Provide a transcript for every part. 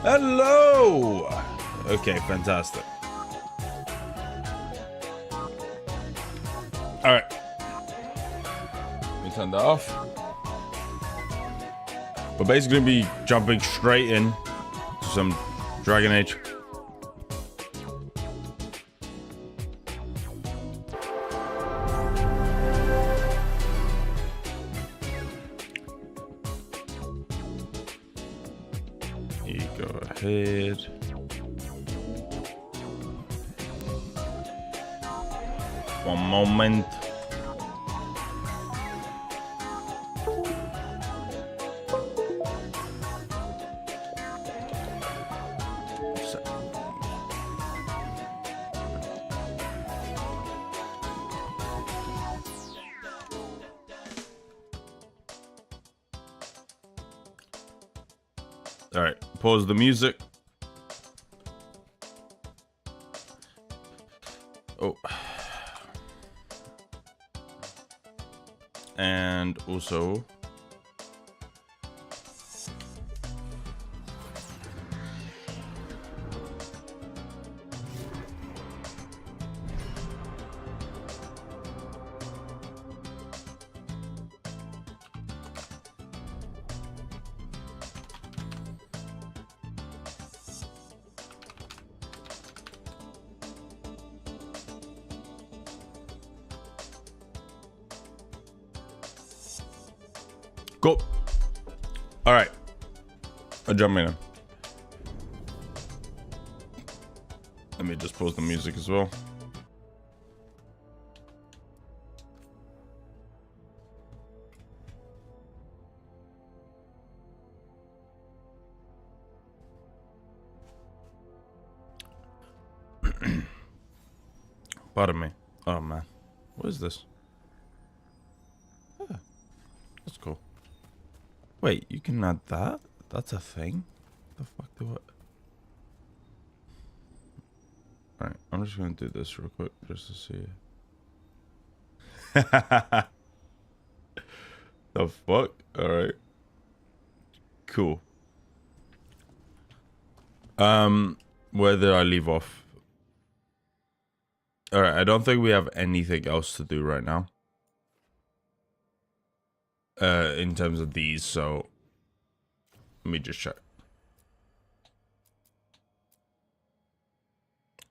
Hello! Okay, fantastic. Alright. Let me turn that off. We're basically gonna be jumping straight in to some Dragon Age. You go ahead. One moment. All right, pause the music. Oh. And also go. All right, I'll jump in. Let me just pause the music as well. Pardon me. Oh man, what is this? Ah, that's cool. Wait, you can add that? That's a thing? The fuck do I... Alright, I'm just gonna do this real quick just to see. The fuck? Alright. Cool. Where did I leave off? Alright, I don't think we have anything else to do right now. In terms of these, so let me just check.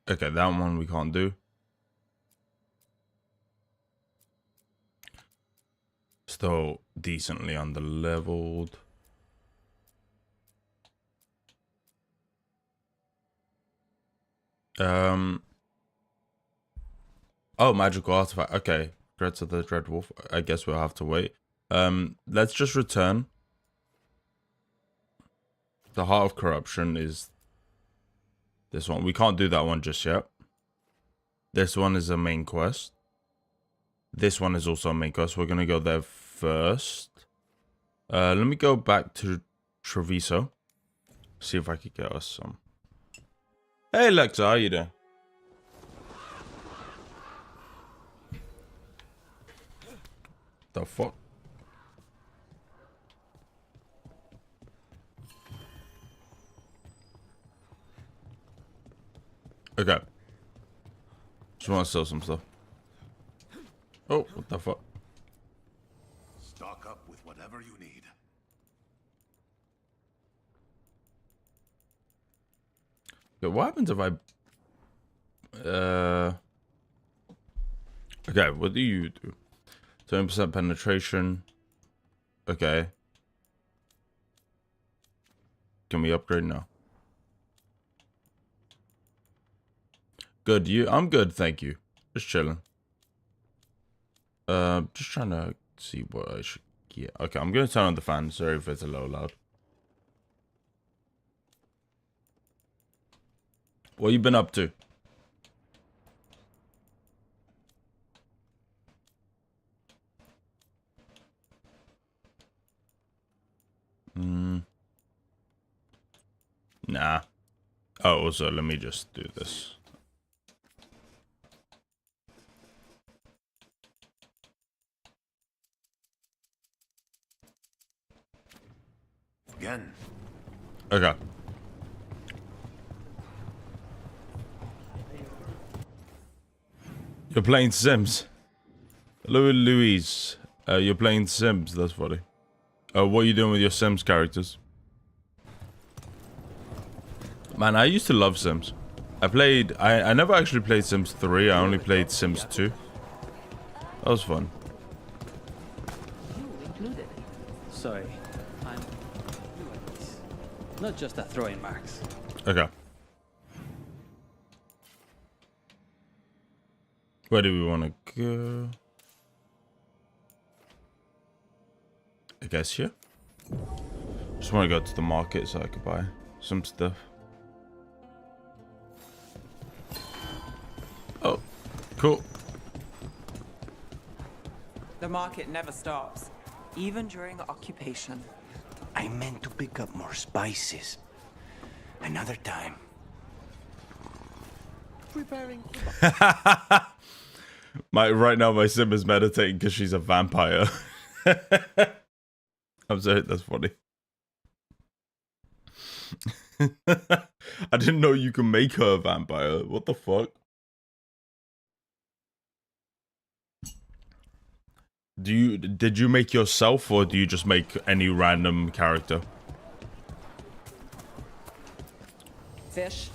Okay, that one we can't do. Still decently under-leveled. Oh, magical artifact. Okay, Threats of the Dread Wolf. I guess we'll have to wait. Let's just return. The Heart of Corruption is this one. We can't do that one just yet. This one is a main quest. This one is also a main quest. We're gonna go there first. Let me go back to Treviso. See if I could get us some. Hey Lexa, how you doing? The fuck? Okay. Just want to sell some stuff. Oh, what the fuck? Stock up with whatever you need. Okay, what happens if I... Okay, what do you do? 20% penetration. Okay. Can we upgrade now? Good, you? I'm good, thank you. Just chilling. Just trying to see what I should get. Okay, I'm gonna turn on the fan. Sorry if it's a little loud. What you been up to? Nah. Oh, also, let me just do this. Again. Okay. You're playing Sims. Hello, Louise. You're playing Sims. That's funny. What are you doing with your Sims characters? Man, I used to love Sims. I never actually played Sims 3. I only played Sims 2. That was fun. You included. Sorry, I'm not just a throwing marks. Okay. Where do we want to go? I guess here. Just want to go to the market so I could buy some stuff. Oh, cool. The market never stops, even during occupation. I meant to pick up more spices. Another time. Preparing. Right now my sim is meditating because she's a vampire. I'm sorry, that's funny. I didn't know you can make her a vampire. What the fuck? Did you make yourself, or do you just make any random character? Fish.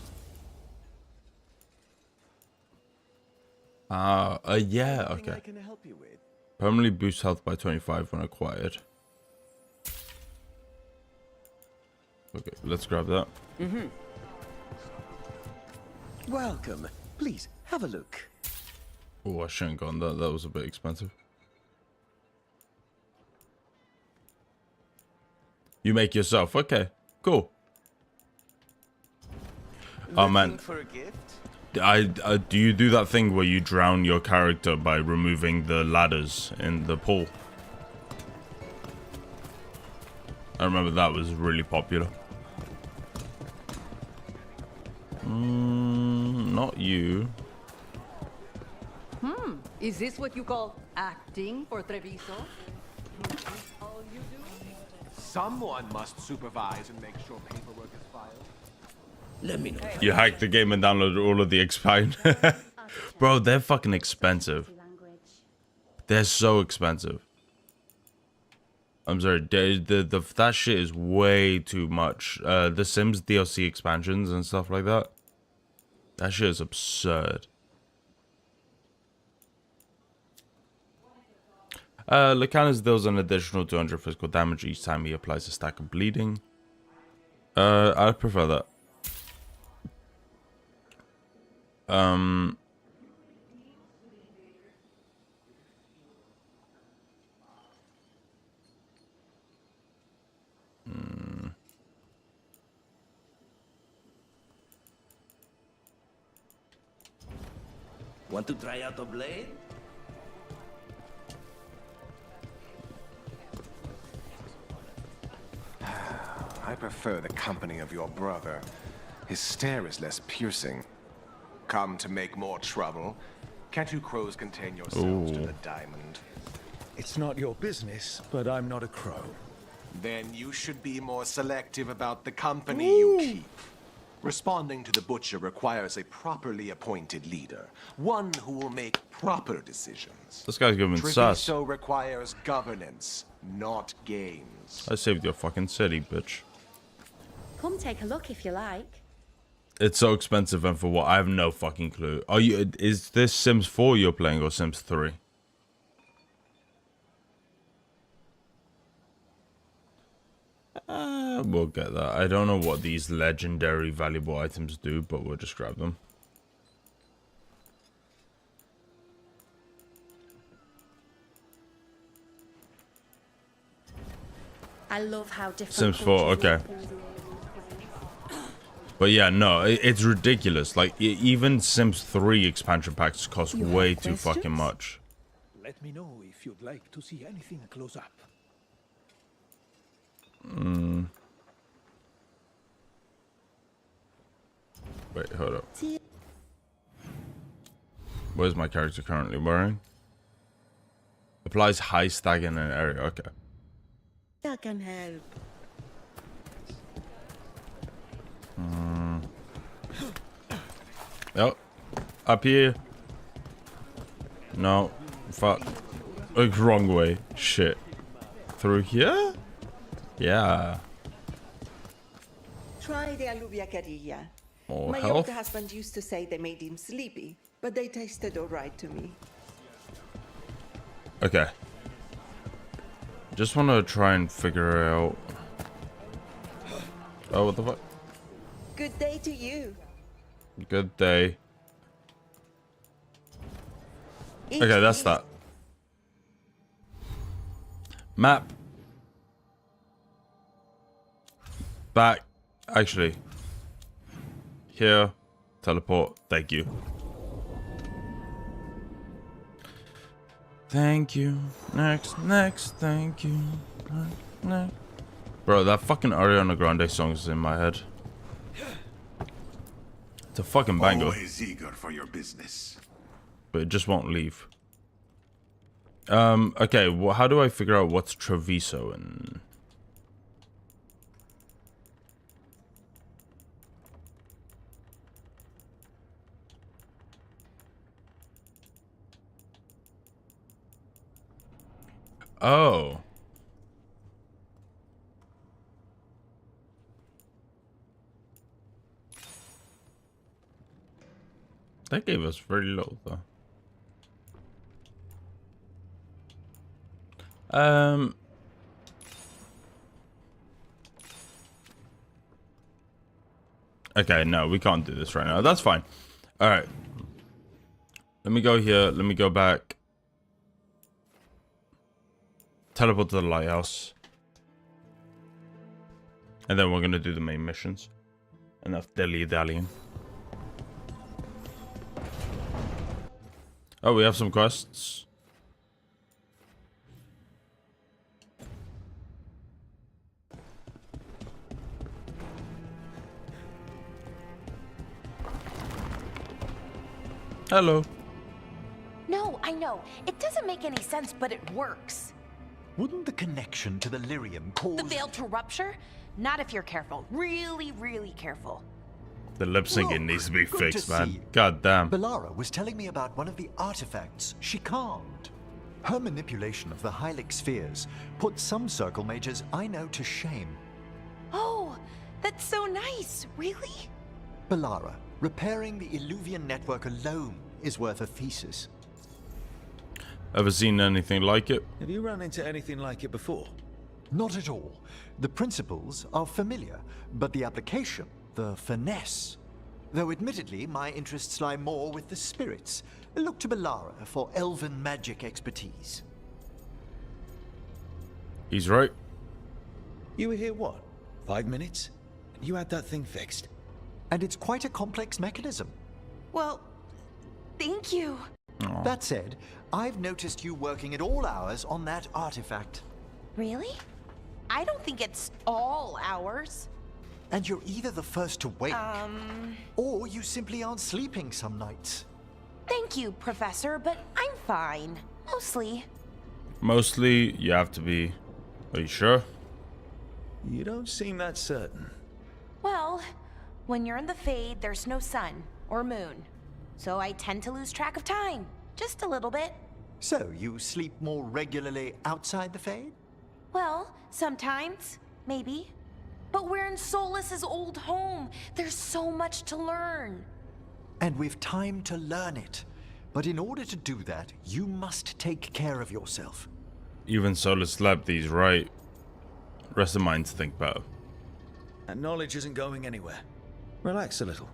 Yeah, okay. I can help you with. Permanently boost health by 25 when acquired. Okay, let's grab that. Welcome. Please have a look. Oh, I shouldn't have gone that. That was a bit expensive. You make yourself. Okay, cool. Oh man, For a gift? do you do that thing where you drown your character by removing the ladders in the pool? I remember that was really popular. Not you. Is this what you call acting for Treviso? All you do? Someone must supervise and make sure paperwork is filed. Let me know. You hacked the game and downloaded all of the expansion. Bro, they're fucking expensive. They're so expensive. I'm sorry, that shit is way too much. The Sims DLC expansions and stuff like that. That shit is absurd. Lucanus deals an additional 200 physical damage each time he applies a stack of bleeding. I prefer that. Want to try out a blade? I prefer the company of your brother. His stare is less piercing. Come to make more trouble? Can't you crows contain yourselves to the diamond? It's not your business, but I'm not a crow. Then you should be more selective about the company you keep. Responding to the butcher requires a properly appointed leader, one who will make proper decisions. This guy's giving sus. Treviso requires governance, not games. I saved your fucking city, bitch. Come take a look if you like. It's so expensive, and for what? I have no fucking clue. Are you? Is this Sims 4 you're playing or Sims 3? We'll get that. I don't know what these legendary valuable items do, but we'll just grab them. I love how different Sims 4, cultures okay. But yeah, no, it's ridiculous. Like, even Sims 3 expansion packs cost You have way too questions? fucking much. Let me know if you'd like to see anything close up. Wait, hold up. What is my character currently wearing? Applies high stag in an area. Okay. I can help. Up here. No. Fuck. Wrong way. Shit. Through here? Yeah. Try the alluvia carilla. More My health. old husband used to say they made him sleepy, but they tasted alright to me. Okay. Just want to try and figure out. Oh, what the fuck? Good day to you. Good day. Each Okay, that's piece- that. Map. Back. Actually. Here. Teleport. Thank you. Thank you. Next. Thank you. Next. Bro, that fucking Ariana Grande song is in my head. It's a fucking banger. Always eager for your business. But it just won't leave. Okay, well, how do I figure out what's Treviso and... Oh. That gave us very low, though. Okay, no, we can't do this right now. That's fine. Alright. Let me go here. Let me go back. Teleport to the lighthouse. And then we're gonna do the main missions. Enough dilly-dallying. Oh, we have some quests. Hello. No, I know. It doesn't make any sense, but it works. Wouldn't the connection to the lyrium cause... The veil to rupture? Not if you're careful. Really, really careful. The lip syncing Look, needs to be good fixed, to man. see you. God damn. Balara was telling me about one of the artifacts she calmed. Her manipulation of the Hylic spheres put some circle mages I know to shame. Oh, that's so nice. Really? Balara, repairing the Illuvian network alone is worth a thesis. Ever seen anything like it? Have you run into anything like it before? Not at all. The principles are familiar, but the application, the finesse. Though admittedly, my interests lie more with the spirits. Look to Balara for elven magic expertise. He's right. You were here, what, 5 minutes? You had that thing fixed. And it's quite a complex mechanism. Well, thank you. Aw. That said, I've noticed you working at all hours on that artifact. Really? I don't think it's all ours. And you're either the first to wake, or you simply aren't sleeping some nights. Thank you, Professor, but I'm fine. Mostly. Mostly, you have to be... Are you sure? You don't seem that certain. Well, when you're in the Fade, there's no sun or moon. So I tend to lose track of time. Just a little bit. So, you sleep more regularly outside the Fade? Well, sometimes. Maybe. But we're in Solus's old home. There's so much to learn. And we've time to learn it. But in order to do that, you must take care of yourself. Even Solus slept, he's right. Rest of mine to think about. That knowledge isn't going anywhere. Relax a little.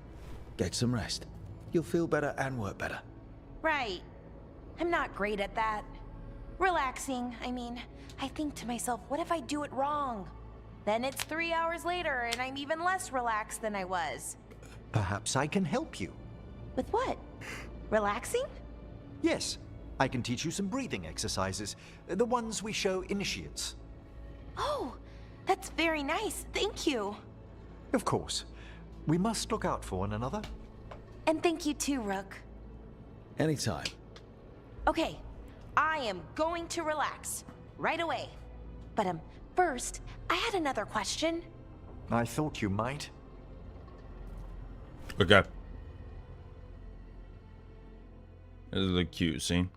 Get some rest. You'll feel better and work better. Right. I'm not great at that. Relaxing, I mean, I think to myself, what if I do it wrong? Then it's 3 hours later and I'm even less relaxed than I was. Perhaps I can help you. With what? Relaxing? Yes, I can teach you some breathing exercises, the ones we show initiates. Oh, that's very nice. Thank you. Of course. We must look out for one another. And thank you too, Rook. Anytime. Okay, I am going to relax right away. But first, I had another question. I thought you might. Okay. This is a cute scene.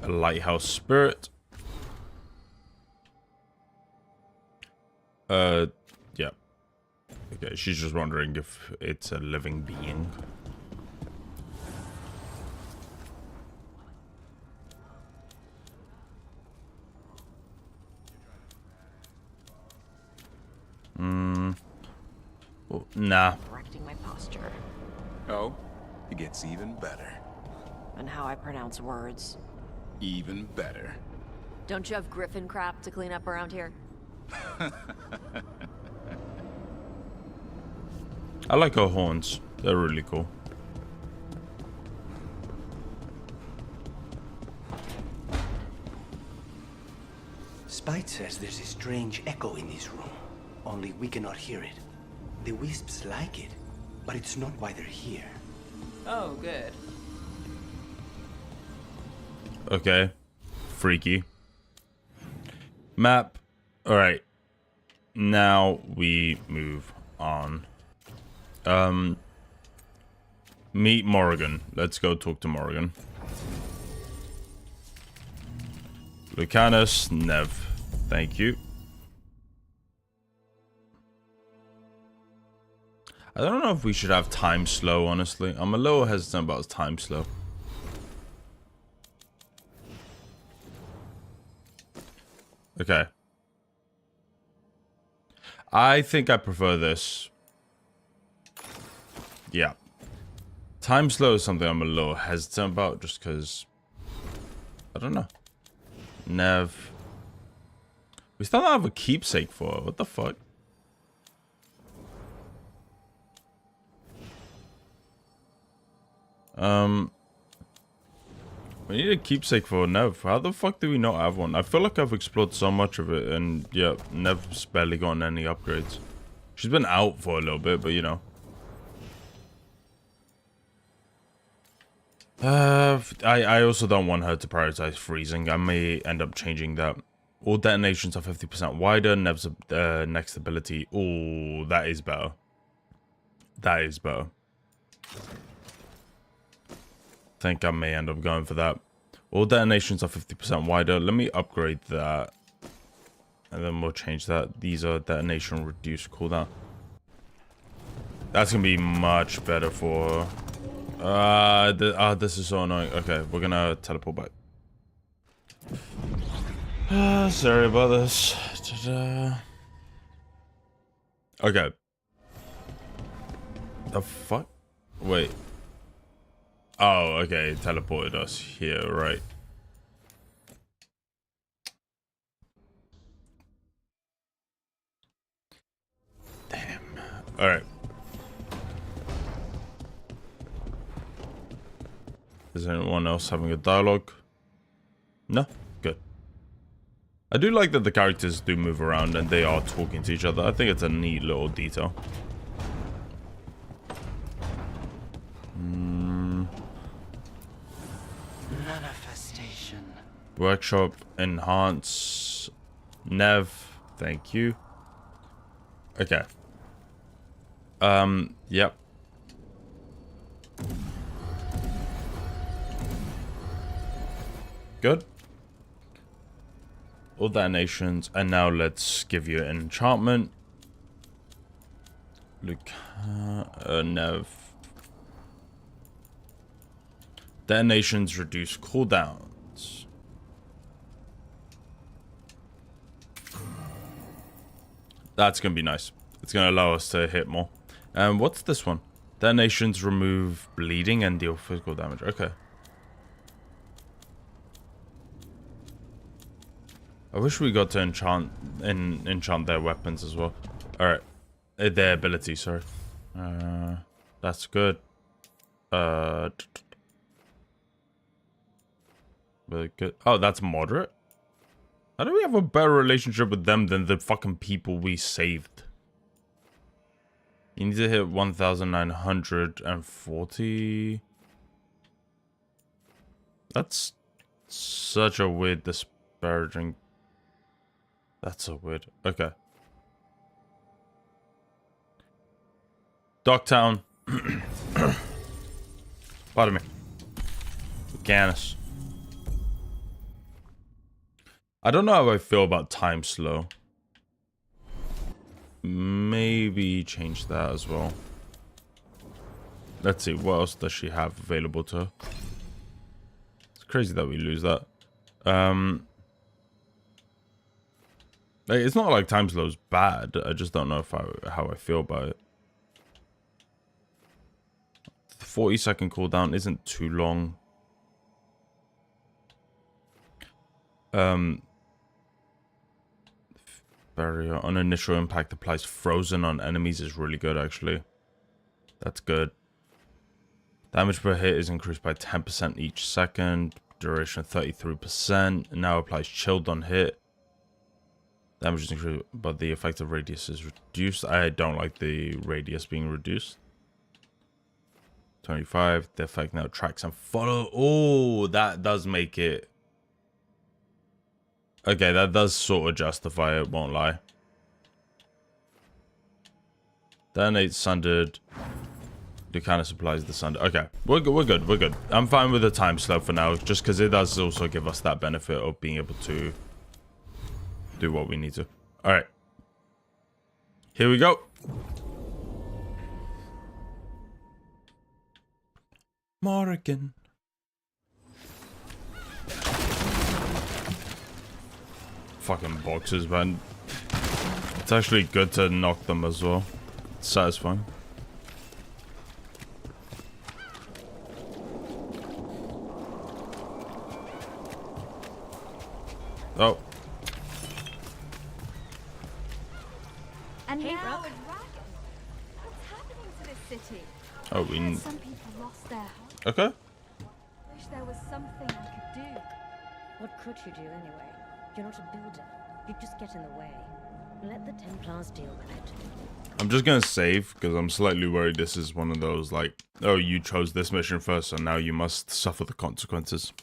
A lighthouse spirit. Yeah. Okay, she's just wondering if it's a living being. Oh, nah. Correcting my posture. Oh, it gets even better. And how I pronounce words. Even better. Don't you have griffin crap to clean up around here? I like her horns. They're really cool. Spite says there's a strange echo in this room. Only we cannot hear it. The wisps like it, but it's not why they're here. Oh, good. Okay. Freaky. Map. Alright. Now we move on. Meet Morrigan. Let's go talk to Morrigan. Lucanus, Nev. Thank you. I don't know if we should have time slow, honestly. I'm a little hesitant about time slow. Okay. I think I prefer this. Yeah. Time slow is something I'm a little hesitant about just because... I don't know. Nev. We still don't have a keepsake for her. What the fuck? We need a keepsake for Nev. How the fuck do we not have one? I feel like I've explored so much of it, and yeah, Nev's barely gotten any upgrades. She's been out for a little bit, but you know. I also don't want her to prioritize freezing. I may end up changing that. All detonations are 50% wider. Nev's next ability. Oh, that is better. That is better. I think I may end up going for that. All detonations are 50% wider. Let me upgrade that. And then we'll change that. These are detonation reduced cooldown. That's going to be much better for her. This is so annoying. Okay, we're going to teleport back. Sorry about this. Okay. The fuck? Wait. Oh, okay. It teleported us here, right? Damn. Alright. Is anyone else having a dialogue? No? Good. I do like that the characters do move around and they are talking to each other. I think it's a neat little detail. Manifestation. Workshop, enhance, Nev, thank you. Okay. Yep. Good. All detonations, and now let's give you an enchantment. Look, Nev. Detonations reduce cooldowns. That's gonna be nice. It's gonna allow us to hit more. What's this one? Detonations remove bleeding and deal physical damage. Okay. I wish we got to enchant their weapons as well. Alright. Their ability, sorry. That's good. Really good. Oh, that's moderate? How do we have a better relationship with them than the fucking people we saved? You need to hit 1,940. That's such a weird disparaging. That's so weird. Okay. Docktown. Pardon me. Canis. I don't know how I feel about time slow. Maybe change that as well. Let's see, what else does she have available to her? It's crazy that we lose that. Like, it's not like time slow's bad. I just don't know if how I feel about it. The 40-second cooldown isn't too long. Barrier on initial impact applies frozen on enemies is really good, actually. That's good. Damage per hit is increased by 10% each second. Duration 33%. Now applies chilled on hit. Damage is increased, but the effective radius is reduced. I don't like the radius being reduced. 25. The effect now tracks and follow. Oh, that does make it. Okay, that does sort of justify it, won't lie. Detonate sundered. Do kind of supplies the sunder. Okay, we're good. I'm fine with the time slow for now, just because it does also give us that benefit of being able to do what we need to. All right, here we go. Morrigan. Fucking boxes, man. It's actually good to knock them as well. It's satisfying. Oh. And Hey, now Brooke. a dragon. What's happening to this city? Oh, we. Some people lost their hope. Okay. Wish there was something I could do. What could you do anyway? You're not a builder. You'd just get in the way. Let the Templars deal with it. I'm just gonna save because I'm slightly worried this is one of those like, oh, you chose this mission first, so now you must suffer the consequences.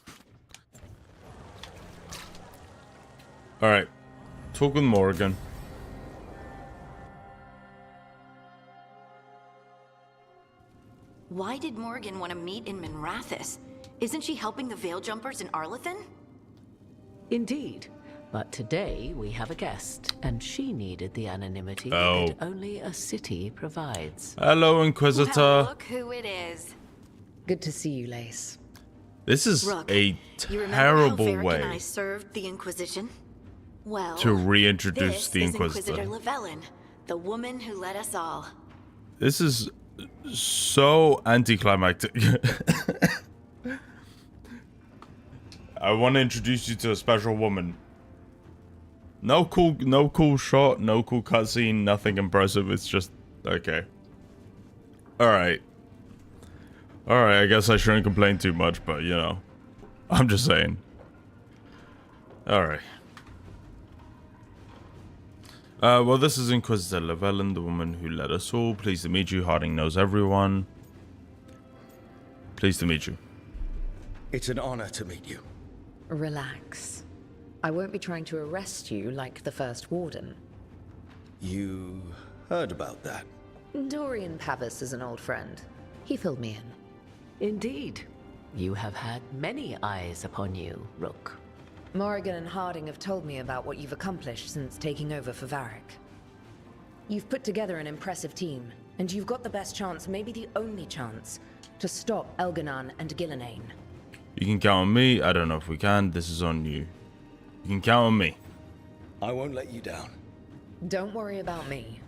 All right, talk with Morrigan. Why did Morrigan want to meet in Minrathous? Isn't she helping the Veil Jumpers in Arlathan? Indeed. But today we have a guest, and she needed the anonymity Oh. that only a city provides. Hello, Inquisitor. Well, look who it is. Good to see you, Lace. This is Rook, a you remember how terrible Varric and I way served the Inquisition? Well, to reintroduce this the is Inquisitor. Inquisitor Llewellyn, the woman who led us all. This is so anticlimactic. I want to introduce you to a special woman. No cool shot, no cool cutscene, nothing impressive. It's just okay. All right. I guess I shouldn't complain too much, but you know, I'm just saying. All right. Well, this is Inquisitor Llewellyn, the woman who led us all. Pleased to meet you. Harding knows everyone. Pleased to meet you. It's an honor to meet you. Relax. I won't be trying to arrest you like the first warden. You heard about that? Dorian Pavis is an old friend. He filled me in. Indeed. You have had many eyes upon you, Rook. Morrigan and Harding have told me about what you've accomplished since taking over for Varric. You've put together an impressive team, and you've got the best chance, maybe the only chance, to stop Elganon and Gillenane. You can count on me. I don't know if we can. This is on you. You can count on me. I won't let you down. Don't worry about me.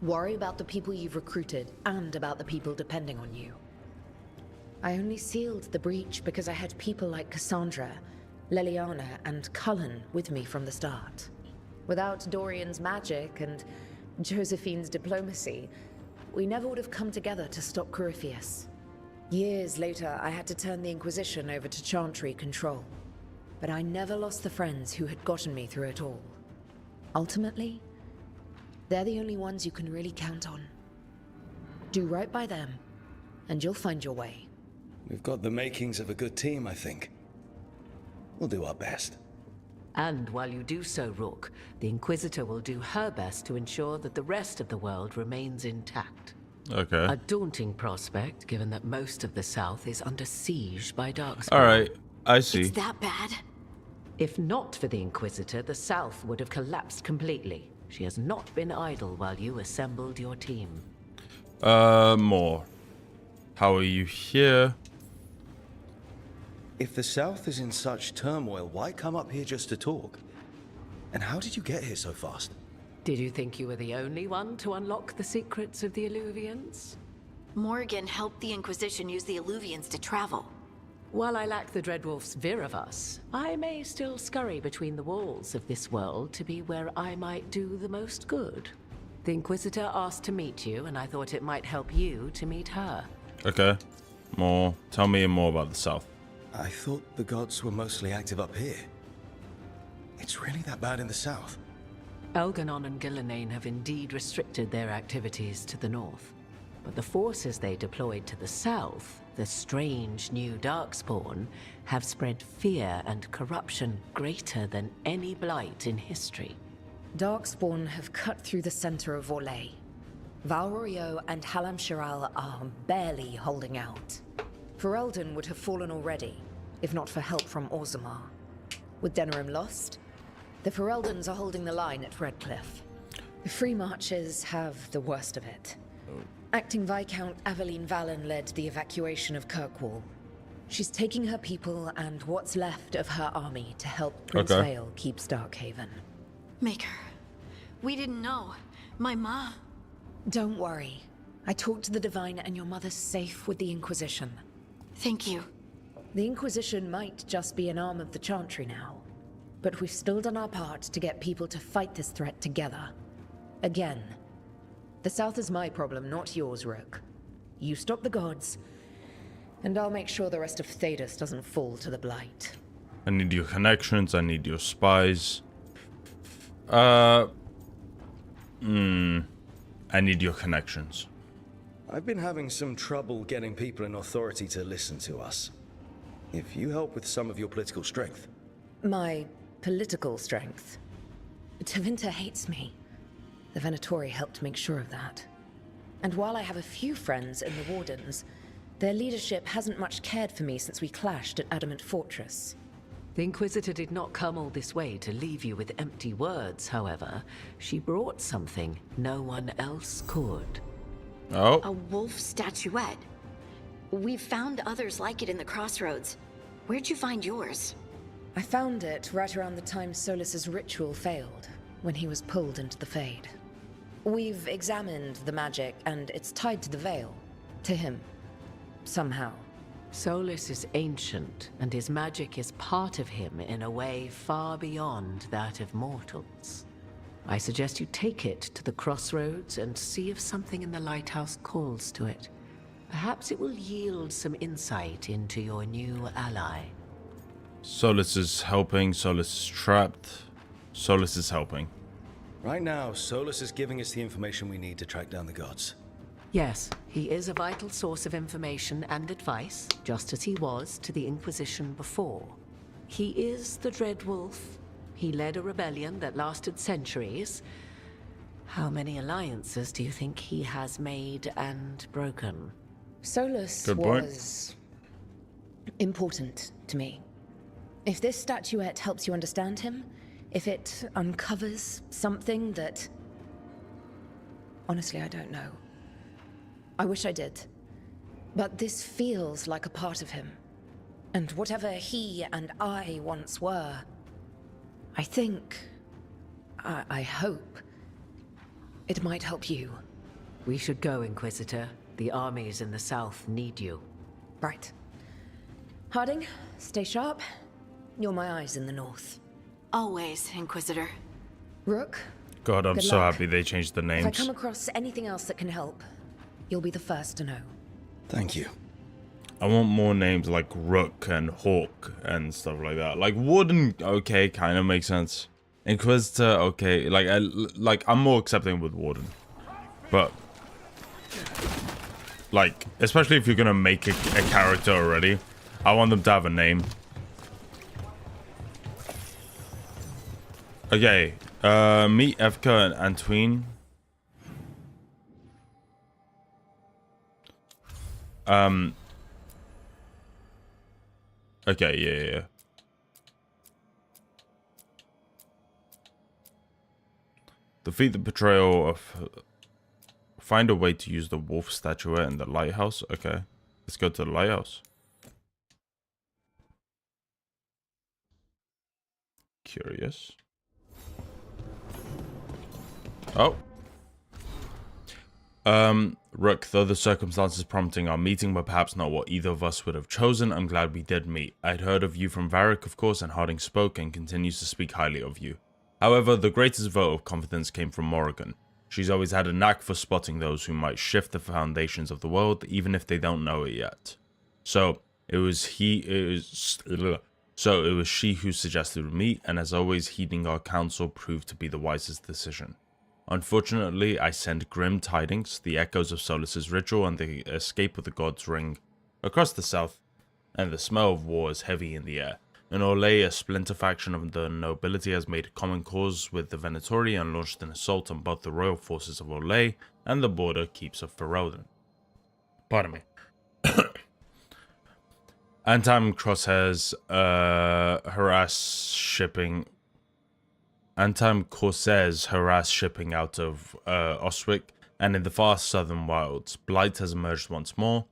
Worry about the people you've recruited, and about the people depending on you. I only sealed the breach because I had people like Cassandra, Leliana, and Cullen with me from the start. Without Dorian's magic and Josephine's diplomacy, we never would have come together to stop Corypheus. Years later, I had to turn the Inquisition over to Chantry control. But I never lost the friends who had gotten me through it all. Ultimately, they're the only ones you can really count on. Do right by them, and you'll find your way. We've got the makings of a good team, I think. We'll do our best. And while you do so, Rook, the Inquisitor will do her best to ensure that the rest of the world remains intact. Okay. A daunting prospect, given that most of the South is under siege by Darkspawn. Alright, I see. It's that bad? If not for the Inquisitor, the South would have collapsed completely. She has not been idle while you assembled your team. More. How are you here? If the South is in such turmoil, why come up here just to talk? And how did you get here so fast? Did you think you were the only one to unlock the secrets of the Illuvians? Morgan helped the Inquisition use the Illuvians to travel. While I lack the Dreadwolf's Viravus, I may still scurry between the walls of this world to be where I might do the most good. The Inquisitor asked to meet you, and I thought it might help you to meet her. Okay. More. Tell me more about the South. I thought the gods were mostly active up here. It's really that bad in the South? Elganon and Gillenane have indeed restricted their activities to the north. But the forces they deployed to the south, the strange new Darkspawn, have spread fear and corruption greater than any blight in history. Darkspawn have cut through the center of Orlais. Valrorio and Halam Shiral are barely holding out. Ferelden would have fallen already, if not for help from Orzammar. With Denerim lost, the Fereldans are holding the line at Redcliffe. The Free Marches have the worst of it. Acting Viscount Aveline Valen led the evacuation of Kirkwall. She's taking her people and what's left of her army to help Prince Vale keep Starkhaven. Maker, we didn't know. My ma... Don't worry. I talked to the Divine and your mother's safe with the Inquisition. Thank you. The Inquisition might just be an arm of the Chantry now, but we've still done our part to get people to fight this threat together. Again. The South is my problem, not yours, Rook. You stop the gods, and I'll make sure the rest of Thedas doesn't fall to the Blight. I need your connections, I need your spies. I need your connections. I've been having some trouble getting people in authority to listen to us. If you help with some of your political strength. My political strength? Tevinter hates me. The Venatori helped make sure of that. And while I have a few friends in the Wardens, their leadership hasn't much cared for me since we clashed at Adamant Fortress. The Inquisitor did not come all this way to leave you with empty words, however. She brought something no one else could. Oh. A wolf statuette. We've found others like it in the crossroads. Where'd you find yours? I found it right around the time Solus's ritual failed, when he was pulled into the Fade. We've examined the magic, and it's tied to the Veil. To him. Somehow. Solus is ancient, and his magic is part of him in a way far beyond that of mortals. I suggest you take it to the crossroads and see if something in the lighthouse calls to it. Perhaps it will yield some insight into your new ally. Solus is helping, Solus is trapped. Solus is helping. Right now, Solus is giving us the information we need to track down the gods. Yes, he is a vital source of information and advice, just as he was to the Inquisition before. He is the Dreadwolf. He led a rebellion that lasted centuries. How many alliances do you think he has made and broken? Solus was important to me. If this statuette helps you understand him, if it uncovers something that... Honestly, I don't know. I wish I did. But this feels like a part of him. And whatever he and I once were, I think... I hope... it might help you. We should go, Inquisitor. The armies in the south need you. Right. Harding, stay sharp. You're my eyes in the north. Always, Inquisitor. Rook. God, I'm so happy they changed the names. If I come across anything else that can help, you'll be the first to know. Thank you. I want more names like Rook and Hawk and stuff like that. Like Warden, okay, kind of makes sense. Inquisitor, okay. Like I'm more accepting with Warden, but like especially if you're gonna make a character already, I want them to have a name. Okay, meet Evka and Antoine. Okay, yeah. Defeat the betrayal of... Find a way to use the wolf statuette in the lighthouse. Okay, let's go to the lighthouse. Curious. Oh. Rook, though the circumstances prompting our meeting were perhaps not what either of us would have chosen, I'm glad we did meet. I'd heard of you from Varric, of course, and Harding spoke and continues to speak highly of you. However, the greatest vote of confidence came from Morrigan. She's always had a knack for spotting those who might shift the foundations of the world, even if they don't know it yet. So, it was she who suggested we meet, and as always, heeding our counsel proved to be the wisest decision. Unfortunately, I send grim tidings, the echoes of Solus's ritual and the escape of the God's Ring across the south, and the smell of war is heavy in the air. In Orlais, a splinter faction of the nobility has made common cause with the Venatori and launched an assault on both the royal forces of Orlais and the border keeps of Ferelden. Pardon me. Antim crosshairs harass shipping. Antim corsairs harass shipping out of Oswick, and in the far southern wilds, blight has emerged once more.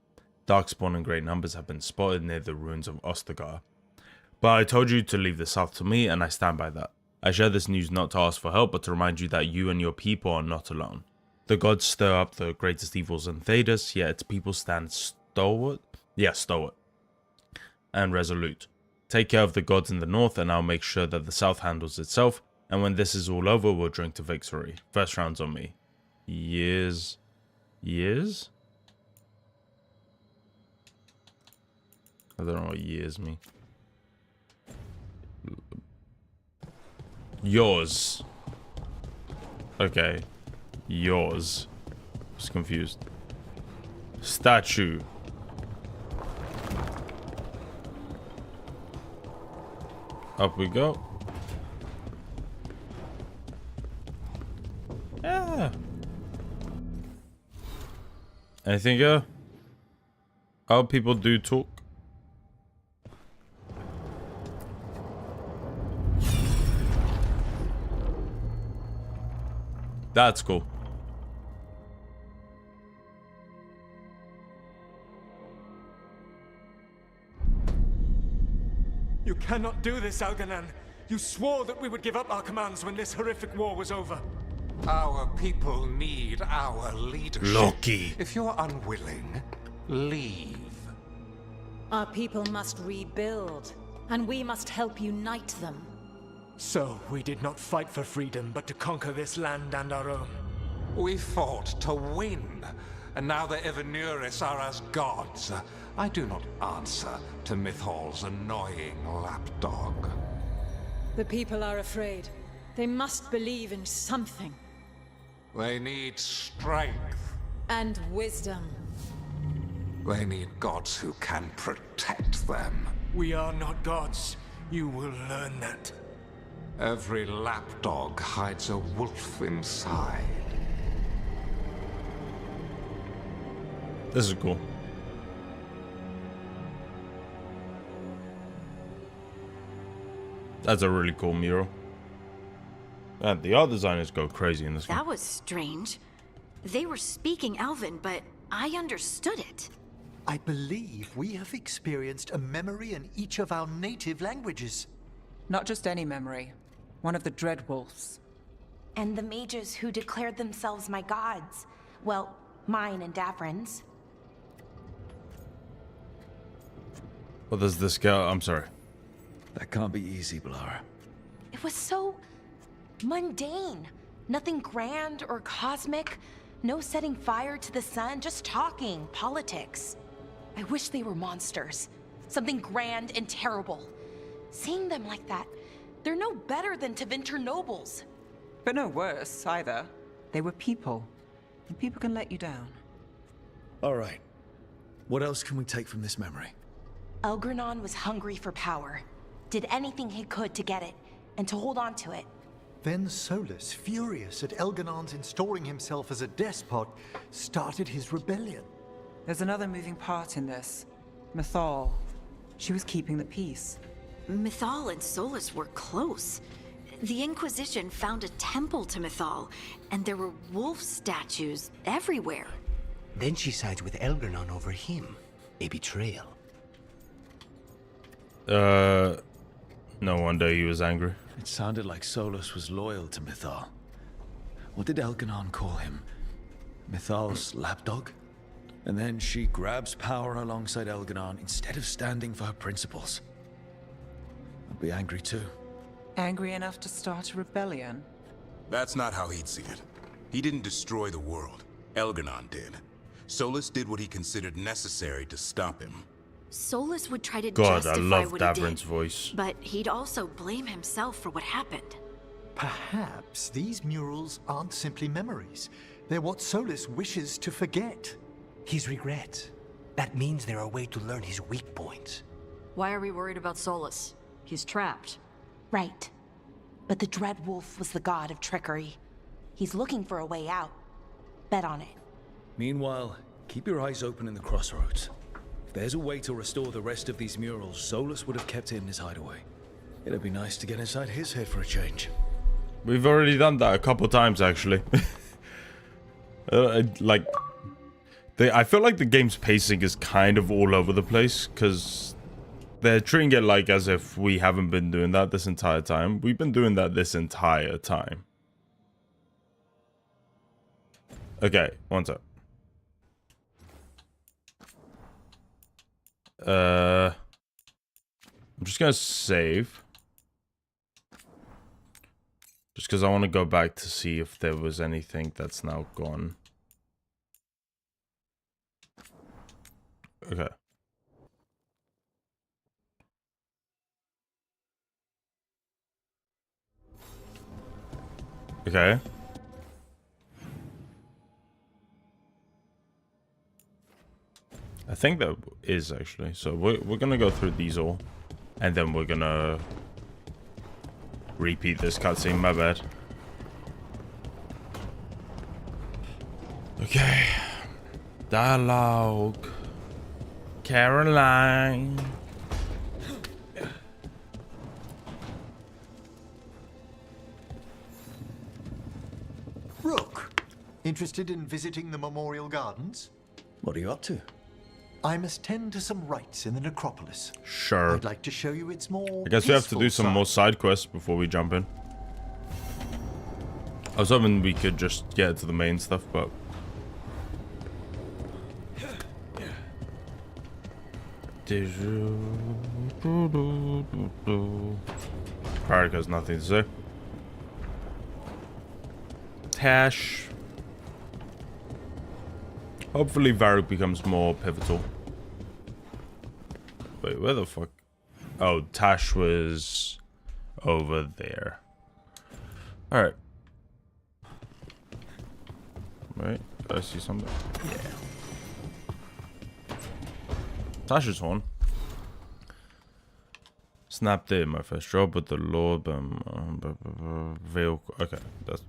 Darkspawn in great numbers have been spotted near the ruins of Ostagar. But I told you to leave the south to me, and I stand by that. I share this news not to ask for help, but to remind you that you and your people are not alone. The gods stir up the greatest evils in Thedas, yet its people stand stalwart and resolute. Take care of the gods in the north, and I'll make sure that the south handles itself, and when this is all over, we'll drink to victory. First round's on me. Years? I don't know what years mean. Yours. Okay. Yours. I was confused. Statue. Up we go. Yeah. Anything here? How people do talk? That's cool. You cannot do this, Algernon. You swore that we would give up our commands when this horrific war was over. Our people need our leadership. Loki. If you're unwilling, leave. Our people must rebuild, and we must help unite them. So, we did not fight for freedom, but to conquer this land and our own. We fought to win, and now the Evanuris are as gods. I do not answer to Mythal's annoying lapdog. The people are afraid. They must believe in something. They need strength. And wisdom. They need gods who can protect them. We are not gods. You will learn that. Every lapdog hides a wolf inside. This is cool. That's a really cool mural. And the art designers go crazy in this one. That was strange. They were speaking Elven, but I understood it. I believe we have experienced a memory in each of our native languages. Not just any memory. One of the Dreadwolves. And the mages who declared themselves my gods. Well, mine and Davrin's. What does this go? I'm sorry. That can't be easy, Blara. It was so mundane. Nothing grand or cosmic. No setting fire to the sun, just talking politics. I wish they were monsters. Something grand and terrible. Seeing them like that, they're no better than Tevinter nobles. But no worse, either. They were people. And people can let you down. All right. What else can we take from this memory? Elgranon was hungry for power. Did anything he could to get it, and to hold on to it. Then Solus, furious at Elganon's installing himself as a despot, started his rebellion. There's another moving part in this. Mythal. She was keeping the peace. Mythal and Solus were close. The Inquisition found a temple to Mythal, and there were wolf statues everywhere. Then she sides with Elgernon over him. A betrayal. No wonder he was angry. It sounded like Solus was loyal to Mythal. What did Elgernon call him? Mythal's lapdog? And then she grabs power alongside Elgernon instead of standing for her principles. I'd be angry too. Angry enough to start a rebellion? That's not how he'd see it. He didn't destroy the world. Elgernon did. Solus did what he considered necessary to stop him. Solus would try to God, I justify love what he Davrin's did, voice. but he'd also blame himself for what happened. Perhaps these murals aren't simply memories. They're what Solus wishes to forget. His regrets. That means they're a way to learn his weak points. Why are we worried about Solus? He's trapped. Right. But the Dread Wolf was the god of trickery. He's looking for a way out. Bet on it. Meanwhile, keep your eyes open in the crossroads. If there's a way to restore the rest of these murals, Solus would have kept it in his hideaway. It'd be nice to get inside his head for a change. We've already done that a couple times, actually. I feel like the game's pacing is kind of all over the place, because they're treating it like as if we haven't been doing that this entire time. We've been doing that this entire time. Okay, one sec. I'm just gonna save. Just because I want to go back to see if there was anything that's now gone. Okay. Okay. I think that is actually. So we're gonna go through these all, and then we're gonna repeat this cutscene. My bad. Okay. Dialogue. Caroline. Rook, interested in visiting the Memorial Gardens? What are you up to? I must tend to some rites in the necropolis. Sure. I'd like to show you its more I guess we have to do peaceful some more side. side quests before we jump in. I was hoping we could just get to the main stuff, but... Alright, there's nothing to say. Tash. Hopefully Varric becomes more pivotal. Wait, where the fuck? Oh, Tash was over there. Alright. Wait, did I see something? Yeah. Tash's horn. Snapped it in my first job with the Lord, veil. Okay, that's.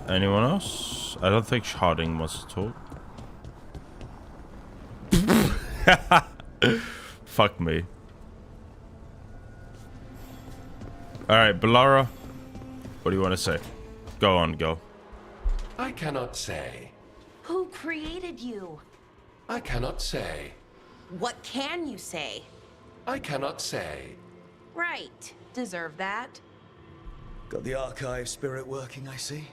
Anyone else? I don't think Harding wants to talk. Fuck me. Alright, Balara. What do you want to say? Go on, go. I cannot say. Who created you? I cannot say. What can you say? I cannot say. Right. Deserve that. Got the archive spirit working, I see.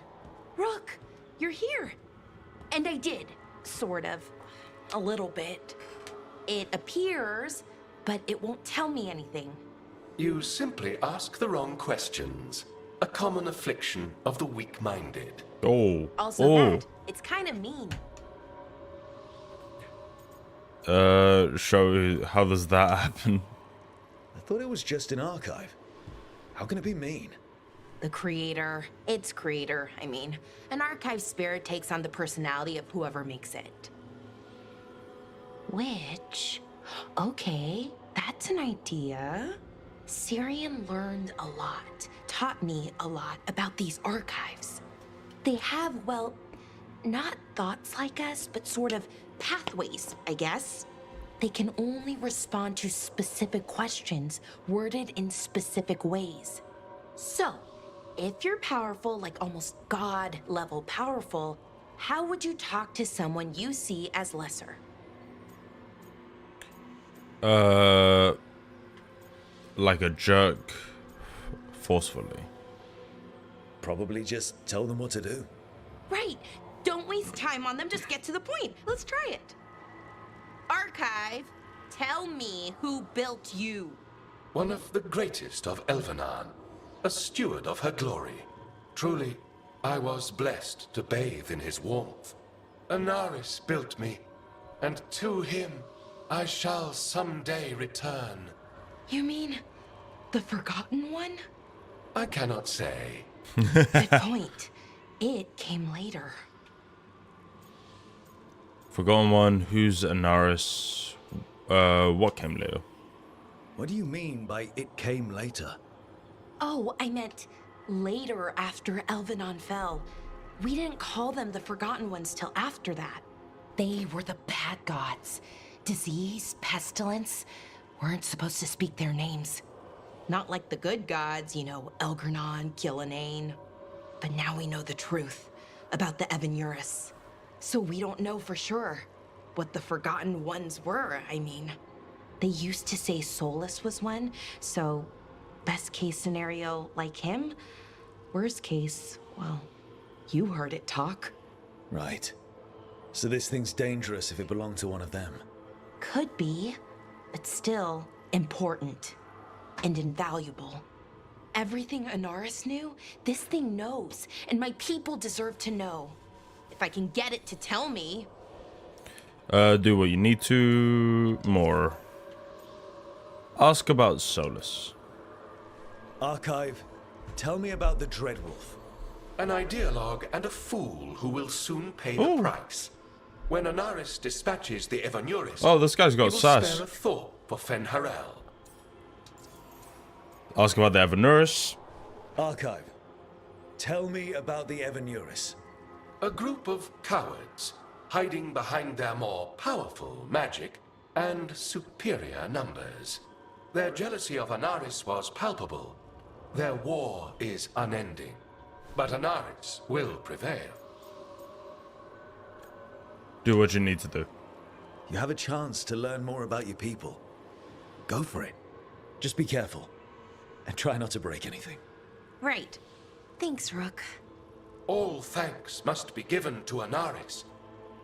Rook, you're here. And I did. Sort of. A little bit. It appears, but it won't tell me anything. You simply ask the wrong questions. A common affliction of the weak-minded. Oh. Also that, it's kind of mean. Show how does that happen? I thought it was just an archive. How can it be mean? The creator, its creator, I mean. An archive spirit takes on the personality of whoever makes it. Which, okay, that's an idea. Syrian learned a lot, taught me a lot about these archives. They have, well, not thoughts like us, but sort of pathways, I guess. They can only respond to specific questions worded in specific ways. So, if you're powerful, like almost God level powerful, how would you talk to someone you see as lesser? Like a jerk, forcefully. Probably just tell them what to do. Right. Don't waste time on them, just get to the point. Let's try it. Archive, tell me who built you. One of the greatest of Elvenan, a steward of her glory. Truly, I was blessed to bathe in his warmth. Anaris built me, and to him I shall someday return. You mean the Forgotten One? I cannot say. Good point. It came later. Forgotten One, who's Anaris? What came later? What do you mean by it came later? Oh, I meant later after Elvenon fell. We didn't call them the Forgotten Ones till after that. They were the bad gods. Disease, pestilence, weren't supposed to speak their names. Not like the good gods, you know, Elgernon, Gillenane. But now we know the truth about the Evanuris. So we don't know for sure what the Forgotten Ones were, I mean. They used to say Solus was one, so best case scenario like him. Worst case, well, you heard it talk. Right. So this thing's dangerous if it belonged to one of them. Could be, but still important and invaluable. Everything Anaris knew, this thing knows, and my people deserve to know. If I can get it to tell me. Do what you need to. More. Ask about Solus. Archive, tell me about the Dreadwolf. An ideologue and a fool who will soon pay the price. When Anaris dispatches the Evanuris, oh, this guy's got he will sass. spare a thought for Fen'Harel. Ask about the Evanuris. Archive, tell me about the Evanuris. A group of cowards hiding behind their more powerful magic and superior numbers. Their jealousy of Anaris was palpable. Their war is unending. But Anaris will prevail. Do what you need to do. You have a chance to learn more about your people. Go for it. Just be careful. And try not to break anything. Right. Thanks, Rook. All thanks must be given to Anaris,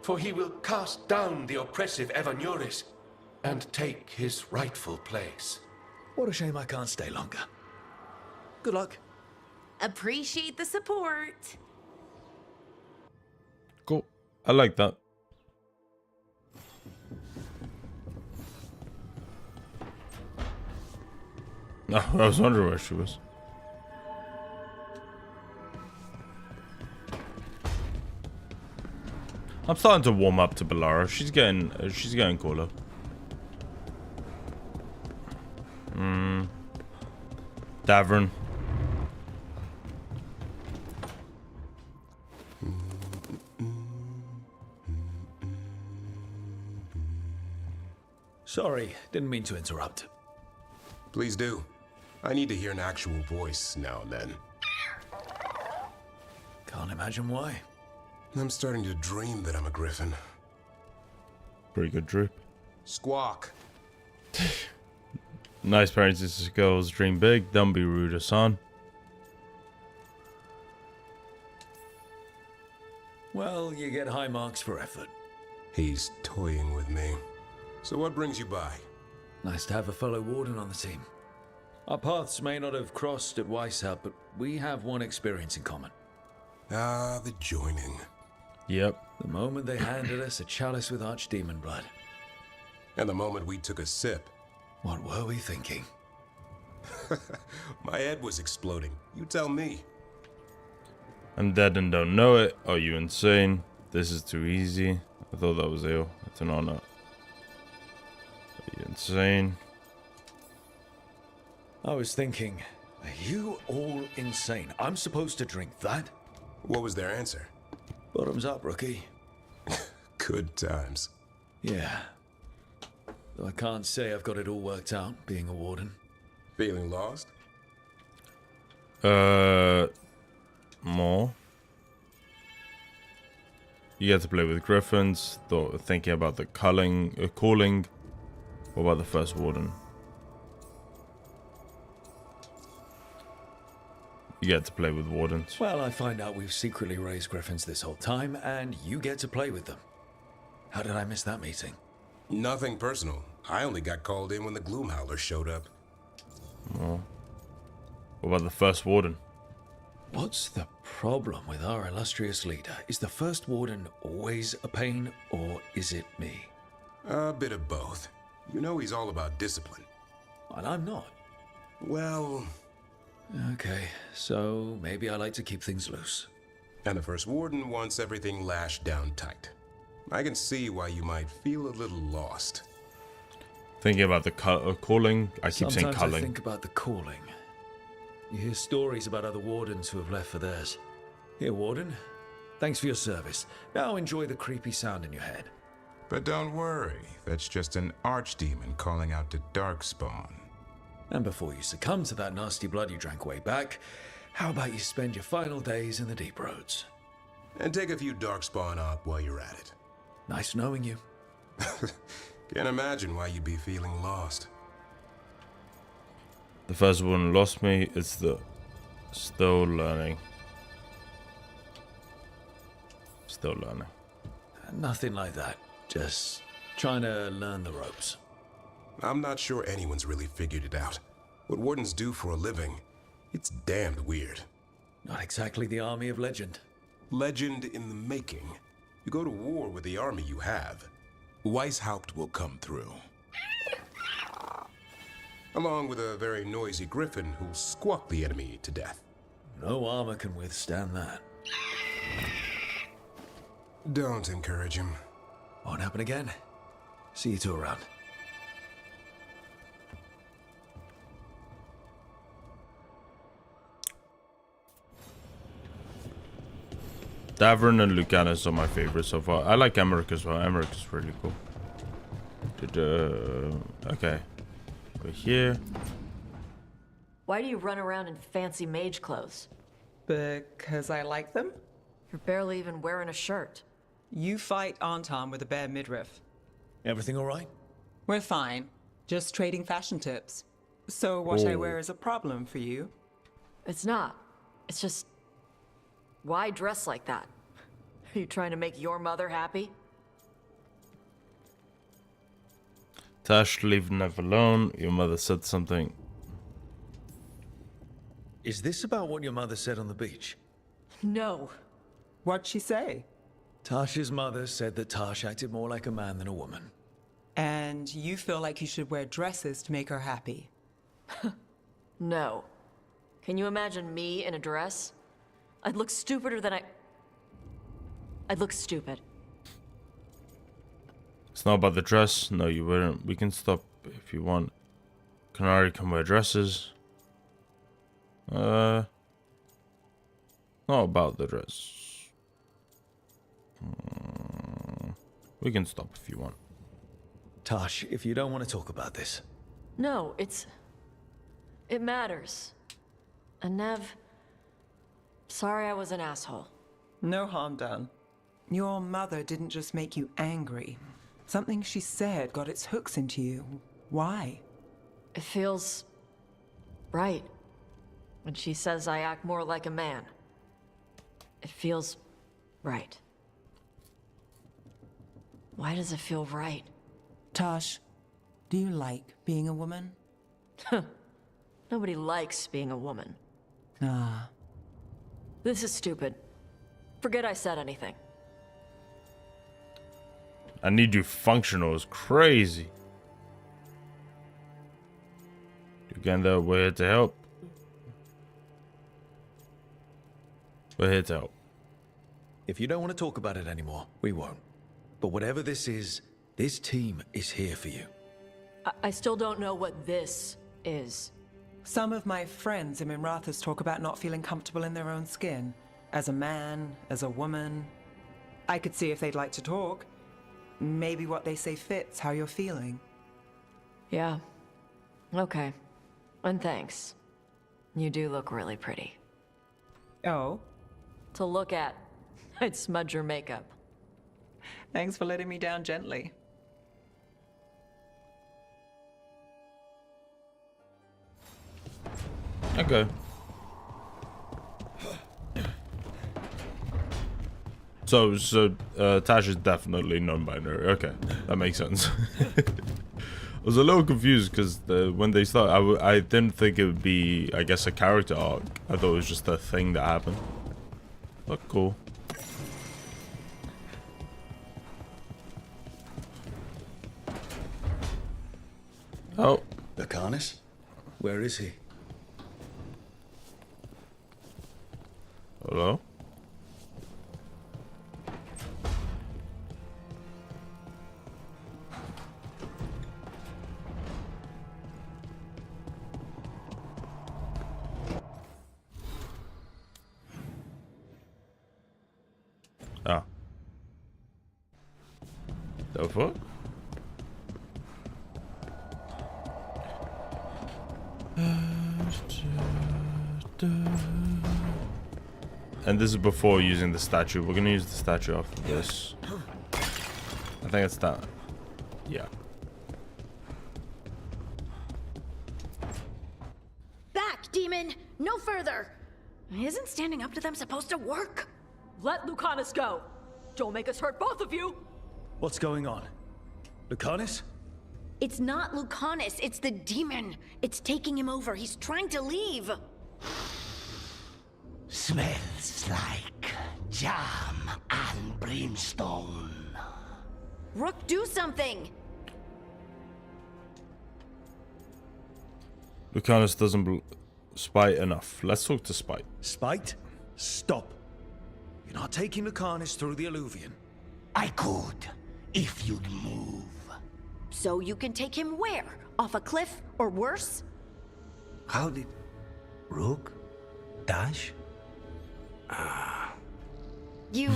for he will cast down the oppressive Evanuris and take his rightful place. What a shame I can't stay longer. Good luck. Appreciate the support. Cool. I like that. No, I was wondering where she was. I'm starting to warm up to Balara. She's getting cooler. Davern. Sorry, didn't mean to interrupt. Please do. I need to hear an actual voice now and then. Can't imagine why. I'm starting to dream that I'm a griffin. Pretty good droop. Squawk. Nice parents, sisters, girls, dream big. Don't be rude, son. Well, you get high marks for effort. He's toying with me. So what brings you by? Nice to have a fellow warden on the team. Our paths may not have crossed at Weishaupt, but we have one experience in common. Ah, the joining. Yep. The moment they handed us a chalice with archdemon blood. And the moment we took a sip. What were we thinking? My head was exploding. You tell me. I'm dead and don't know it. Are you insane? This is too easy. I thought that was ill. It's an honor. Are you insane? I was thinking, are you all insane? I'm supposed to drink that? What was their answer? Bottoms up, rookie. Good times. Yeah. Though I can't say I've got it all worked out, being a warden. Feeling lost? More. You get to play with griffins. Thinking about the calling. What about the first warden? You get to play with wardens. Well, I find out we've secretly raised griffins this whole time, and you get to play with them. How did I miss that meeting? Nothing personal. I only got called in when the Gloomhowler showed up. Oh. What about the first warden? What's the problem with our illustrious leader? Is the first warden always a pain, or is it me? A bit of both. You know he's all about discipline. And I'm not. Well... Okay, so maybe I like to keep things loose. And the first warden wants everything lashed down tight. I can see why you might feel a little lost. Thinking about the calling. I keep saying Sometimes culling. I think about the calling. You hear stories about other wardens who have left for theirs. Here, warden. Thanks for your service. Now enjoy the creepy sound in your head. But don't worry. That's just an archdemon calling out to Darkspawn. And before you succumb to that nasty blood you drank way back, how about you spend your final days in the deep roads? And take a few Darkspawn up while you're at it. Nice knowing you. Can't imagine why you'd be feeling lost. The first one lost me. It's the still learning. Still learning. Nothing like that. Just trying to learn the ropes. I'm not sure anyone's really figured it out. What wardens do for a living, it's damned weird. Not exactly the army of legend. Legend in the making. You go to war with the army you have. Weishaupt will come through. Along with a very noisy griffin who'll squawk the enemy to death. No armor can withstand that. Don't encourage him. Won't happen again. See you two around. Davern and Lucanus are my favorites so far. I like Emmerich as well. Emmerich is really cool. Okay. We're here. Why do you run around in fancy mage clothes? Because I like them? You're barely even wearing a shirt. You fight Anton with a bare midriff. Everything all right? We're fine. Just trading fashion tips. So what I wear is a problem for you? It's not. It's just... Why dress like that? Are you trying to make your mother happy? Tash, leave Nev alone. Your mother said something. Is this about what your mother said on the beach? No. What'd she say? Tasha's mother said that Tash acted more like a man than a woman. And you feel like you should wear dresses to make her happy? No. Can you imagine me in a dress? I'd look stupider than I'd look stupid. It's not about the dress. No, you wouldn't. We can stop if you want. Canary can wear dresses. Not about the dress. We can stop if you want. Tash, if you don't want to talk about this. No, it matters. And Nev, sorry I was an asshole. No harm done. Your mother didn't just make you angry. Something she said got its hooks into you. Why? It feels right. When she says I act more like a man. It feels right. Why does it feel right? Tosh, do you like being a woman? Nobody likes being a woman. Ah. This is stupid. Forget I said anything. I need you functional. It's crazy. Again, though, we're here to help. We're here to help. If you don't want to talk about it anymore, we won't. But whatever this is, this team is here for you. I still don't know what this is. Some of my friends in Minrathous talk about not feeling comfortable in their own skin. As a man, as a woman. I could see if they'd like to talk. Maybe what they say fits how you're feeling. Yeah. Okay. And thanks. You do look really pretty. Oh? To look at. I'd smudge your makeup. Thanks for letting me down gently. Okay. So Tash is definitely non-binary. Okay, that makes sense. I was a little confused because when they start, I didn't think it would be, I guess, a character arc. I thought it was just a thing that happened. But cool. Oh. Lucanus? Where is he? Hello? Ah. The fuck? And this is before using the statue. We're gonna use the statue after this. I think it's that. Yeah. Back, demon! No further! Isn't standing up to them supposed to work? Let Lucanus go! Don't make us hurt both of you! What's going on? Lucanus? It's not Lucanus, it's the demon. It's taking him over. He's trying to leave. Smells like jam and brimstone. Rook, do something! Lucanus doesn't spite enough. Let's talk to Spite. Spite? Stop. You're not taking Lucanus through the Alluvion. I could, if you'd move. So you can take him where? Off a cliff, or worse? How did... Rook? Dash? You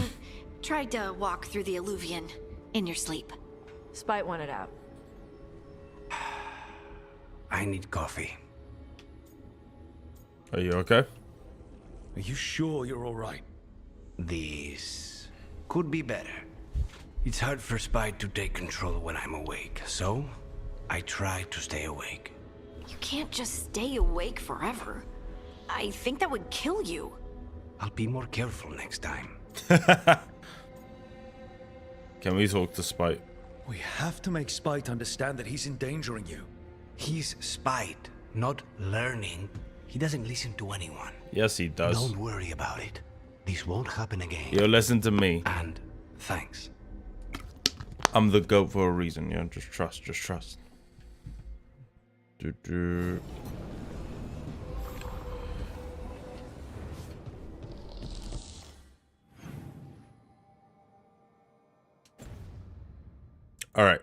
tried to walk through the Alluvion in your sleep. Spite wanted out. I need coffee. Are you okay? Are you sure you're alright? This could be better. It's hard for Spite to take control when I'm awake, so I try to stay awake. You can't just stay awake forever. I think that would kill you. I'll be more careful next time. Can we talk to Spite? We have to make Spite understand that he's endangering you. He's Spite, not learning. He doesn't listen to anyone. Yes, he does. Don't worry about it. This won't happen again. You listen to me. And thanks. I'm the goat for a reason, you know? Just trust, just trust. Alright.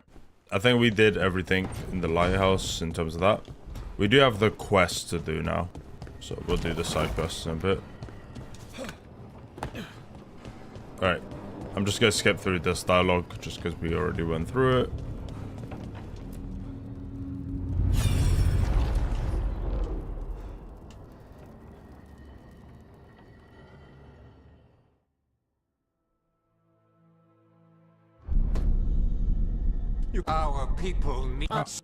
I think we did everything in the lighthouse in terms of that. We do have the quest to do now. So we'll do the side quests in a bit. Alright. I'm just going to skip through this dialogue just because we already went through it. Our people need us.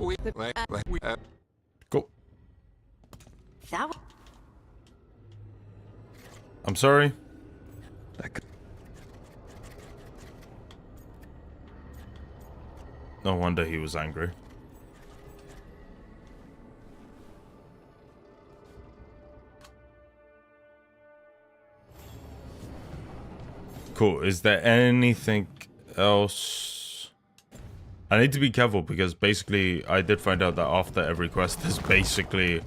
Cool. That I'm sorry. No wonder he was angry. Cool. Is there anything else? I need to be careful because basically I did find out that after every quest there's basically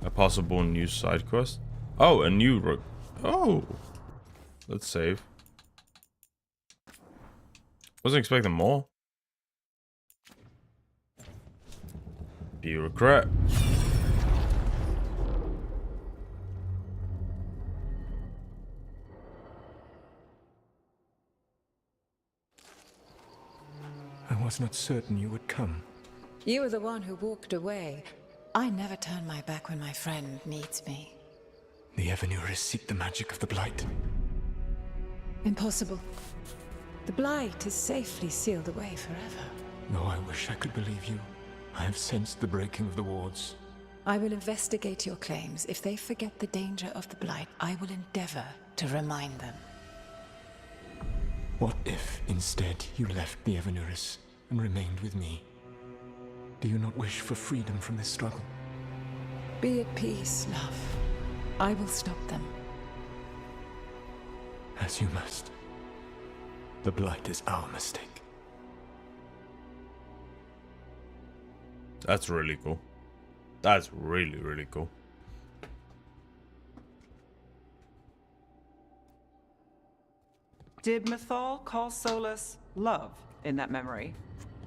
a possible new side quest. Oh, a new oh. Let's save. Wasn't expecting more. Bureaucrat. I was not certain you would come. You were the one who walked away. I never turn my back when my friend needs me. The Evanurists seek the magic of the Blight. Impossible. The Blight is safely sealed away forever. Though I wish I could believe you, I have sensed the breaking of the wards. I will investigate your claims. If they forget the danger of the Blight, I will endeavor to remind them. What if, instead, you left the Evanurists and remained with me? Do you not wish for freedom from this struggle? Be at peace, love. I will stop them. As you must. The Blight is our mistake. That's really cool. That's really, really cool. Did Mythal call Solus love in that memory?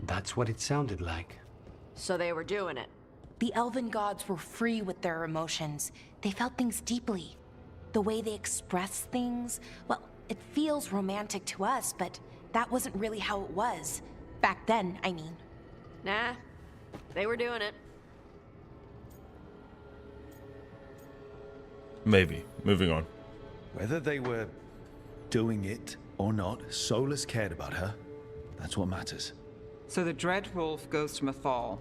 That's what it sounded like. So they were doing it. The elven gods were free with their emotions. They felt things deeply. The way they expressed things, well, it feels romantic to us, but that wasn't really how it was. Back then, I mean. Nah, they were doing it. Maybe. Moving on. Whether they were doing it or not, Solus cared about her. That's what matters. So the Dreadwolf goes to Mythal.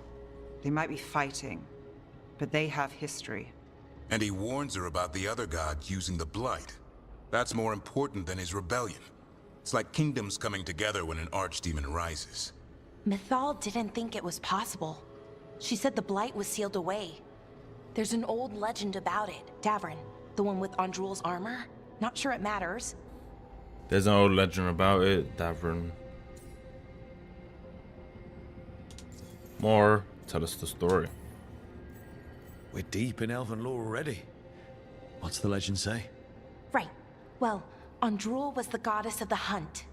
They might be fighting, but they have history. And he warns her about the other gods using the Blight. That's more important than his rebellion. It's like kingdoms coming together when an archdemon rises. Mythal didn't think it was possible. She said the Blight was sealed away. There's an old legend about it. Davrin, the one with Andrul's armor. Not sure it matters. There's an old legend about it, Davrin. More. Tell us the story. We're deep in elven lore already. What's the legend say? Right. Well, Andrul was the goddess of the hunt.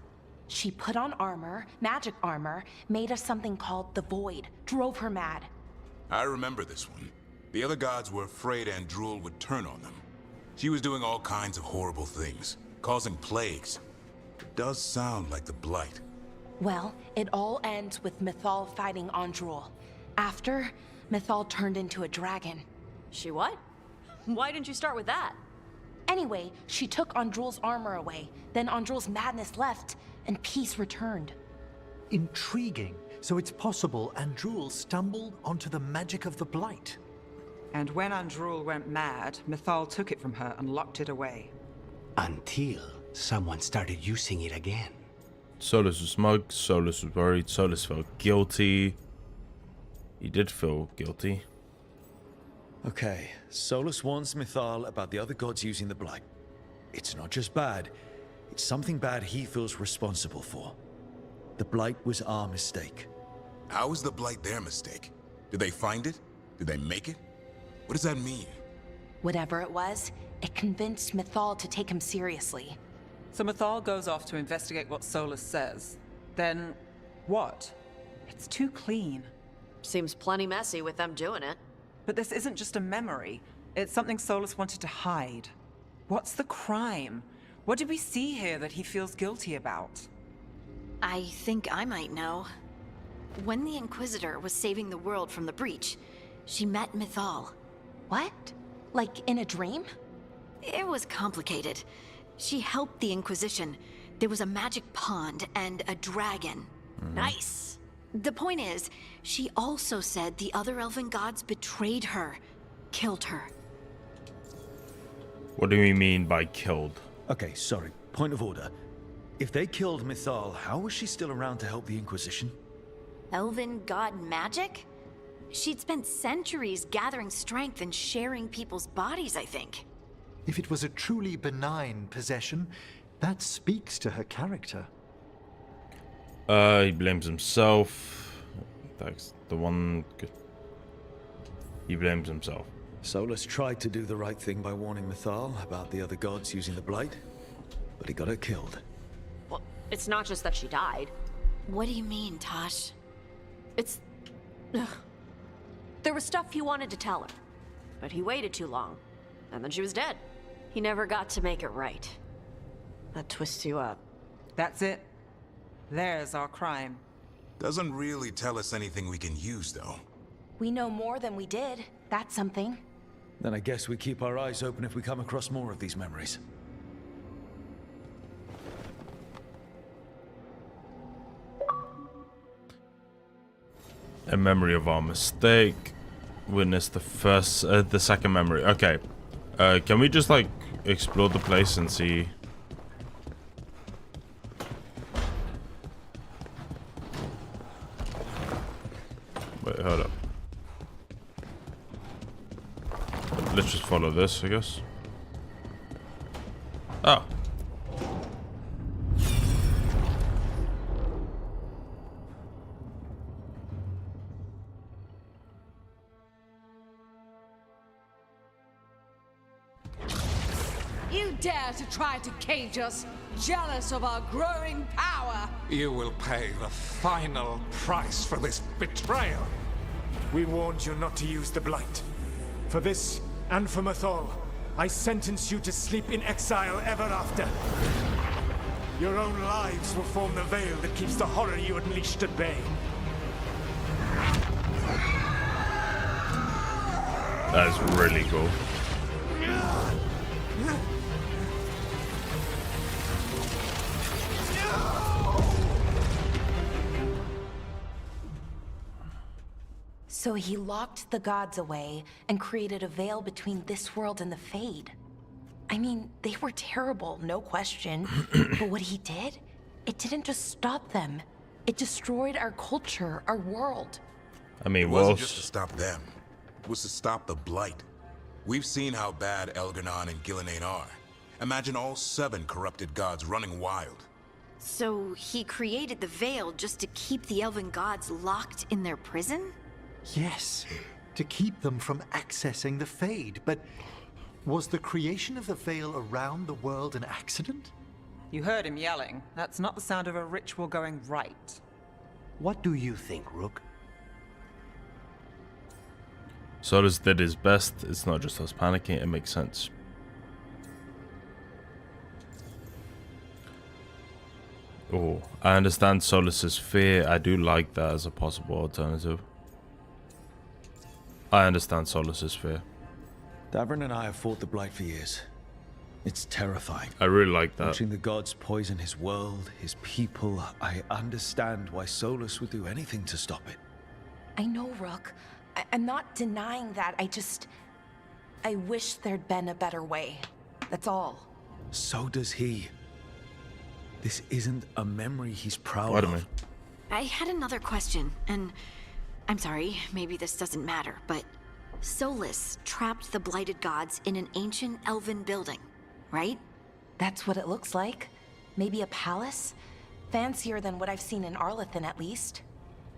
She put on armor, magic armor, made us something called the Void, drove her mad. I remember this one. The other gods were afraid Andrul would turn on them. She was doing all kinds of horrible things, causing plagues. It does sound like the Blight. Well, it all ends with Mythal fighting Andrul. After, Mythal turned into a dragon. She what? Why didn't you start with that? Anyway, she took Andrul's armor away. Then Andrul's madness left, and peace returned. Intriguing. So it's possible Andrul stumbled onto the magic of the Blight. And when Andrul went mad, Mythal took it from her and locked it away. Until someone started using it again. Solus was smug, Solus was worried, Solus felt guilty. He did feel guilty. Okay, Solus warns Mythal about the other gods using the Blight. It's not just bad, it's something bad he feels responsible for. The Blight was our mistake. How was the Blight their mistake? Did they find it? Did they make it? What does that mean? Whatever it was, it convinced Mythal to take him seriously. So Mythal goes off to investigate what Solus says. Then, what? It's too clean. Seems plenty messy with them doing it. But this isn't just a memory. It's something Solus wanted to hide. What's the crime? What did we see here that he feels guilty about? I think I might know. When the Inquisitor was saving the world from the breach, she met Mythal. What? Like in a dream? It was complicated. She helped the Inquisition. There was a magic pond and a dragon. Nice. The point is, she also said the other elven gods betrayed her, killed her. What do we mean by killed? Okay, sorry. Point of order. If they killed Mythal, how was she still around to help the Inquisition? Elven god magic? She'd spent centuries gathering strength and sharing people's bodies, I think. If it was a truly benign possession, that speaks to her character. He blames himself. That's the one. He blames himself. Solus tried to do the right thing by warning Mythal about the other gods using the Blight, but he got her killed. Well, it's not just that she died. What do you mean, Tosh? It's... Ugh. There was stuff he wanted to tell her, but he waited too long, and then she was dead. He never got to make it right. That twists you up. That's it. There's our crime. Doesn't really tell us anything we can use, though. We know more than we did. That's something. Then I guess we keep our eyes open if we come across more of these memories. A memory of our mistake. Witness the second memory. Okay. Can we just like explore the place and see? Wait, hold up. Let's just follow this, I guess. Oh. You dare to try to cage us, jealous of our growing power. You will pay the final price for this betrayal. We warned you not to use the Blight. For this, and for Mythal, I sentence you to sleep in exile ever after. Your own lives will form the veil that keeps the horror you unleashed at bay. That is really cool. So he locked the gods away and created a veil between this world and the Fade. I mean, they were terrible, no question. But what he did, it didn't just stop them. It destroyed our culture, our world. I mean, it wasn't just to stop them. It was to stop the Blight. We've seen how bad Elganon and Gillenane are. Imagine all 7 corrupted gods running wild. So he created the veil just to keep the elven gods locked in their prison? Yes, to keep them from accessing the Fade. But was the creation of the veil around the world an accident? You heard him yelling. That's not the sound of a ritual going right. What do you think, Rook? Solus did his best. It's not just us panicking. It makes sense. Oh, I understand Solus's fear. I do like that as a possible alternative. I understand Solus's fear. Davrin and I have fought the Blight for years. It's terrifying. I really like that. Watching the gods poison his world, his people, I understand why Solus would do anything to stop it. I know, Rook. I'm not denying that. I wish there'd been a better way. That's all. So does he. This isn't a memory he's proud Pardon of. me. I had another question, and I'm sorry, maybe this doesn't matter, but Solus trapped the blighted gods in an ancient elven building, right? That's what it looks like. Maybe a palace? Fancier than what I've seen in Arlethan, at least.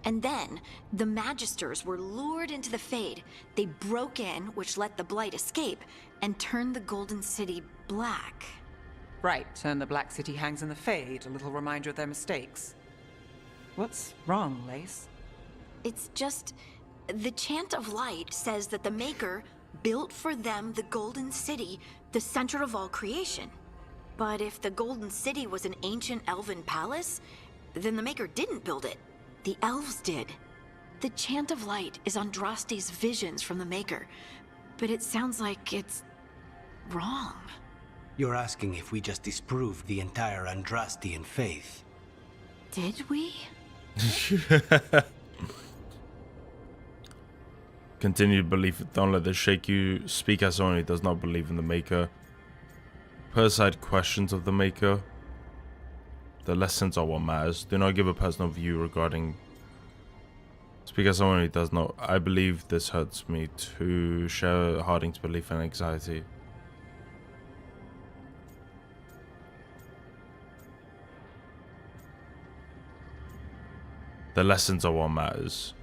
And then, the Magisters were lured into the Fade. They broke in, which let the Blight escape, and turned the Golden City black. Right, and the Black City hangs in the Fade, a little reminder of their mistakes. What's wrong, Lace? It's just... the Chant of Light says that the Maker built for them the Golden City, the center of all creation. But if the Golden City was an ancient elven palace, then the Maker didn't build it. The elves did. The Chant of Light is Andraste's visions from the Maker, but it sounds like it's wrong. You're asking if we just disproved the entire Andrastian faith. Did we? Continued belief. Don't let this shake you. Speak as someone who does not believe in the Maker. Put aside questions of the Maker. The lessons are what matters. Do not give a personal view regarding... Speak as someone who does not... I believe this hurts me to share Harding's belief and anxiety. The lessons are what matters.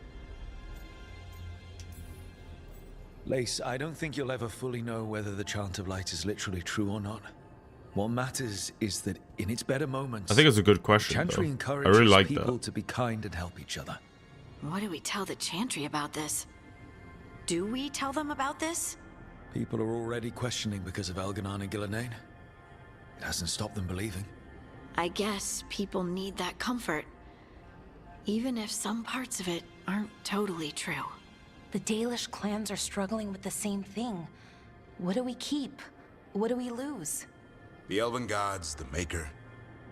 Lace, I don't think you'll ever fully know whether the Chant of Light is literally true or not. What matters is that in its better moments, I think it's a good question, Chantry though. encourages I really like people that. to be kind and help each other. What do we tell the Chantry about this? Do we tell them about this? People are already questioning because of Elganon and Gillenane. It hasn't stopped them believing. I guess people need that comfort. Even if some parts of it aren't totally true. The Dalish clans are struggling with the same thing. What do we keep? What do we lose? The Elven Gods, the Maker.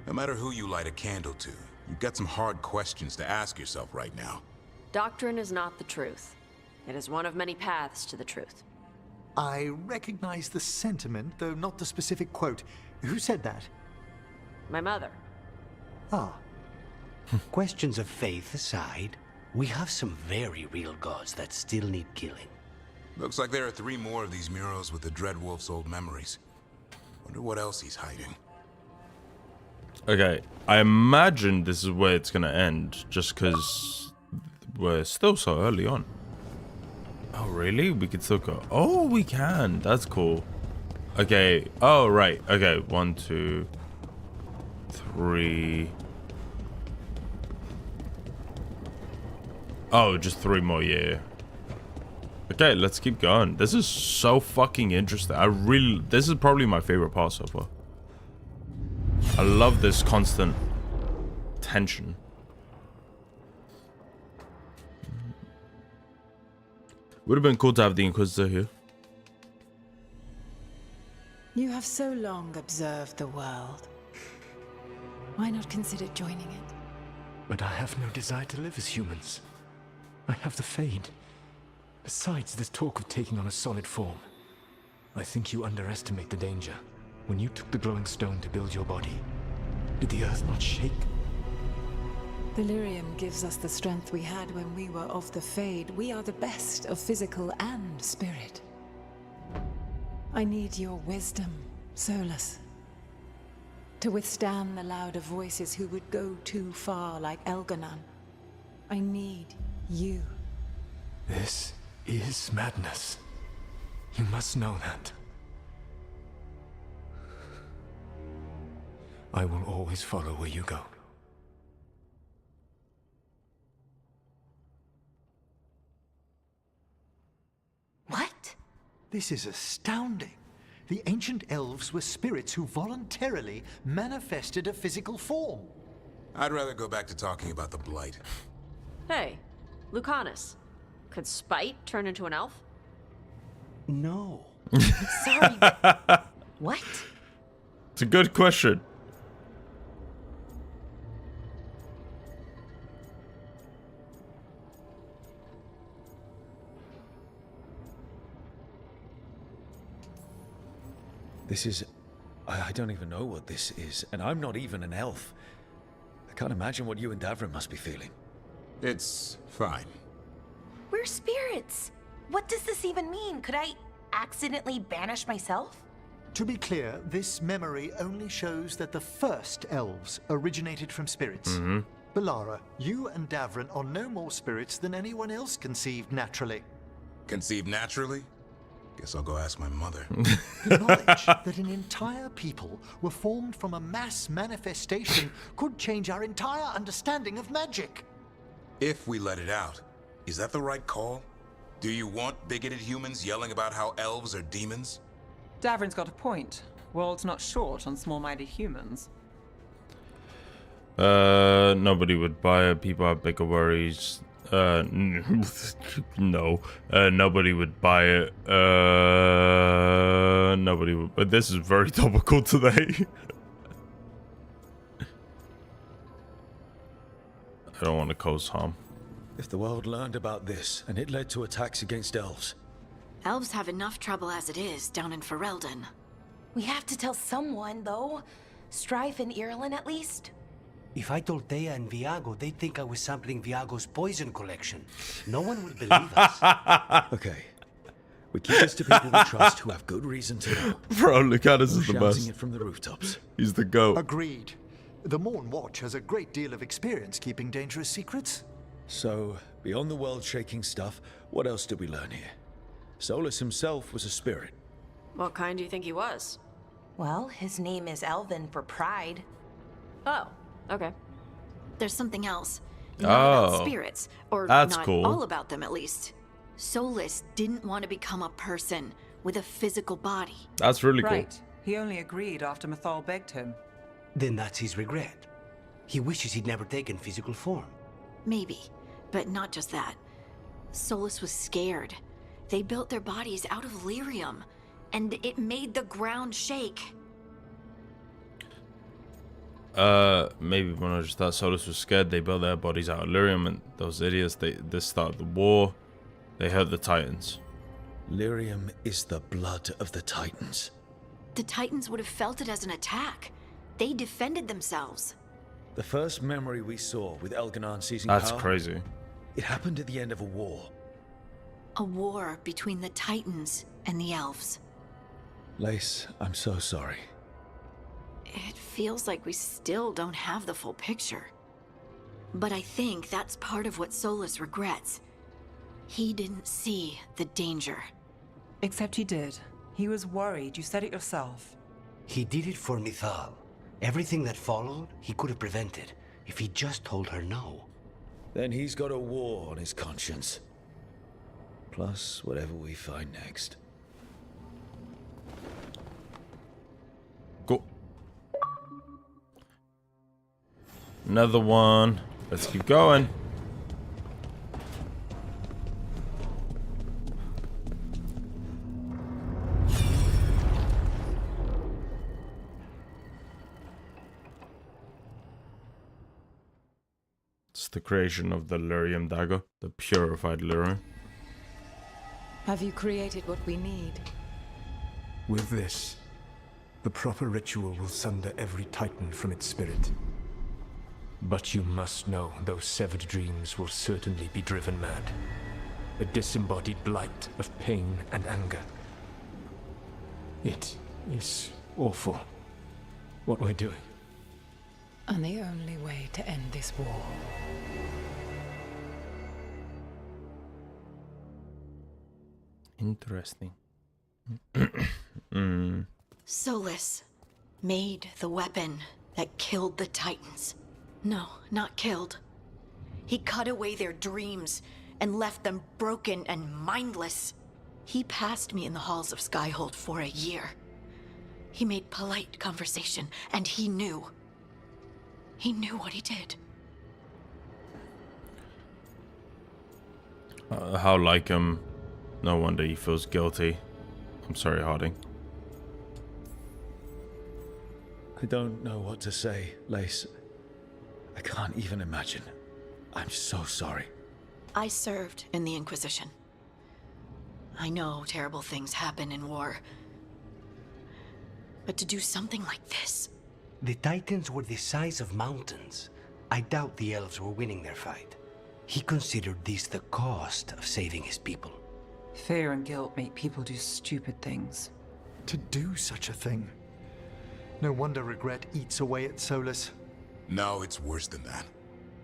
No matter who you light a candle to, you've got some hard questions to ask yourself right now. Doctrine is not the truth. It is one of many paths to the truth. I recognize the sentiment, though not the specific quote. Who said that? My mother. Ah. Questions of faith aside, we have some very real gods that still need killing. Looks like there are 3 more of these murals with the Dreadwolf's old memories. Wonder what else he's hiding. Okay, I imagine this is where it's gonna end, just because we're still so early on. Oh, really? We can still go. Oh, we can. That's cool. Okay. Oh, right. Okay. 1, 2, 3. Oh, just 3 more, yeah. Okay, let's keep going. This is so fucking interesting. This is probably my favorite part so far. I love this constant tension. Would have been cool to have the Inquisitor here. You have so long observed the world. Why not consider joining it? But I have no desire to live as humans. I have the Fade. Besides, this talk of taking on a solid form. I think you underestimate the danger. When you took the glowing stone to build your body, did the earth not shake? Delirium gives us the strength we had when we were of the Fade. We are the best of physical and spirit. I need your wisdom, Solus. To withstand the louder voices who would go too far like Elganon. I need you. This is madness. You must know that. I will always follow where you go. What? This is astounding. The ancient elves were spirits who voluntarily manifested a physical form. I'd rather go back to talking about the Blight. Hey, Lucanus. Could Spite turn into an elf? No. Sorry, but what? It's a good question. This is... I don't even know what this is, and I'm not even an elf. I can't imagine what you and Davrin must be feeling. It's fine. We're spirits. What does this even mean? Could I accidentally banish myself? To be clear, this memory only shows that the first elves originated from spirits. Balara, you and Davrin are no more spirits than anyone else conceived naturally. Conceived naturally? Guess I'll go ask my mother. The knowledge that an entire people were formed from a mass manifestation could change our entire understanding of magic. If we let it out, is that the right call? Do you want bigoted humans yelling about how elves are demons? Davrin's got a point. World's not short on small-minded humans. Nobody would buy it. People have bigger worries. No. Nobody would buy it. Nobody would. But this is very topical today. I don't want to cause harm. If the world learned about this, and it led to attacks against elves. Elves have enough trouble as it is down in Ferelden. We have to tell someone, though. Strife and Irulan, at least. If I told Thea and Viago, they'd think I was sampling Viago's poison collection. No one would believe us. Okay. We keep this to people we trust who have good reason to know. Bro, Lucanus is the Shouting best. it from the rooftops. He's the GOAT. Agreed. The Morn Watch has a great deal of experience keeping dangerous secrets. So, beyond the world-shaking stuff, what else did we learn here? Solus himself was a spirit. What kind do you think he was? Well, his name is Elvin for pride. Oh, okay. There's something else. Not about Oh, spirits, or that's not cool. all about them at least. Solus didn't want to become a person with a physical body. That's really cool. Right. He only agreed after Mythal begged him. Then that's his regret. He wishes he'd never taken physical form. Maybe, but not just that. Solus was scared. They built their bodies out of lyrium, and it made the ground shake. Maybe when I just thought Solus was scared, they built their bodies out of lyrium, and those idiots, they started the war. They hurt the Titans. Lyrium is the blood of the Titans. The Titans would have felt it as an attack. They defended themselves. The first memory we saw with Elganon seizing That's power, crazy. it happened at the end of a war. A war between the Titans and the elves. Lace, I'm so sorry. It feels like we still don't have the full picture. But I think that's part of what Solus regrets. He didn't see the danger. Except he did. He was worried. You said it yourself. He did it for Mythal. Everything that followed, he could have prevented if he just told her no. Then he's got a war on his conscience. Plus, whatever we find next. Cool. Another one. Let's keep going. It's the creation of the lyrium dagger, the purified lyrium. Have you created what we need? With this, the proper ritual will sunder every Titan from its spirit. But you must know those severed dreams will certainly be driven mad. A disembodied blight of pain and anger. It is awful what we're doing. And the only way to end this war. Interesting. Solus made the weapon that killed the Titans. No, not killed. He cut away their dreams and left them broken and mindless. He passed me in the halls of Skyhold for a year. He made polite conversation, and he knew. He knew what he did. How like him. No wonder he feels guilty. I'm sorry, Harding. I don't know what to say, Lace. I can't even imagine. I'm so sorry. I served in the Inquisition. I know terrible things happen in war. But to do something like this... The Titans were the size of mountains. I doubt the elves were winning their fight. He considered this the cost of saving his people. Fear and guilt make people do stupid things. To do such a thing. No wonder regret eats away at Solus. No, it's worse than that.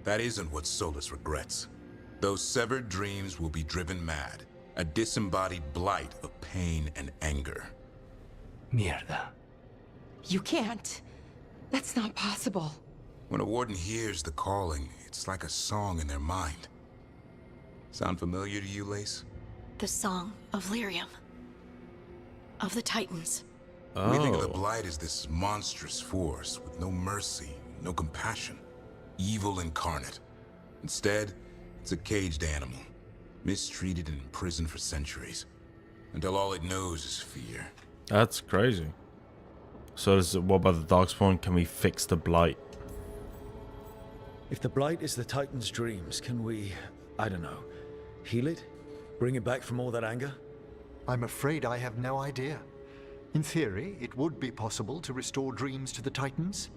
That isn't what Solus regrets. Those severed dreams will be driven mad. A disembodied blight of pain and anger. Mierda. You can't. That's not possible. When a warden hears the calling, it's like a song in their mind. Sound familiar to you, Lace? The song of Lyrium. Of the Titans. We think of the Blight as this monstrous force with no mercy, no compassion. Evil incarnate. Instead, it's a caged animal. Mistreated and imprisoned for centuries. Until all it knows is fear. That's crazy. So what about the Darkspawn? Can we fix the Blight? If the Blight is the Titan's dreams, can we, I don't know, heal it? Bring it back from all that anger? I'm afraid I have no idea. In theory, it would be possible to restore dreams to the Titans.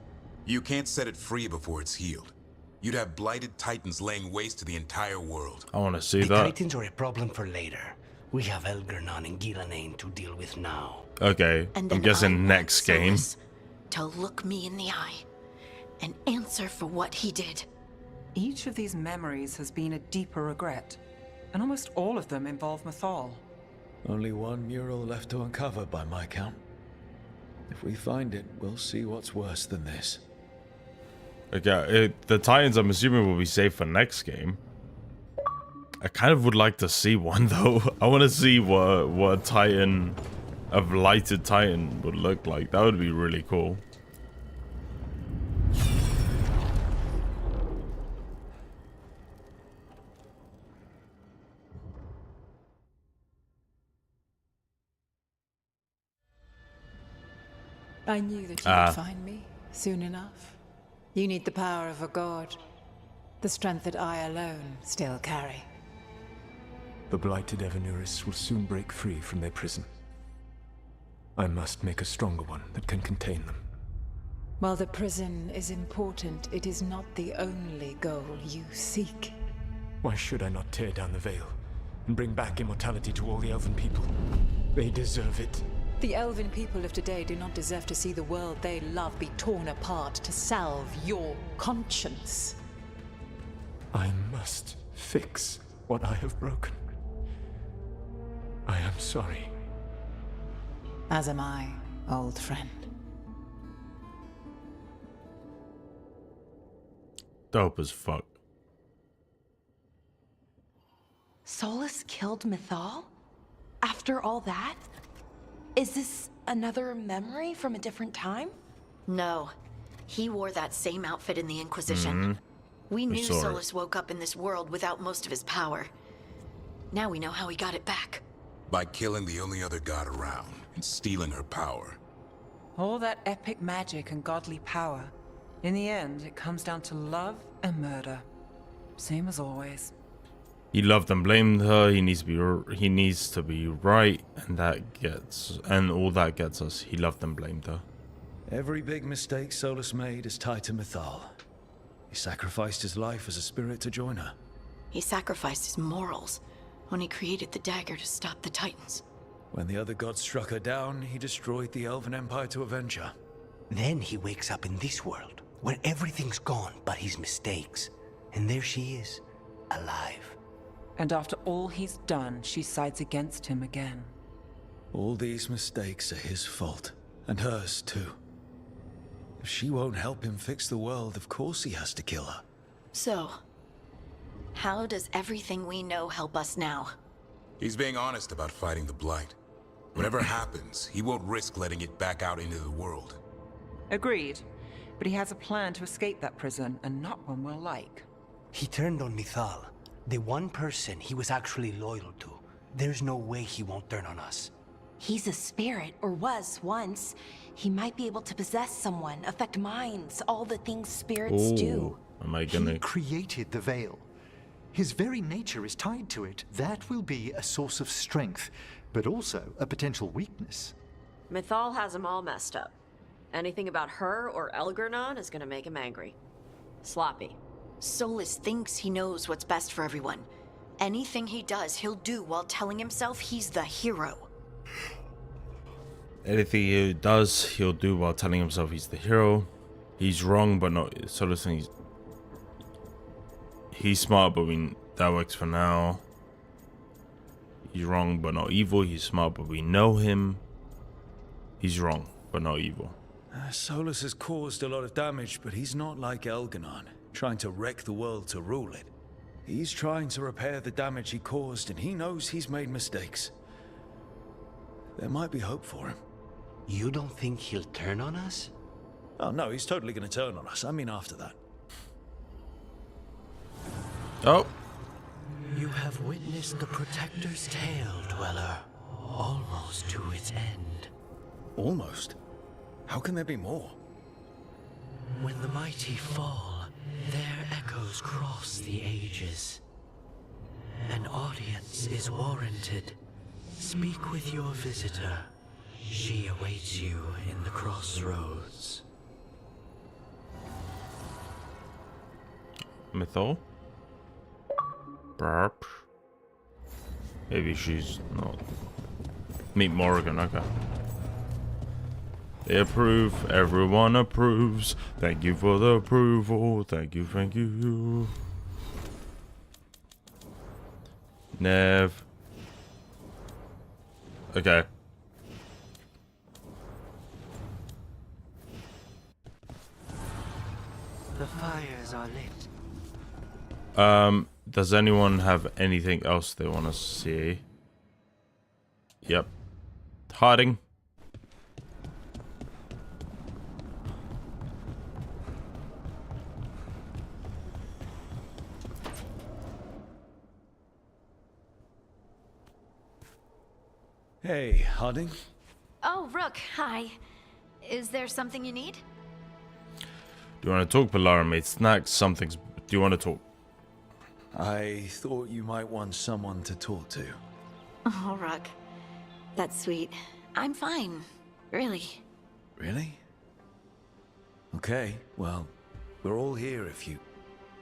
You can't set it free before it's healed. You'd have blighted Titans laying waste to the entire world. I want to see the that. Titans are a problem for later. We have Elgarnon and Gillanane to deal with now. Okay, And I'm then guessing I next want game. Solus to look me in the eye An answer for what he did. Each of these memories has been a deeper regret, and almost all of them involve Mythal. Only one mural left to uncover by my count. If we find it, we'll see what's worse than this. Okay, the Titans I'm assuming will be safe for next game. I kind of would like to see one though. I want to see what a Titan, a lighted Titan would look like. That would be really cool. I knew that you would find me soon enough. You need the power of a god. The strength that I alone still carry. The blighted Evanuris will soon break free from their prison. I must make a stronger one that can contain them. While the prison is important, it is not the only goal you seek. Why should I not tear down the veil and bring back immortality to all the Elven people? They deserve it. The Elven people of today do not deserve to see the world they love be torn apart to salve your conscience. I must fix what I have broken. I am sorry. As am I, old friend. Dope as fuck. Solus killed Mythal? After all that? Is this another memory from a different time? No. He wore that same outfit in the Inquisition. We knew Solus woke up in this world without most of his power. Now we know how he got it back. By killing the only other god around and stealing her power. All that epic magic and godly power. In the end, it comes down to love and murder. Same as always. He loved and blamed her. He needs to be right, and all that gets us. He loved and blamed her. Every big mistake Solus made is tied to Mythal. He sacrificed his life as a spirit to join her. He sacrificed his morals when he created the dagger to stop the Titans. When the other gods struck her down, he destroyed the Elven Empire to avenge her. Then he wakes up in this world, where everything's gone but his mistakes. And there she is, alive. And after all he's done, she sides against him again. All these mistakes are his fault, and hers too. If she won't help him fix the world, of course he has to kill her. So, how does everything we know help us now? He's being honest about fighting the Blight. Whatever happens, he won't risk letting it back out into the world. Agreed. But he has a plan to escape that prison, and not one we'll like. He turned on Mythal, the one person he was actually loyal to. There's no way he won't turn on us. He's a spirit, or was once. He might be able to possess someone, affect minds, all the things spirits do. He created the veil. His very nature is tied to it. That will be a source of strength, but also a potential weakness. Mythal has him all messed up. Anything about her or Elgernon is gonna make him angry. Sloppy. Solus thinks he knows what's best for everyone. Anything he does, he'll do while telling himself he's the hero. Anything he does, he'll do while telling himself he's the hero. He's wrong, but not. Solus thinks he's smart, but that works for now. He's wrong, but not evil. He's smart, but we know him. He's wrong, but not evil. Solus has caused a lot of damage, but he's not like Elgernon, trying to wreck the world to rule it. He's trying to repair the damage he caused, and he knows he's made mistakes. There might be hope for him. You don't think he'll turn on us? Oh no, he's totally gonna turn on us. I mean after that. Oh. You have witnessed the Protector's tale, Dweller. Almost to its end. Almost? How can there be more? When the mighty fall, their echoes cross the ages. An audience is warranted. Speak with your visitor. She awaits you in the crossroads. Mythal? Perhaps. Maybe she's not. Meet Morrigan, okay. They approve. Everyone approves. Thank you for the approval. Thank you, thank you. Nev. Okay. The fires are lit. Does anyone have anything else they want to see? Yep. Hiding. Hey, Harding. Oh, Rook, hi. Is there something you need? Do you want to talk, Pilara, mate? Snacks, something's... Do you want to talk? I thought you might want someone to talk to. Oh, Rook. That's sweet. I'm fine. Really. Really? Okay, well, we're all here if you...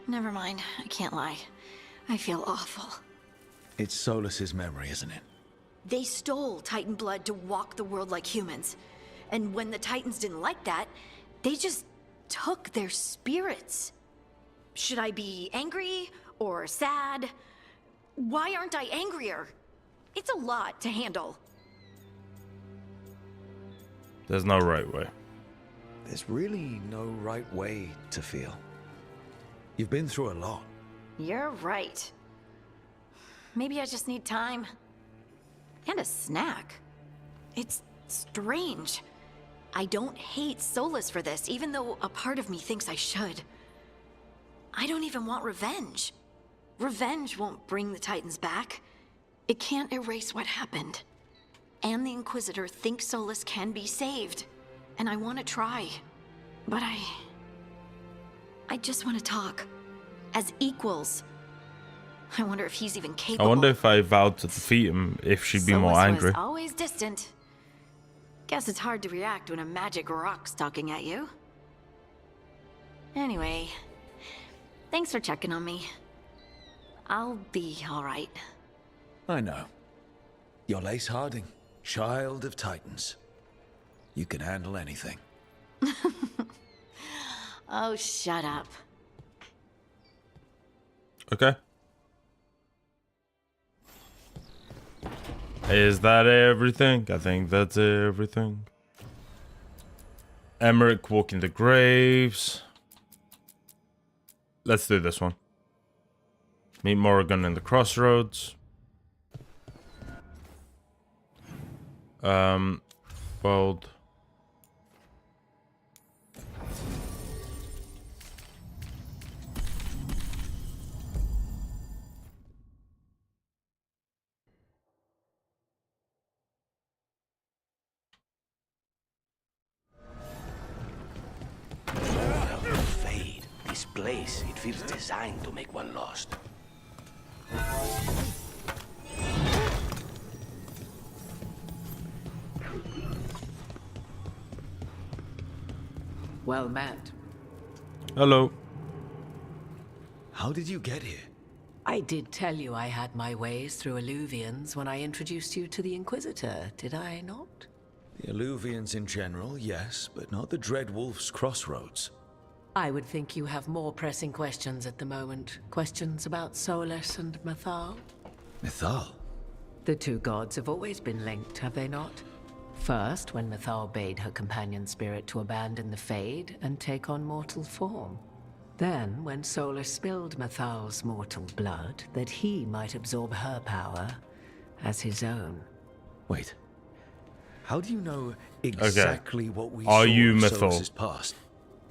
Never mind. I can't lie. I feel awful. It's Solus's memory, isn't it? They stole Titan blood to walk the world like humans. And when the Titans didn't like that, they just took their spirits. Should I be angry or sad? Why aren't I angrier? It's a lot to handle. There's no right way. There's really no right way to feel. You've been through a lot. You're right. Maybe I just need time. And a snack. It's strange. I don't hate Solus for this, even though a part of me thinks I should. I don't even want revenge. Revenge won't bring the Titans back. It can't erase what happened. And the Inquisitor thinks Solus can be saved. And I want to try. But I just want to talk. As equals. I wonder if he's even capable. I wonder if I vowed to defeat him, if she'd be more angry. Was always distant. Guess it's hard to react when a magic rock's talking at you. Anyway, thanks for checking on me. I'll be all right. I know. You're Lace Harding, child of Titans. You can handle anything. Oh, shut up. Okay. Is that everything? I think that's everything. Emmerich walking the graves. Let's do this one. Meet Morrigan in the crossroads. World. Fade. This place, it feels designed to make one lost. Well met. Hello. How did you get here? I did tell you I had my ways through Illuvians when I introduced you to the Inquisitor, did I not? The Illuvians in general, yes, but not the Dread Wolf's crossroads. I would think you have more pressing questions at the moment. Questions about Solus and Mythal? Mythal? The two gods have always been linked, have they not? First, when Mythal bade her companion spirit to abandon the Fade and take on mortal form. Then, when Solus spilled Mythal's mortal blood, that he might absorb her power as his own. Wait. How do you know exactly what we Are saw you in Mythal? Solus's past?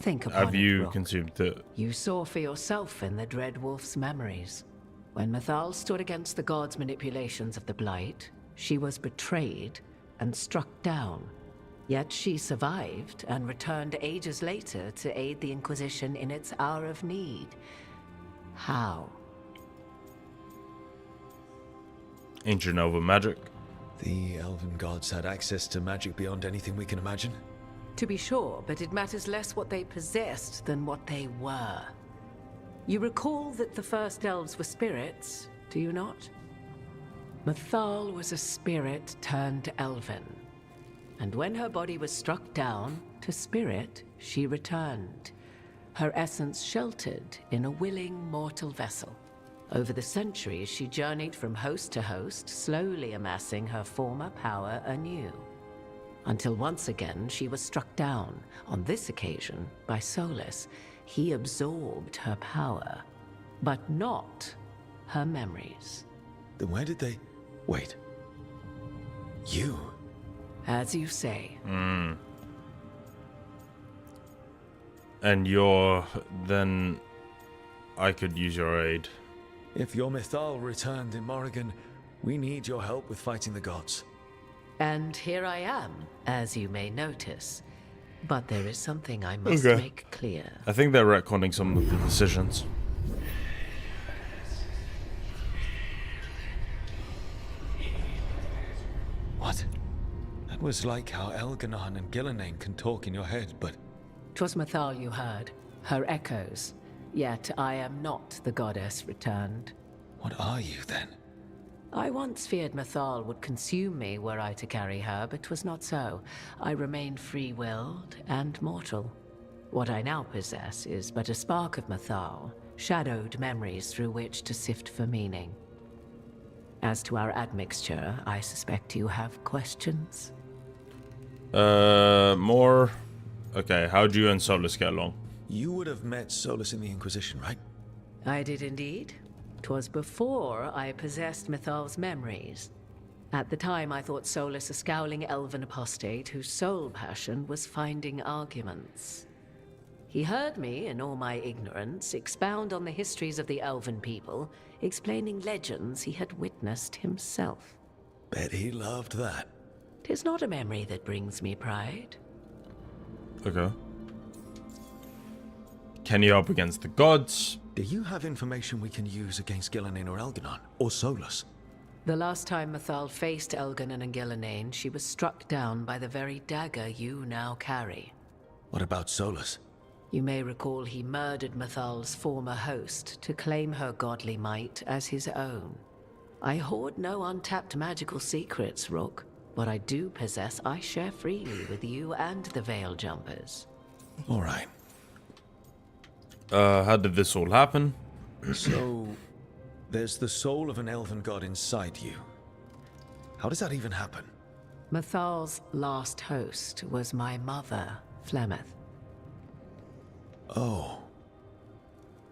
Think upon Have it, you Rook. consumed it? You saw for yourself in the Dread Wolf's memories. When Mythal stood against the gods' manipulations of the Blight, she was betrayed and struck down. Yet she survived and returned ages later to aid the Inquisition in its hour of need. How? Ancient Elven magic. The elven gods had access to magic beyond anything we can imagine. To be sure, but it matters less what they possessed than what they were. You recall that the first elves were spirits, do you not? Mythal was a spirit turned elven. and when her body was struck down, to spirit she returned, her essence sheltered in a willing mortal vessel. Over the centuries, she journeyed from host to host, slowly amassing her former power anew. Until once again she was struck down, on this occasion by Solus. He absorbed her power, but not her memories. Then where did they... Wait. You? As you say. And you're... then... I could use your aid. If your Mythal returned in Morrigan, we need your help with fighting the gods. And here I am, as you may notice. But there is something I must Okay. make clear. I think they're retconning some of the decisions. What? That was like how Elganon and Gillenane can talk in your head, but... 'Twas Mythal you heard, her echoes. Yet I am not the goddess returned. What are you, then? I once feared Mythal would consume me were I to carry her, but 'twas not so. I remain free-willed and mortal. What I now possess is but a spark of Mythal, shadowed memories through which to sift for meaning. As to our admixture, I suspect you have questions? More... Okay, how'd you and Solus get along? You would have met Solus in the Inquisition, right? I did indeed. 'Twas before I possessed Mythal's memories. At the time, I thought Solus a scowling elven apostate whose sole passion was finding arguments. He heard me, in all my ignorance, expound on the histories of the elven people, explaining legends he had witnessed himself. Bet he loved that. 'Tis not a memory that brings me pride. Okay. Can you help against the gods? Do you have information we can use against Gillenane or Elganon? Or Solus? The last time Mythal faced Elganon and Gillenane, she was struck down by the very dagger you now carry. What about Solus? You may recall he murdered Mythal's former host to claim her godly might as his own. I hoard no untapped magical secrets, Rook. What I do possess, I share freely with you and the Veil Jumpers. All right. How did this all happen? So, there's the soul of an elven god inside you. How does that even happen? Mythal's last host was my mother, Flemeth. Oh.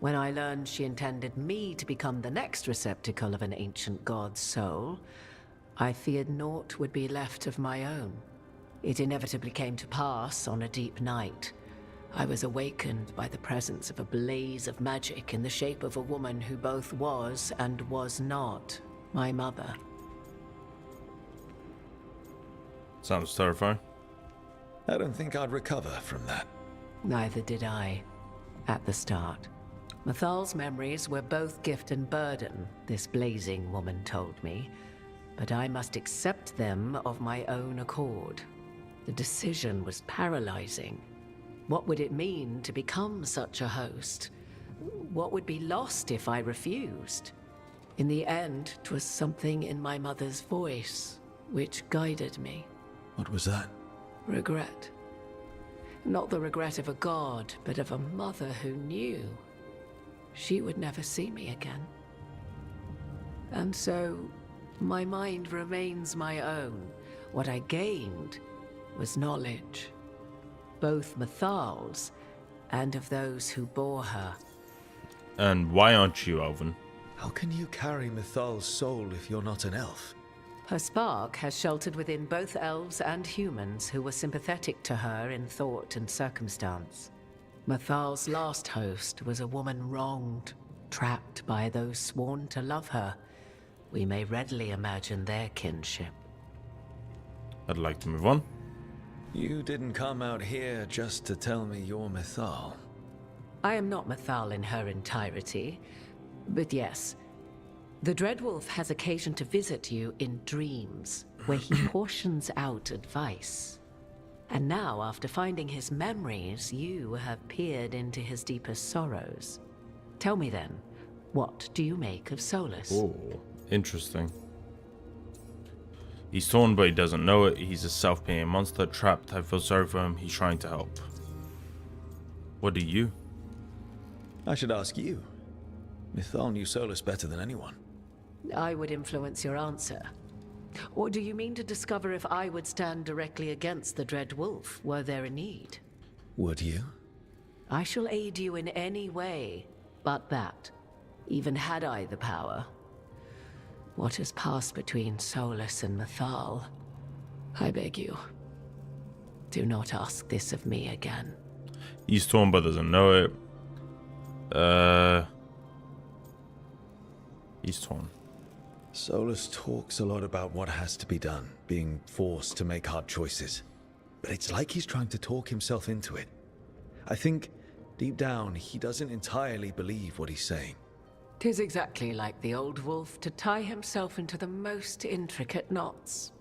When I learned she intended me to become the next receptacle of an ancient god's soul, I feared naught would be left of my own. It inevitably came to pass on a deep night. I was awakened by the presence of a blaze of magic in the shape of a woman who both was and was not my mother. Sounds terrifying. I don't think I'd recover from that. Neither did I, at the start. Mythal's memories were both gift and burden, this blazing woman told me, but I must accept them of my own accord. The decision was paralyzing. What would it mean to become such a host? What would be lost if I refused? In the end, 'twas something in my mother's voice which guided me. What was that? Regret. Not the regret of a god, but of a mother who knew she would never see me again. And so, my mind remains my own. What I gained was knowledge, both Mythal's and of those who bore her. And why aren't you elven? How can you carry Mythal's soul if you're not an elf? Her spark has sheltered within both elves and humans who were sympathetic to her in thought and circumstance. Mythal's last host was a woman wronged, trapped by those sworn to love her. We may readily imagine their kinship. I'd like to move on. You didn't come out here just to tell me you're Mythal. I am not Mythal in her entirety, but yes. The Dreadwolf has occasion to visit you in dreams, where he portions out advice. And now, after finding his memories, you have peered into his deepest sorrows. Tell me then, what do you make of Solus? Oh, interesting. He's torn, but he doesn't know it. He's a self-pitying monster, trapped. I feel sorry for him. He's trying to help. What do you? I should ask you. Mythal knew Solus better than anyone. I would influence your answer. Or do you mean to discover if I would stand directly against the Dread Wolf, were there a need? Would you? I shall aid you in any way, but that, even had I the power. What has passed between Solus and Mythal, I beg you, do not ask this of me again. He's torn but doesn't know it. He's torn. Solus talks a lot about what has to be done, being forced to make hard choices. But it's like he's trying to talk himself into it. I think, deep down, he doesn't entirely believe what he's saying. 'Tis exactly like the old wolf to tie himself into the most intricate knots.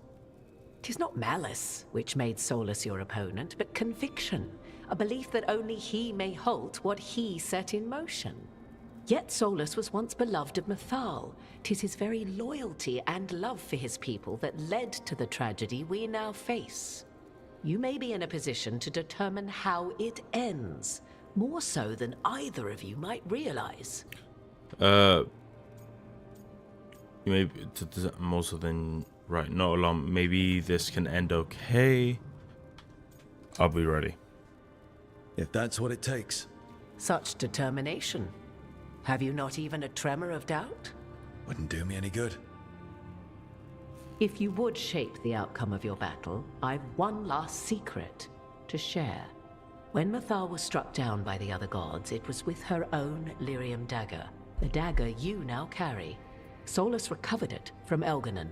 'Tis not malice which made Solus your opponent, but conviction, a belief that only he may halt what he set in motion. Yet Solus was once beloved of Mythal. 'Tis his very loyalty and love for his people that led to the tragedy we now face. You may be in a position to determine how it ends, more so than either of you might realize. Maybe more so than right. Not alone. Maybe this can end okay. I'll be ready. If that's what it takes. Such determination. Have you not even a tremor of doubt? Wouldn't do me any good. If you would shape the outcome of your battle, I've one last secret to share. When Mythal was struck down by the other gods, it was with her own lyrium dagger, the dagger you now carry. Solus recovered it from Elganon,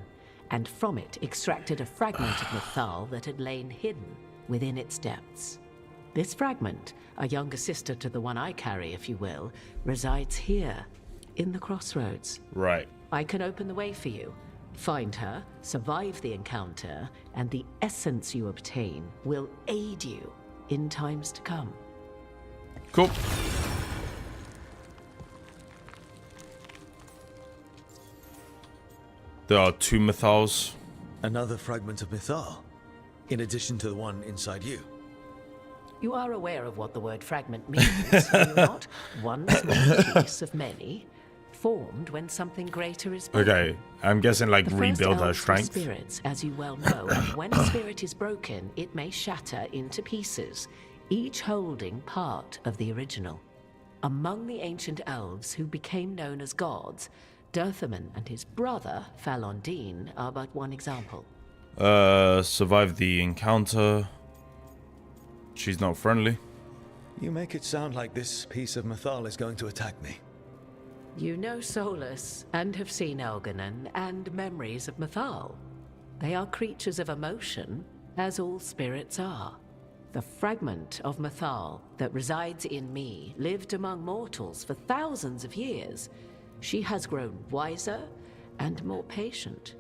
and from it extracted a fragment of Mythal that had lain hidden within its depths. This fragment, a younger sister to the one I carry, if you will, resides here, in the crossroads. Right. I can open the way for you. Find her, survive the encounter, and the essence you obtain will aid you in times to come. Cool. There are 2 Mythals. Another fragment of Mythal, in addition to the one inside you. You are aware of what the word fragment means, are you not? One small piece of many, formed when something greater is born. Okay, I'm guessing like The rebuild first her elves were strength. spirits, as you well know, and when a spirit is broken, it may shatter into pieces, each holding part of the original. Among the ancient elves who became known as gods, Dirthaman and his brother, Falondine, are but one example. Survive the encounter. She's not friendly. You make it sound like this piece of Mythal is going to attack me. You know Solus, and have seen Elganon, and memories of Mythal. They are creatures of emotion, as all spirits are. The fragment of Mythal that resides in me lived among mortals for thousands of years. She has grown wiser and more patient.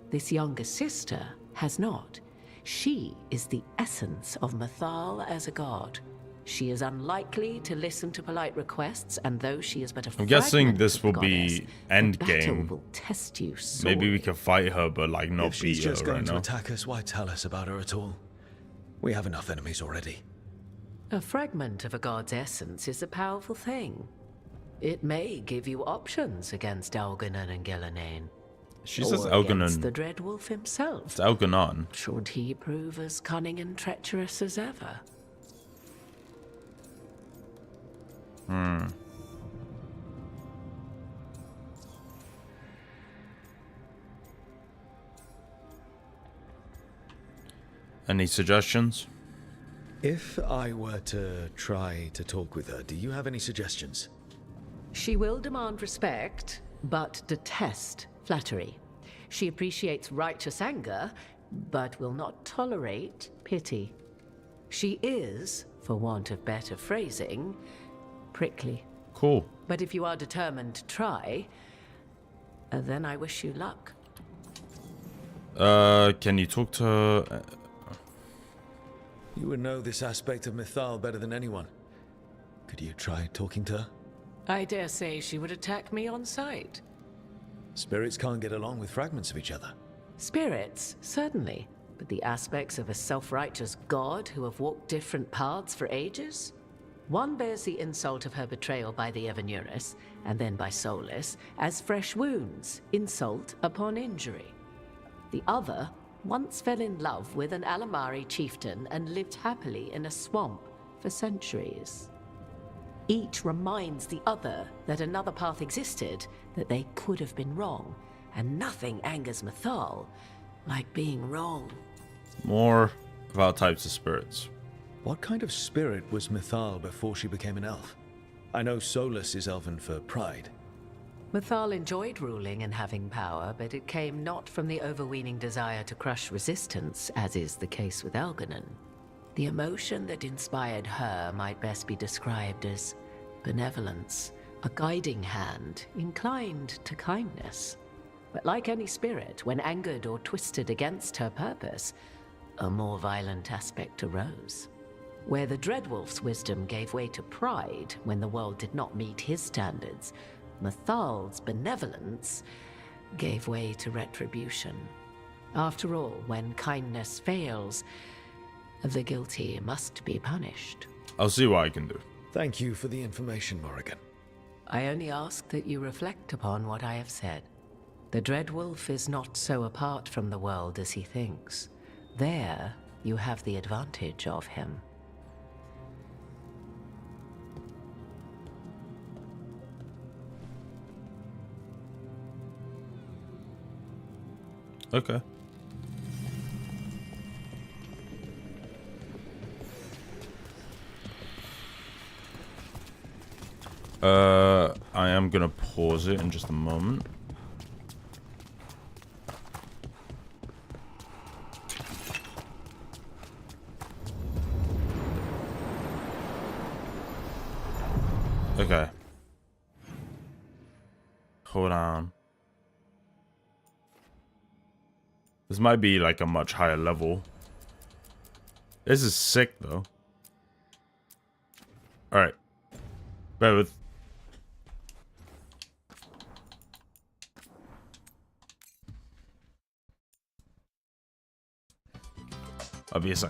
This younger sister has not. She is the essence of Mythal as a god. She is unlikely to listen to polite requests, and though she is but a I'm guessing fragment this of will goddess, be the end battle game. will test you Maybe we sorely. can fight her, but like not If she's beat her just right going to now. attack us, why tell us about her at all? We have enough enemies already. A fragment of a god's essence is a powerful thing. It may give you options against Elganon and Gillenane. She says Or Elganon. against the Dread Wolf himself. It's Elganon. Should he prove as cunning and treacherous as ever? Any suggestions? If I were to try to talk with her, do you have any suggestions? She will demand respect, but detest flattery. She appreciates righteous anger, but will not tolerate pity. She is, for want of better phrasing, prickly. Cool. But if you are determined to try, then I wish you luck. Can you talk to her? You would know this aspect of Mythal better than anyone. Could you try talking to her? I dare say she would attack me on sight. Spirits can't get along with fragments of each other. Spirits, certainly, but the aspects of a self-righteous god who have walked different paths for ages? One bears the insult of her betrayal by the Evanuris, and then by Solus, as fresh wounds, insult upon injury. The other once fell in love with an Alamari chieftain and lived happily in a swamp for centuries. Each reminds the other that another path existed, that they could have been wrong, and nothing angers Mythal like being wrong. More about types of spirits. What kind of spirit was Mythal before she became an elf? I know Solus is elven for pride. Mythal enjoyed ruling and having power, but it came not from the overweening desire to crush resistance, as is the case with Elganon. The emotion that inspired her might best be described as benevolence, a guiding hand, inclined to kindness. But like any spirit, when angered or twisted against her purpose, a more violent aspect arose. Where the Dreadwolf's wisdom gave way to pride when the world did not meet his standards, Mythal's benevolence gave way to retribution. After all, when kindness fails, the guilty must be punished. I'll see what I can do. Thank you for the information, Morrigan. I only ask that you reflect upon what I have said. The Dreadwolf is not so apart from the world as he thinks. There, you have the advantage of him. Okay. I am gonna pause it in just a moment. Okay. Hold on. This might be like a much higher level. This is sick though. Alright. Bear with. I'll be a sec.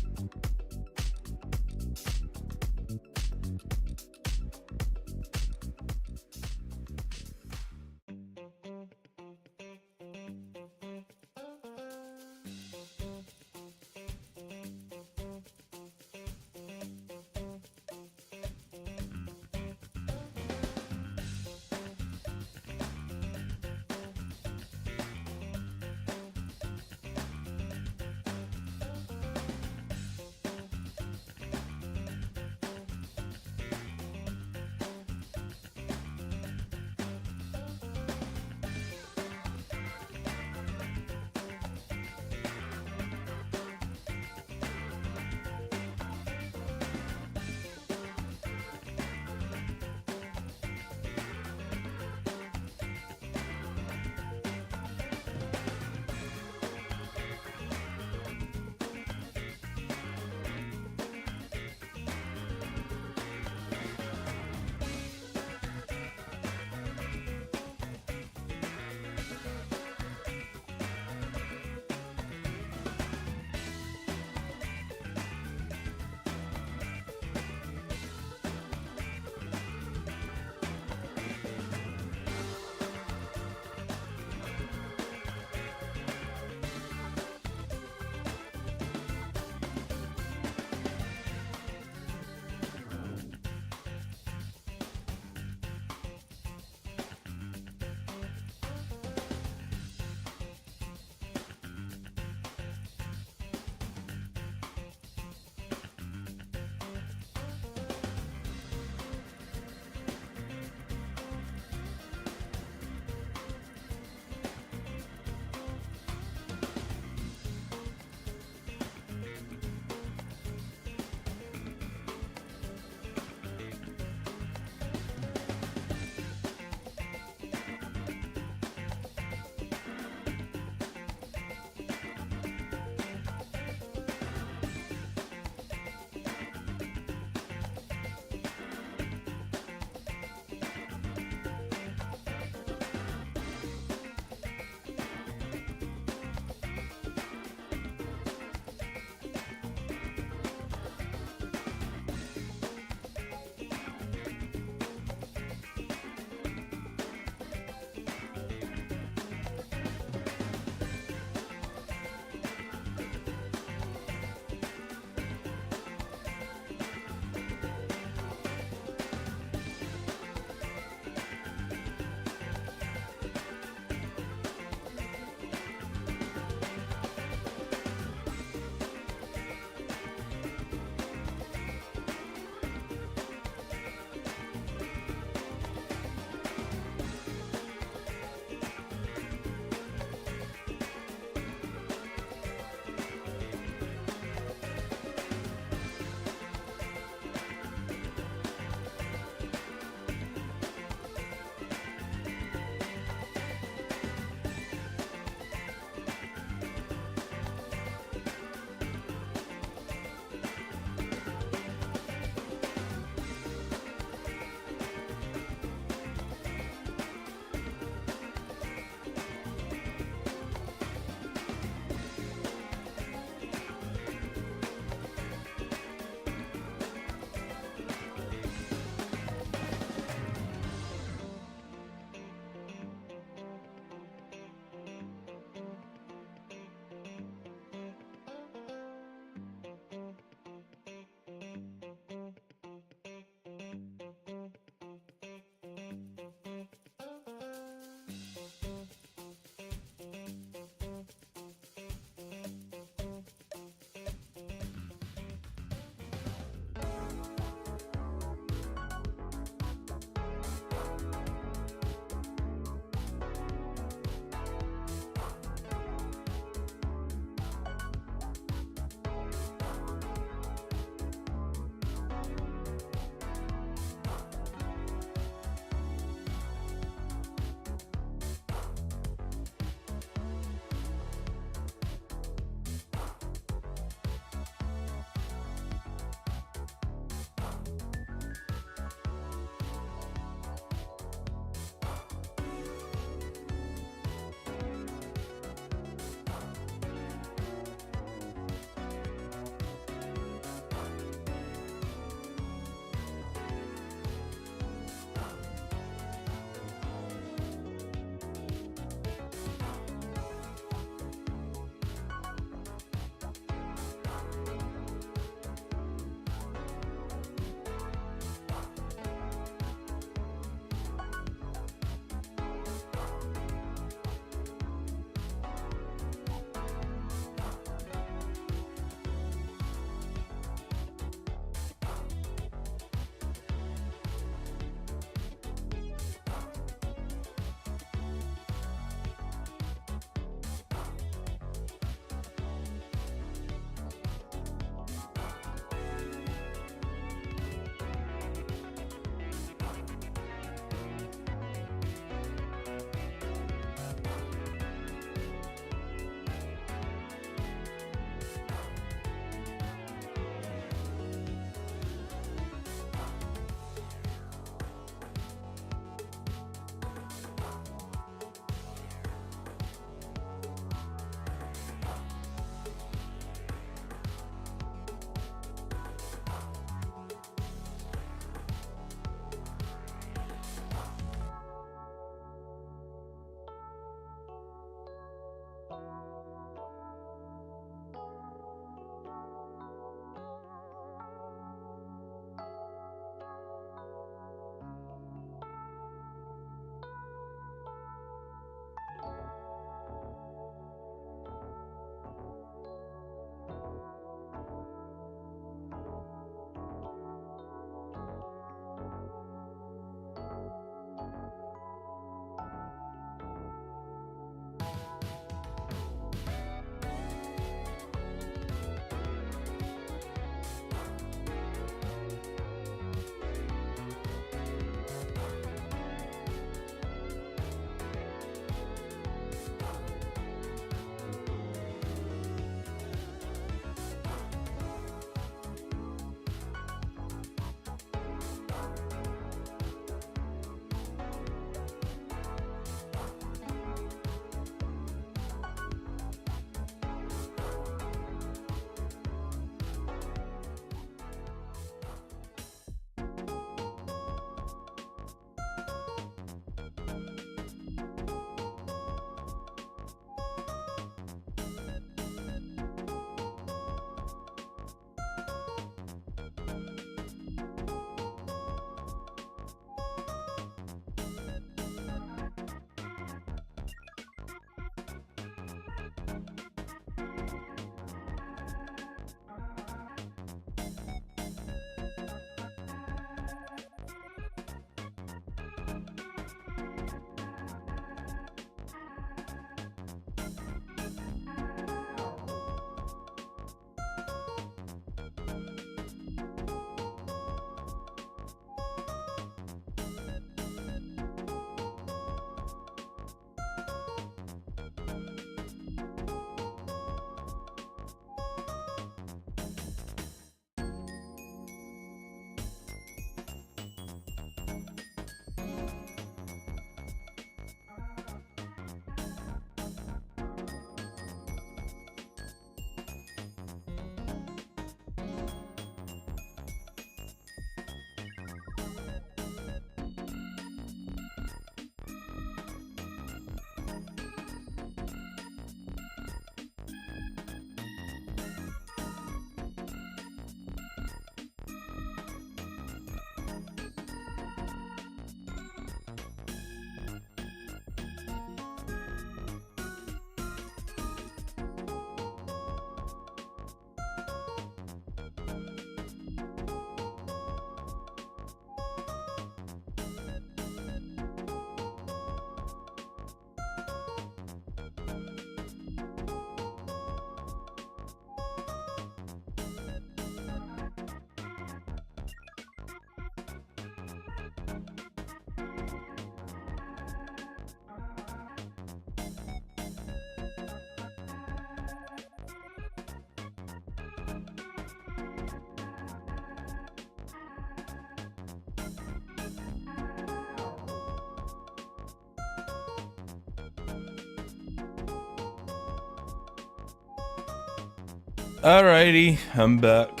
Alrighty, I'm back.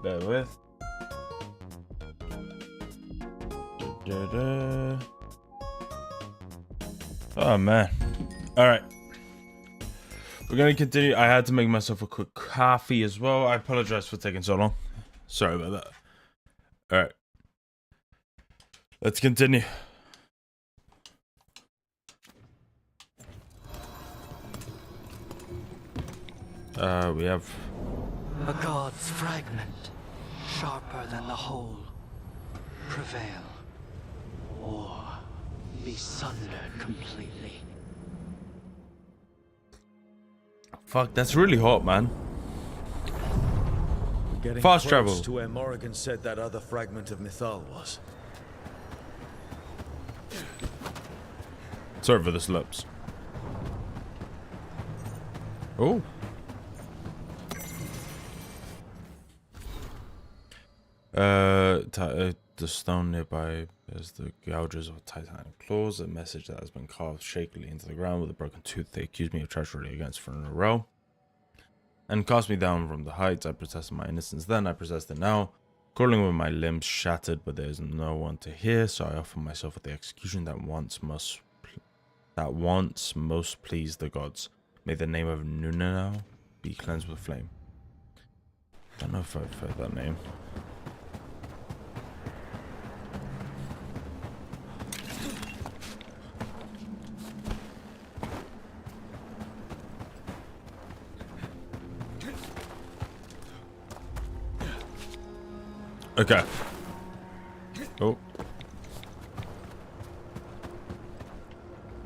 Bear with. Oh man. Alright. We're gonna continue. I had to make myself a quick coffee as well. I apologize for taking so long. Sorry about that. Alright. Let's continue. We have a god's fragment, sharper than the whole. Prevail, or be sundered completely. Fuck, that's really hot, man. We're getting Fast close travel. to where Morrigan said that other fragment of Mythal was. Sorry for the slips. Oh. The stone nearby is the gouges of titanic claws, a message that has been carved shakily into the ground with a broken tooth. They accuse me of treachery against for in a row and cast me down from the heights. I protested my innocence then, I protest it now, crawling with my limbs shattered, but there is no one to hear, so I offer myself at the execution that once most please the gods. May the name of Nunao be cleansed with flame. Don't know if I've heard that name. Okay. Oh.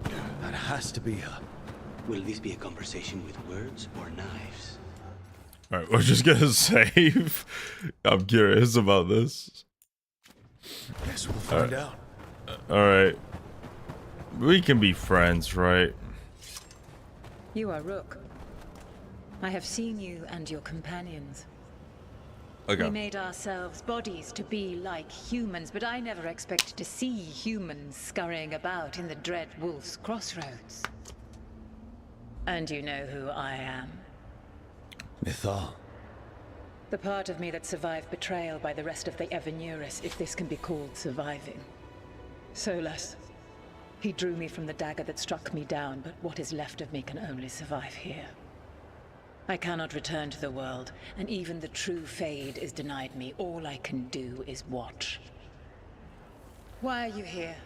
That has to be her. Will this be a conversation with words or knives? Alright, we're just gonna save. I'm curious about this. Guess we'll find out. Alright. We can be friends, right? You are Rook. I have seen you and your companions. Okay. We made ourselves bodies to be like humans, but I never expected to see humans scurrying about in the Dread Wolf's crossroads. And you know who I am. Mythal. The part of me that survived betrayal by the rest of the Evanuris, if this can be called surviving. Solas. He drew me from the dagger that struck me down, but what is left of me can only survive here. I cannot return to the world, and even the true Fade is denied me. All I can do is watch. Why are you here?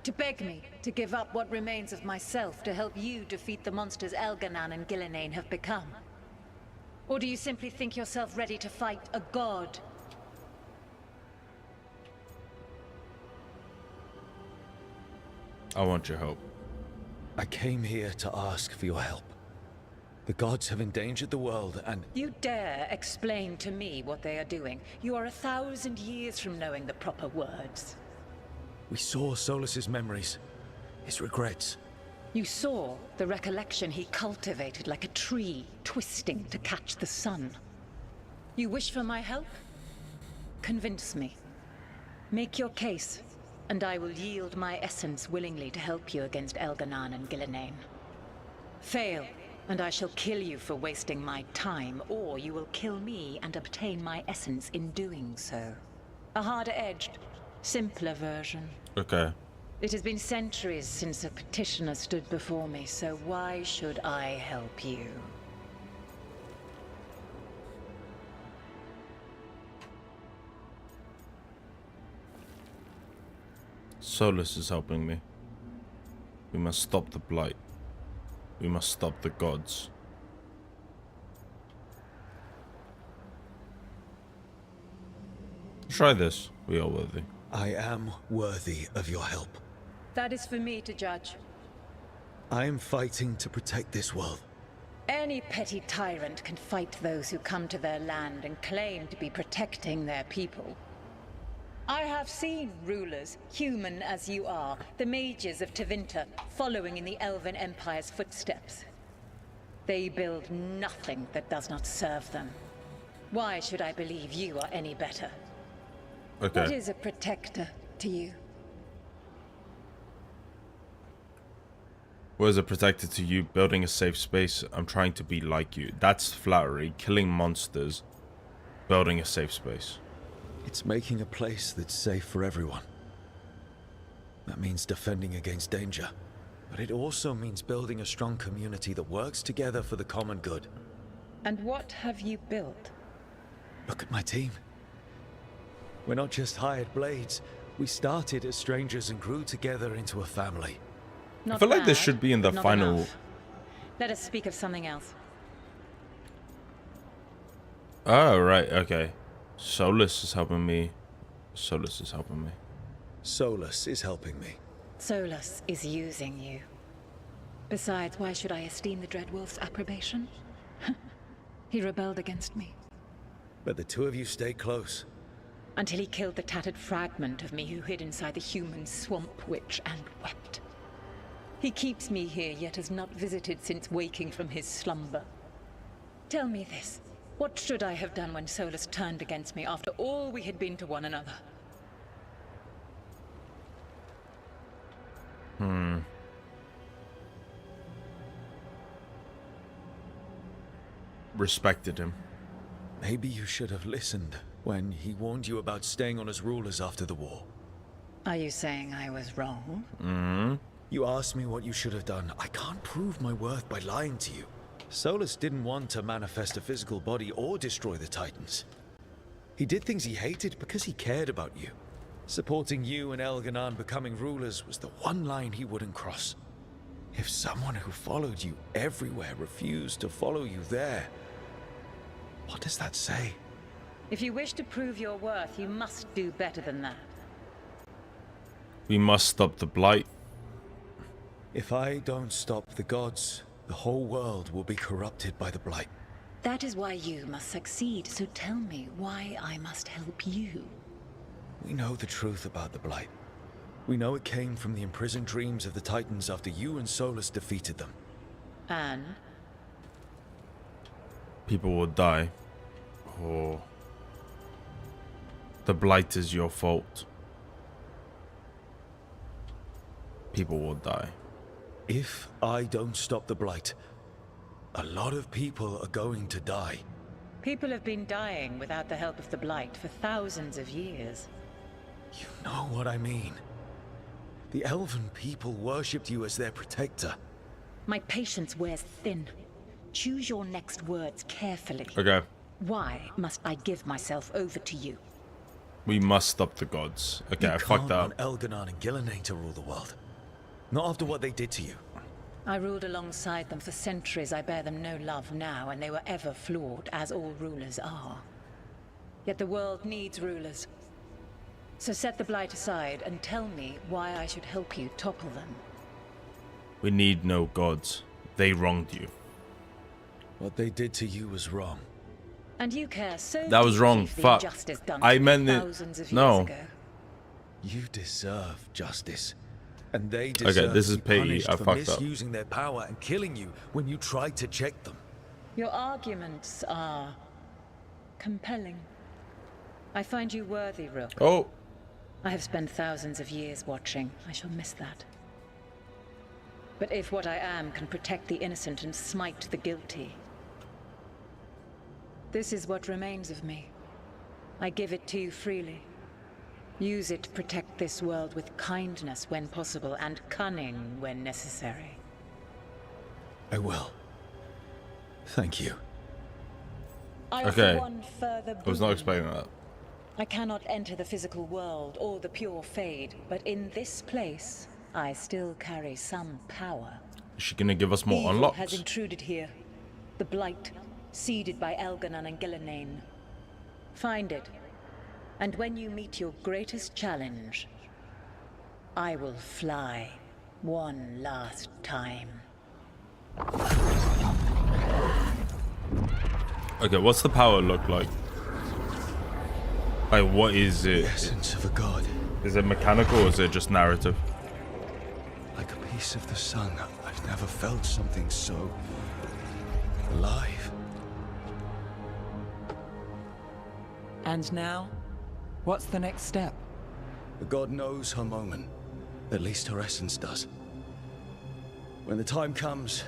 To beg me to give up what remains of myself to help you defeat the monsters Elganan and Gillenane have become? Or do you simply think yourself ready to fight a god? I want your help. I came here to ask for your help. The gods have endangered the world and... You dare explain to me what they are doing? You are 1,000 years from knowing the proper words. We saw Solas's memories, his regrets. You saw the recollection he cultivated like a tree, twisting to catch the sun. You wish for my help? Convince me. Make your case, and I will yield my essence willingly to help you against Elganan and Gillenane. Fail, and I shall kill you for wasting my time, or you will kill me and obtain my essence in doing so. A harder-edged, simpler version. Okay. It has been centuries since a petitioner stood before me, so why should I help you? Solus is helping me. We must stop the blight. We must stop the gods. Try this. We are worthy. I am worthy of your help. That is for me to judge. I am fighting to protect this world. Any petty tyrant can fight those who come to their land and claim to be protecting their people. I have seen rulers, human as you are, the mages of Tevinter, following in the Elven Empire's footsteps. They build nothing that does not serve them. Why should I believe you are any better? Okay. What is a protector to you? Was a protector to you, building a safe space. I'm trying to be like you. That's flattery. Killing monsters, building a safe space. It's making a place that's safe for everyone. That means defending against danger. But it also means building a strong community that works together for the common good. And what have you built? Look at my team. We're not just hired blades. We started as strangers and grew together into a family. I feel like this should be in the not final. enough. Let us speak of something else. Oh, right, okay. Solus is helping me. Solus is helping me. Solus is helping me. Solus is using you. Besides, why should I esteem the Dreadwolf's approbation? He rebelled against me. But the two of you stay close. Until he killed the tattered fragment of me who hid inside the human swamp witch and wept. He keeps me here, yet has not visited since waking from his slumber. Tell me this. What should I have done when Solus turned against me after all we had been to one another? Respected him. Maybe you should have listened when he warned you about staying on as rulers after the war. Are you saying I was wrong? You asked me what you should have done. I can't prove my worth by lying to you. Solus didn't want to manifest a physical body or destroy the Titans. He did things he hated because he cared about you. Supporting you and Elganon becoming rulers was the one line he wouldn't cross. If someone who followed you everywhere refused to follow you there, what does that say? If you wish to prove your worth, you must do better than that. We must stop the blight. If I don't stop the gods, the whole world will be corrupted by the blight. That is why you must succeed, so tell me why I must help you. We know the truth about the blight. We know it came from the imprisoned dreams of the Titans after you and Solus defeated them. And? People will die. Oh. The blight is your fault. People will die. If I don't stop the blight, a lot of people are going to die. People have been dying without the help of the Blight for thousands of years. You know what I mean. The elven people worshipped you as their protector. My patience wears thin. Choose your next words carefully. Okay. Why must I give myself over to you? We must stop the gods. Okay, I fucked up. You can't want Elganon and Gillenane to rule the world. Not after what they did to you. I ruled alongside them for centuries. I bear them no love now, and they were ever flawed, as all rulers are. Yet the world needs rulers. So set the Blight aside and tell me why I should help you topple them. We need no gods. They wronged you. What they did to you was wrong. And you care so That was wrong. deeply for the Fuck. injustice done I to me meant it. thousands of No. years ago. You deserve justice. And they deserve Okay, this to is be petty. punished I for fucked up. misusing their power and killing you when you tried to check them. Your arguments are compelling. I find you worthy, Rook. Oh. I have spent thousands of years watching. I shall miss that. But if what I am can protect the innocent and smite the guilty, this is what remains of me. I give it to you freely. Use it to protect this world with kindness when possible and cunning when necessary. I will. Thank you. I Okay. offer one further I was not boon. expecting that. I cannot enter the physical world or the pure Fade, but in this place, I still carry some power. Is she gonna give us more Evil unlocks? has intruded here. The Blight, seeded by Elganon and Gillenane. Find it, and when you meet your greatest challenge, I will fly one last time. Okay, what's the power look like? Like, what is it? The essence of a god. Is it mechanical or is it just narrative? Like a piece of the sun. I've never felt something so alive. And now, what's the next step? The god knows her moment. At least her essence does. When the time comes,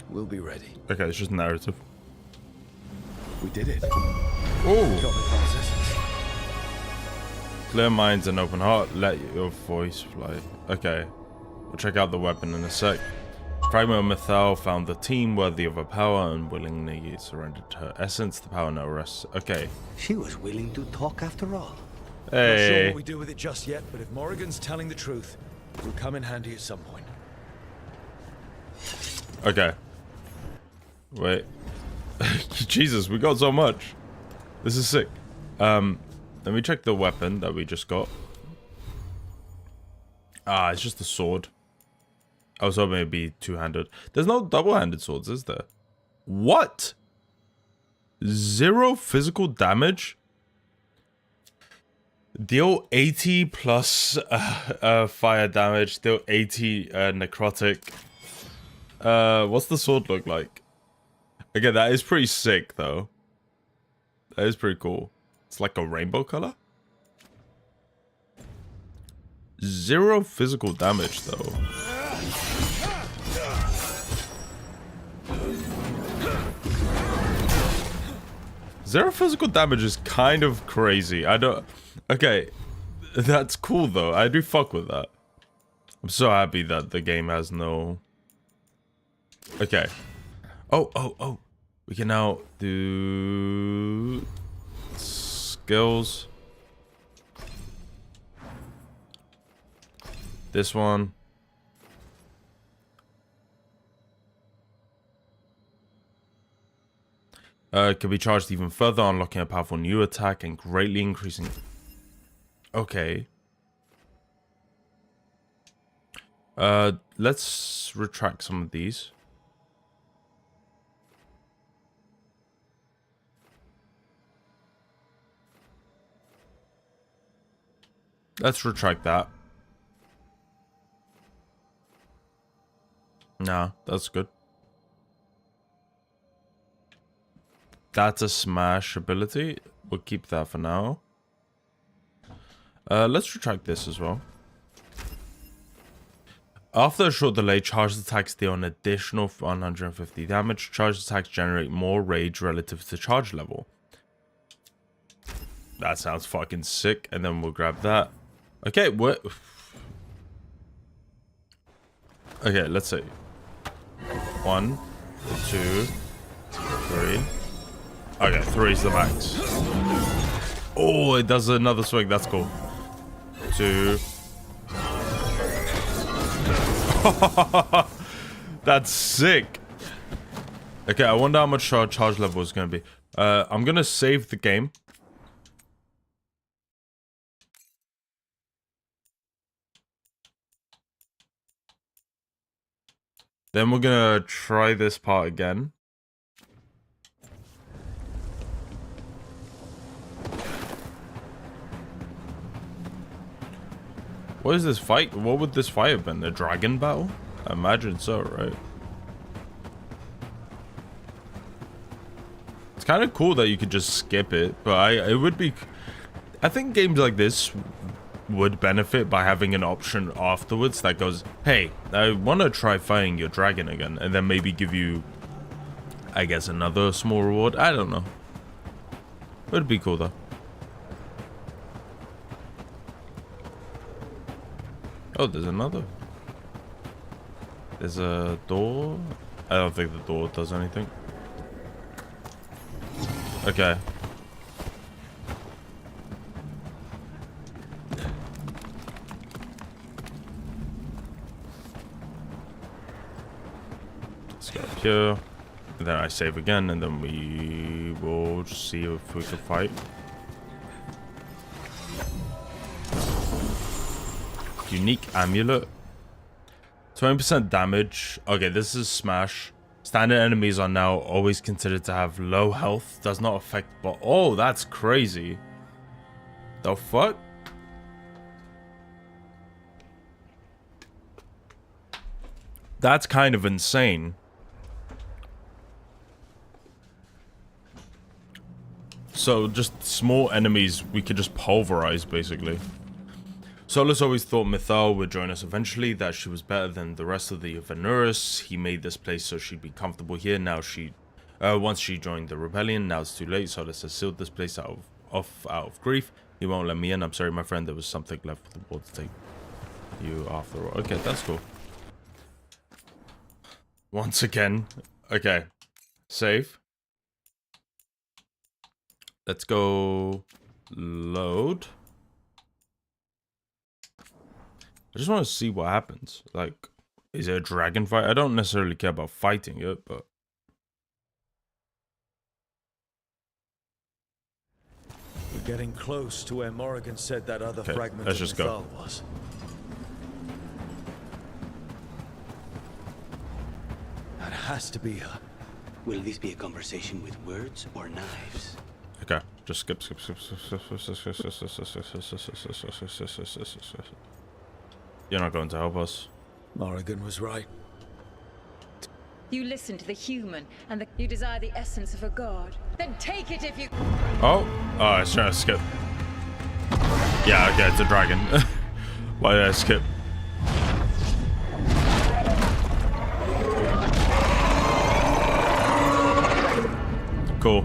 we'll be ready. Okay, it's just narrative. We did it. Oh! Clear minds and open heart. Let your voice fly. Okay. We'll check out the weapon in a sec. Fragment of Mythal found the team worthy of her power and willingly surrendered her essence. The power now rests. Okay. She was willing to talk after all. Hey. Not sure what we do with it just yet, but if Morrigan's telling the truth, it will come in handy at some point. Okay. Wait. Jesus, we got so much. This is sick. Let me check the weapon that we just got. Ah, it's just a sword. I was hoping it'd be two-handed. There's no double-handed swords, is there? What? 0 physical damage? Deal 80 plus fire damage. Deal 80 necrotic. What's the sword look like? Okay, that is pretty sick, though. That is pretty cool. It's like a rainbow color. 0 physical damage, though. Zero physical damage is kind of crazy. I don't... Okay, that's cool, though. I do fuck with that. I'm so happy that the game has no... Okay. Oh. We can now do... skills. This one. Can be charged even further, unlocking a powerful new attack and greatly increasing... Okay. Let's retract some of these. Let's retract that. Nah, that's good. That's a smash ability. We'll keep that for now. Let's retract this as well. After a short delay, charged attacks deal an additional 150 damage. Charged attacks generate more rage relative to charge level. That sounds fucking sick. And then we'll grab that. Okay, what? Okay, let's see. 1, 2, 3. Okay, 3 is the max. Oh, it does another swing. That's cool. 2. That's sick. Okay, I wonder how much our charge level is going to be. I'm going to save the game. Then we're going to try this part again. What is this fight? What would this fight have been? A dragon battle? I imagine so, right? It's kind of cool that you could just skip it, but it would be... I think games like this would benefit by having an option afterwards that goes, hey, I want to try fighting your dragon again, and then maybe give you, I guess, another small reward. I don't know. It would be cool, though. Oh, there's another. There's a door. I don't think the door does anything. Okay. Let's go up here. And then I save again, and then we will just see if we can fight. Unique amulet. 20% damage. Okay, this is smash. Standard enemies are now always considered to have low health. Does not affect... But oh, that's crazy. The fuck? That's kind of insane. So just small enemies we could just pulverize, basically. Solus always thought Mythal would join us eventually, that she was better than the rest of the Venuris. He made this place so she'd be comfortable here. Now once she joined the rebellion, now it's too late. Solus has sealed this place out of grief. He won't let me in. I'm sorry, my friend. There was something left for the board to take you after all. Okay, that's cool. Once again. Okay. Save. Let's go load. I just want to see what happens. Like, is it a dragon fight? I don't necessarily care about fighting it, but... We're getting close to where Morrigan said that other fragment let's of just go. Mythal was. That has to be her. Will this be a conversation with words or knives? Okay, just skip. You're not going to help us. Morrigan was right. You listen to the human, and you desire the essence of a god. Then take it if you... Oh, I was trying to skip. Yeah, okay, it's a dragon. Why did I skip? Cool.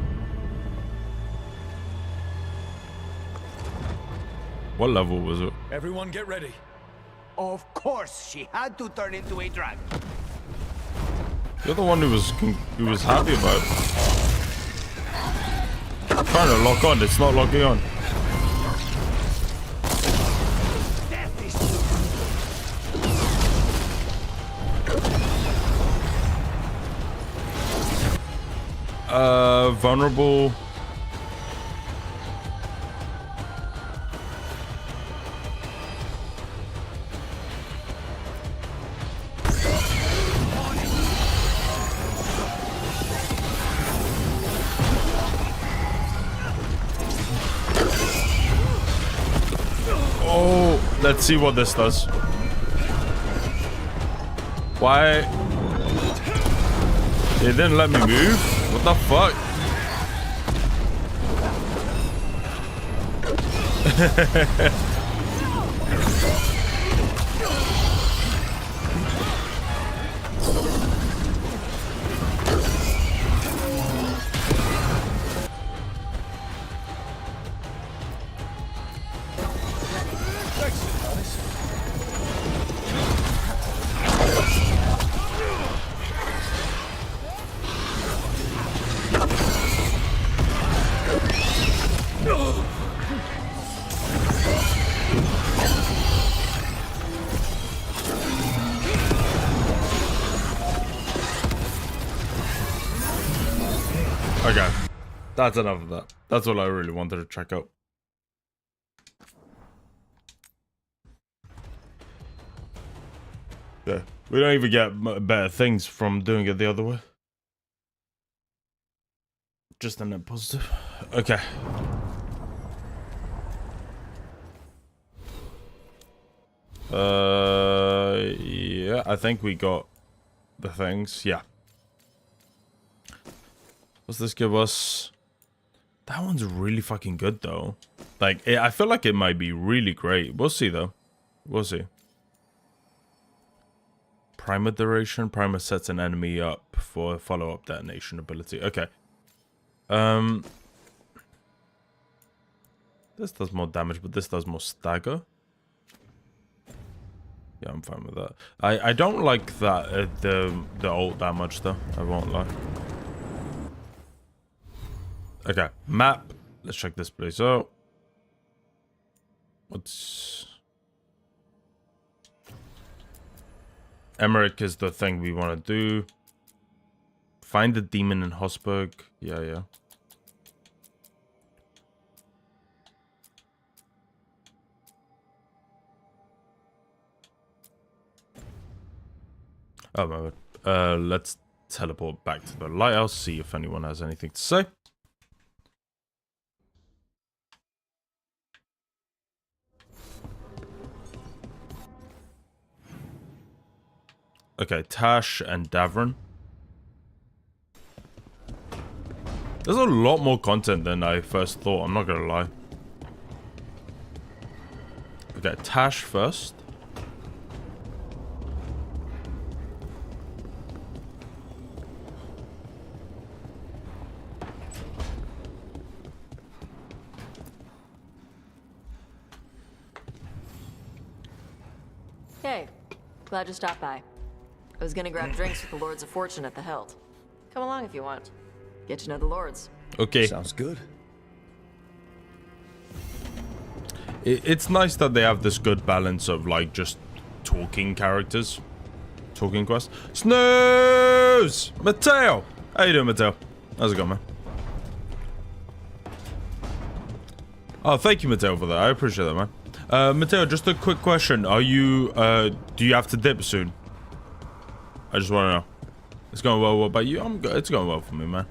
What level was it? Everyone get ready. Of course, she had to turn into a dragon. You're the one who was happy about it. I'm trying to lock on, it's not locking on. Vulnerable. Oh, let's see what this does. Why? It didn't let me move? What the fuck? Okay, that's enough of that. That's all I really wanted to check out. Yeah, we don't even get better things from doing it the other way. Just a net positive. Okay. Yeah, I think we got the things. Yeah. What's this give us? That one's really fucking good though. Like, I feel like it might be really great. We'll see though. We'll see. Primer duration. Primer sets an enemy up for follow-up detonation ability. Okay. This does more damage, but this does more stagger. Yeah, I'm fine with that. I don't like that the ult that much though. I won't lie. Okay, map. Let's check this place out. What's... Emmerich is the thing we want to do. Find the demon in Hosberg. Yeah. Oh my god. Let's teleport back to the lighthouse, see if anyone has anything to say. Okay, Tash and Davron. There's a lot more content than I first thought, I'm not gonna lie. Okay, Tash first. Hey, glad you stopped by. I was gonna grab drinks with the Lords of Fortune at the Hilt. Come along if you want. Get to know the Lords. Okay. Sounds good. It's nice that they have this good balance of like just talking characters. Talking quests. Snooze! Mateo! How you doing, Mateo? How's it going, man? Oh, thank you, Mateo, for that. I appreciate that, man. Mateo, just a quick question. Are you, do you have to dip soon? I just want to know. It's going well. What about you? I'm good. It's going well for me, man.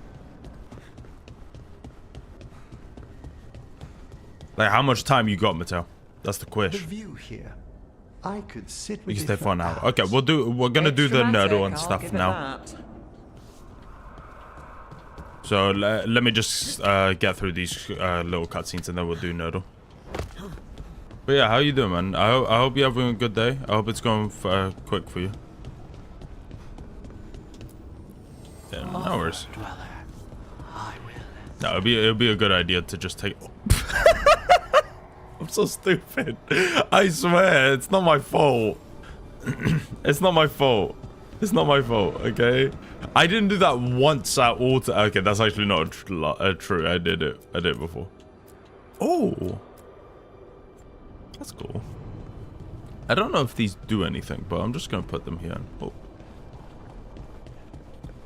Like, how much time you got, Mateo? That's the The question. view here. I could sit You with can it stay for an hour. Okay, we're gonna do the nerdle and stuff now. So let me just get through these little cutscenes and then we'll do nerdle. But yeah, how you doing, man? I hope you're having a good day. I hope it's going quick for you. Yeah, no worries. No, it'll be a good idea to just take. I'm so stupid. I swear, it's not my fault. It's not my fault. It's not my fault, okay? I didn't do that once at all. Okay, that's actually not true. I did it before. Oh. That's cool. I don't know if these do anything, but I'm just going to put them here. Oh.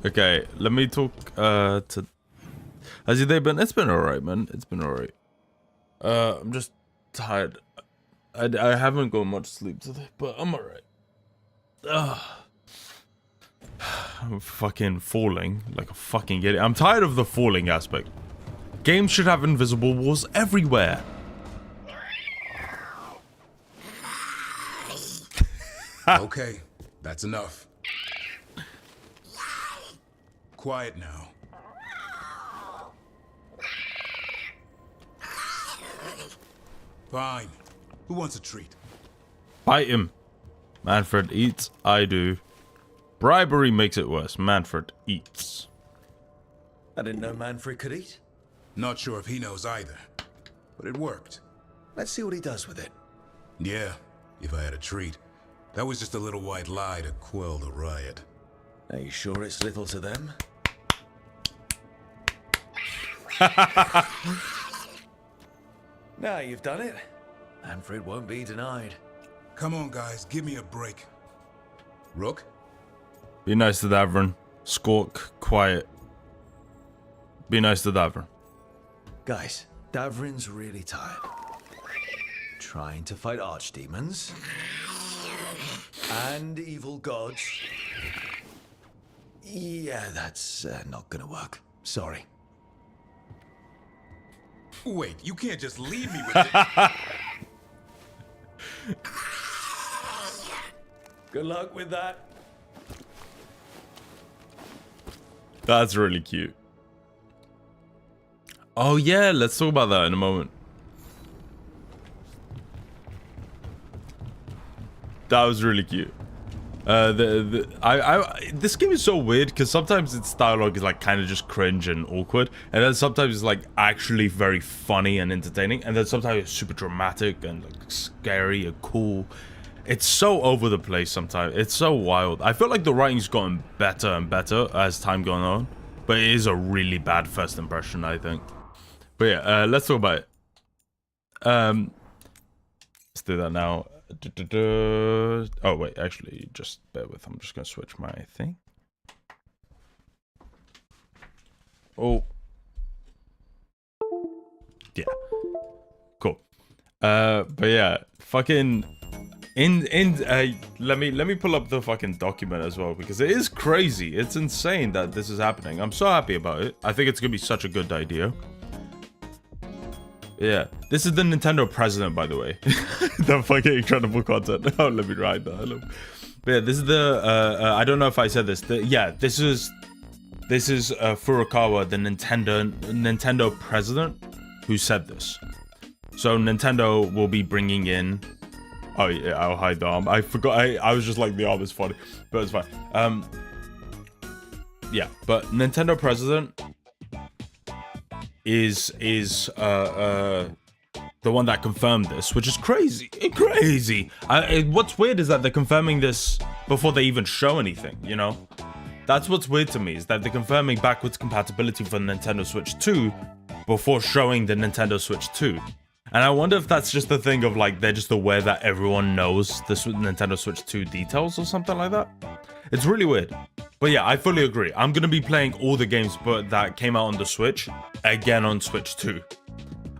Okay, let me talk to... How's your day been? It's been alright, man. It's been alright. I'm just tired. I haven't got much sleep today, but I'm alright. I'm fucking falling like a fucking idiot. I'm tired of the falling aspect. Games should have invisible walls everywhere. Okay, that's enough. Quiet now. Fine. Who wants a treat? Bite him. Manfred eats, I do. Bribery makes it worse. Manfred eats. I didn't know Manfred could eat. Not sure if he knows either. But it worked. Let's see what he does with it. Yeah, if I had a treat. That was just a little white lie to quell the riot. Are you sure it's little to them? Now you've done it. Manfred won't be denied. Come on, guys, give me a break. Rook? Be nice to Davern. Squawk, quiet. Be nice to Davern. Guys, Davrin's really tired. Trying to fight archdemons. And evil gods. Yeah, that's not gonna work. Sorry. Wait, you can't just leave me with it. Good luck with that. That's really cute. Oh yeah, let's talk about that in a moment. That was really cute. This game is so weird because sometimes its dialogue is like kind of just cringe and awkward, and then sometimes it's like actually very funny and entertaining, and then sometimes it's super dramatic and like scary and cool. It's so over the place sometimes. It's so wild. I feel like the writing's gotten better and better as time going on, but it is a really bad first impression, I think. But yeah, let's talk about it. Let's do that now. Oh wait, actually, just bear with. I'm just gonna switch my thing. Oh, yeah, cool. But yeah, fucking let me pull up the fucking document as well, because it is crazy. It's insane that this is happening. I'm so happy about it. I think it's gonna be such a good idea. Yeah, this is the Nintendo president, by the way. The fucking incredible content. Oh, let me write that. But yeah, this is the I don't know if I said this. This is Furukawa, the Nintendo president, who said this. So Nintendo will be bringing in Oh yeah, I'll hide the arm. I forgot. I was just like, the arm is funny, but it's fine. Yeah, but Nintendo president is the one that confirmed this, which is crazy. Crazy. What's weird is that they're confirming this before they even show anything, you know? That's what's weird to me, is that they're confirming backwards compatibility for Nintendo Switch 2 before showing the Nintendo Switch 2. And I wonder if that's just the thing of like, they're just aware that everyone knows this Nintendo Switch 2 details or something like that. It's really weird. But yeah, I fully agree. I'm going to be playing all the games but that came out on the Switch, again on Switch 2.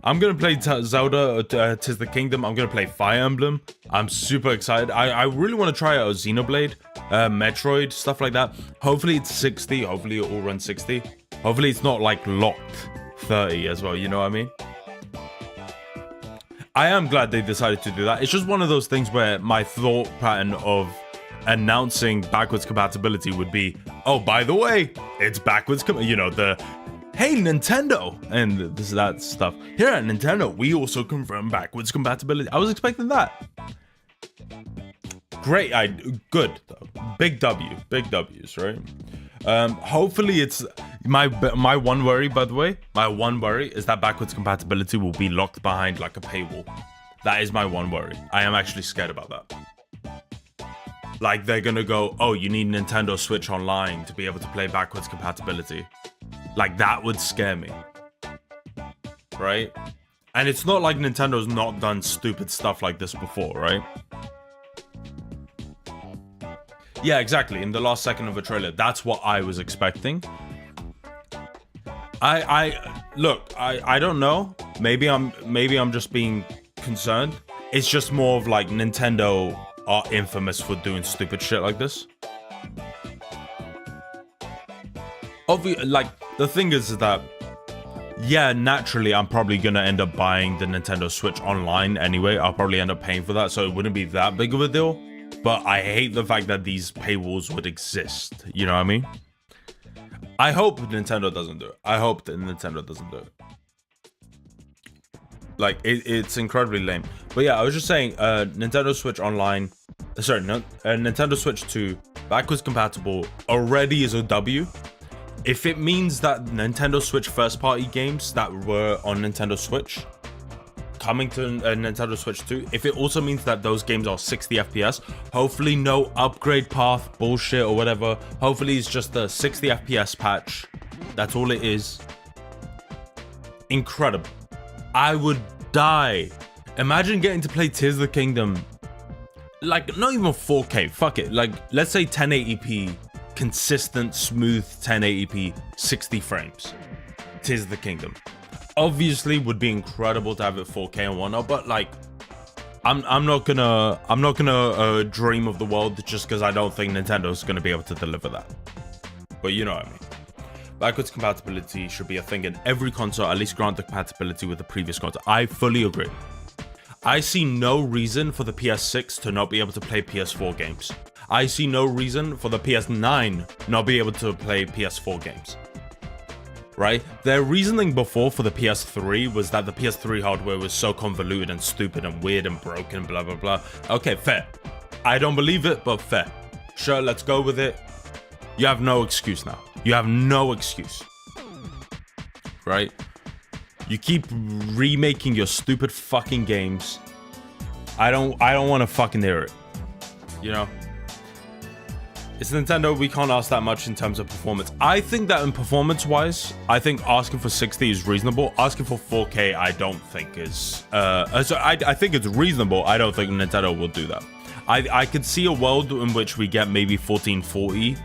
I'm going to play Zelda, Tis the Kingdom. I'm going to play Fire Emblem. I'm super excited. I really want to try out Xenoblade, Metroid, stuff like that. Hopefully it's 60. Hopefully it all runs 60. Hopefully it's not like locked 30 as well, you know what I mean? I am glad they decided to do that. It's just one of those things where my thought pattern of announcing backwards compatibility would be, oh, by the way, it's backwards, you know, the, hey, Nintendo, and that stuff. Here at Nintendo, we also confirm backwards compatibility. I was expecting that. Great, good, big W, big W's, right? Hopefully it's my one worry, by the way, my one worry is that backwards compatibility will be locked behind like a paywall. That is my one worry. I am actually scared about that. Like they're gonna go, oh, you need Nintendo Switch Online to be able to play backwards compatibility. Like that would scare me, right? And it's not like Nintendo's not done stupid stuff like this before, right? Yeah, exactly. In the last second of a trailer, that's what I was expecting. Look, I don't know. Maybe I'm just being concerned. It's just more of like Nintendo are infamous for doing stupid shit like this. Like the thing is that, yeah, naturally I'm probably gonna end up buying the Nintendo Switch Online anyway. I'll probably end up paying for that, so it wouldn't be that big of a deal. But I hate the fact that these paywalls would exist. You know what I mean? I hope Nintendo doesn't do it. I hope that Nintendo doesn't do it. Like, it's incredibly lame. But yeah, I was just saying, Nintendo Switch Online... Sorry, no, Nintendo Switch 2, backwards compatible, already is a W. If it means that Nintendo Switch first-party games that were on Nintendo Switch coming to Nintendo Switch 2, if it also means that those games are 60 FPS, hopefully no upgrade path bullshit or whatever, hopefully it's just a 60 FPS patch, that's all it is. Incredible. I would die. Imagine getting to play Tears of the Kingdom, like not even 4K, fuck it, like let's say 1080p, consistent, smooth 1080p, 60 frames, Tears of the Kingdom. Obviously would be incredible to have it 4K and whatnot, but like I'm not gonna dream of the world just because I don't think Nintendo's gonna be able to deliver that. But you know what I mean. Backwards compatibility should be a thing in every console, at least grant the compatibility with the previous console. I fully agree. I see no reason for the PS6 to not be able to play PS4 games. I see no reason for the PS9 not be able to play PS4 games. Right? Their reasoning before for the PS3 was that the PS3 hardware was so convoluted and stupid and weird and broken, blah, blah, blah. Okay, fair. I don't believe it, but fair. Sure, let's go with it. You have no excuse now. You have no excuse. Right? You keep remaking your stupid fucking games. I don't want to fucking hear it. You know? It's Nintendo, we can't ask that much in terms of performance. I think that in performance-wise, I think asking for 60 is reasonable. Asking for 4K, I don't think is... so I think it's reasonable. I don't think Nintendo will do that. I could see a world in which we get maybe 1440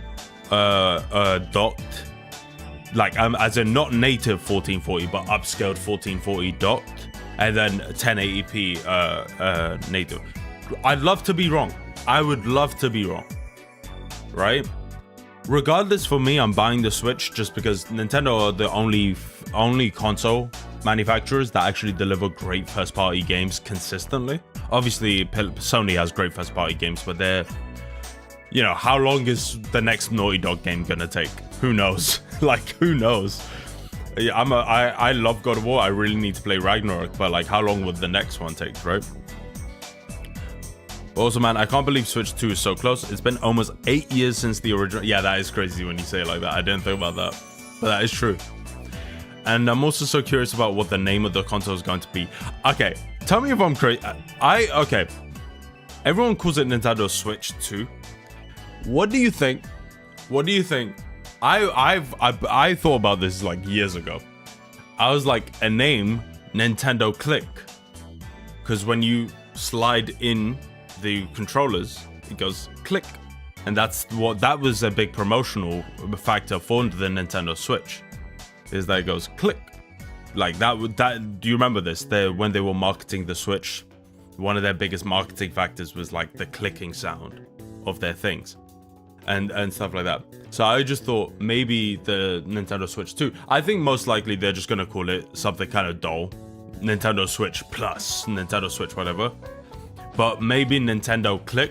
docked. Like, as in not native 1440, but upscaled 1440 docked. And then 1080p native. I'd love to be wrong. I would love to be wrong. Right? Regardless, for me, I'm buying the Switch just because Nintendo are the only console manufacturers that actually deliver great first-party games consistently. Obviously, Sony has great first-party games, but they're... You know, how long is the next Naughty Dog game gonna take? Who knows? Like, who knows? I love God of War. I really need to play Ragnarok, but like, how long would the next one take, right? But also, man, I can't believe Switch 2 is so close. It's been almost 8 years since the original. Yeah, that is crazy when you say it like that. I didn't think about that, but that is true. And I'm also so curious about what the name of the console is going to be. Okay, tell me if I'm crazy. Okay. Everyone calls it Nintendo Switch 2. What do you think? What do you think? I thought about this like years ago. I was like, a name, Nintendo Click. Because when you slide in the controllers, it goes click. And that was a big promotional factor for the Nintendo Switch. Is that it goes click. Like that do you remember this? When they were marketing the Switch, one of their biggest marketing factors was like the clicking sound of their things. And stuff like that. So I just thought maybe the Nintendo Switch 2. I think most likely they're just gonna call it something kind of dull. Nintendo Switch Plus, Nintendo Switch whatever. But maybe Nintendo Click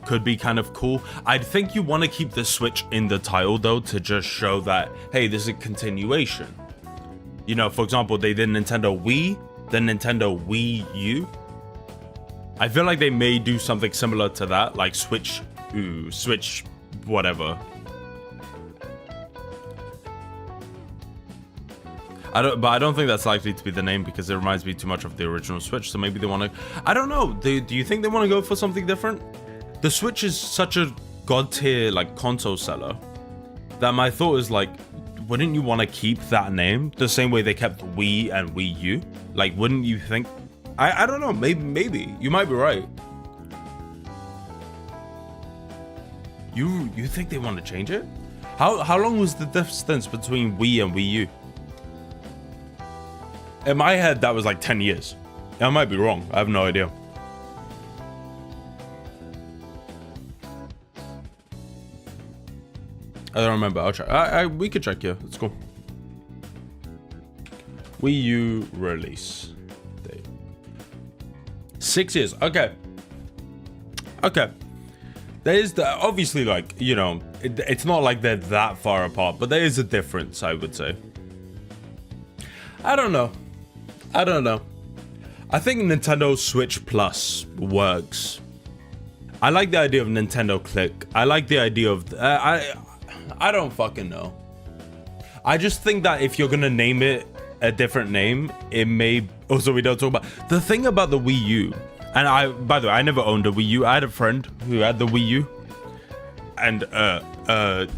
could be kind of cool. I think you want to keep the Switch in the title though, to just show that, hey, this is a continuation. You know, for example, they did Nintendo Wii, then Nintendo Wii U. I feel like they may do something similar to that, like Switch whatever. But I don't think that's likely to be the name because it reminds me too much of the original Switch. So maybe they want to. I don't know. Do you think they want to go for something different? The Switch is such a god tier like console seller that my thought is like, wouldn't you want to keep that name the same way they kept Wii and Wii U? Like, wouldn't you think? I don't know. Maybe you might be right. You think they want to change it? How long was the distance between Wii and Wii U? In my head, that was like 10 years. I might be wrong. I have no idea. I don't remember. I'll check. We could check here. Let's go. Wii U release date. 6 years. Okay. Okay. There is obviously, like, you know, it's not like they're that far apart, but there is a difference, I would say. I don't know. I think Nintendo Switch Plus works. I like the idea of Nintendo Click. I like the idea of I don't fucking know. I just think that if you're gonna name it a different name, it may also, we don't talk about the thing about the Wii U. And by the way, I never owned a Wii U. I had a friend who had the Wii U, and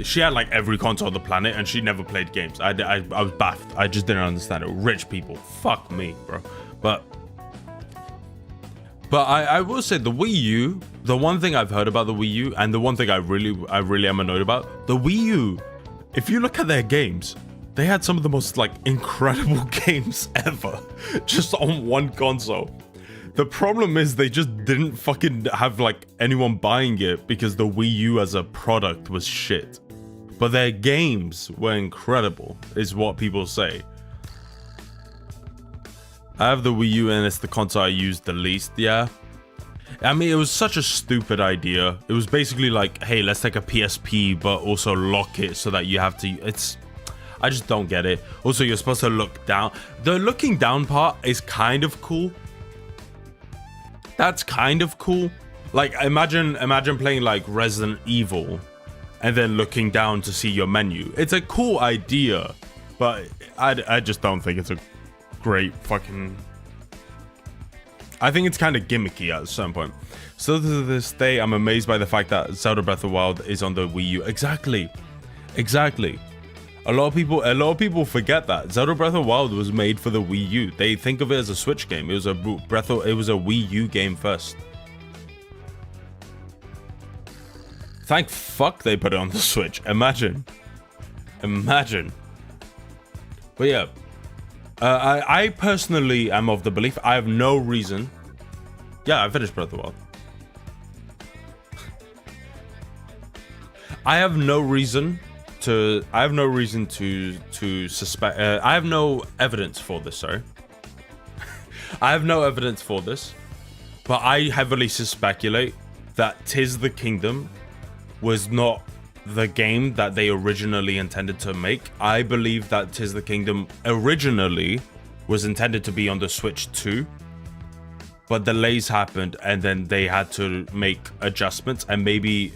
she had like every console on the planet, and she never played games. I was baffled. I just didn't understand it. Rich people, fuck me, bro. But I will say the Wii U. The one thing I've heard about the Wii U, and the one thing I really am annoyed about, the Wii U. If you look at their games, they had some of the most like incredible games ever, just on one console. The problem is they just didn't fucking have like anyone buying it because the Wii U as a product was shit. But their games were incredible, is what people say. I have the Wii U and it's the console I used the least, yeah. I mean, it was such a stupid idea. It was basically like, hey, let's take a PSP but also lock it so that you have to, I just don't get it. Also, you're supposed to look down. The looking down part is kind of cool. That's kind of cool. Like, imagine playing like Resident Evil and then looking down to see your menu. It's a cool idea, but I just don't think it's a great fucking... I think it's kind of gimmicky at some point. Still to this day, I'm amazed by the fact that Zelda Breath of the Wild is on the Wii U. Exactly. A lot of people forget that Zelda Breath of the Wild was made for the Wii U. They think of it as a Switch game. It was a Wii U game first. Thank fuck they put it on the Switch. Imagine. But yeah, I personally am of the belief. I have no reason. Yeah, I finished Breath of the Wild. I have no reason to suspect. I have no evidence for this. Sorry, I have no evidence for this, but I heavily speculate that Tears of the Kingdom was not the game that they originally intended to make. I believe that Tears of the Kingdom originally was intended to be on the Switch 2, but delays happened, and then they had to make adjustments, and maybe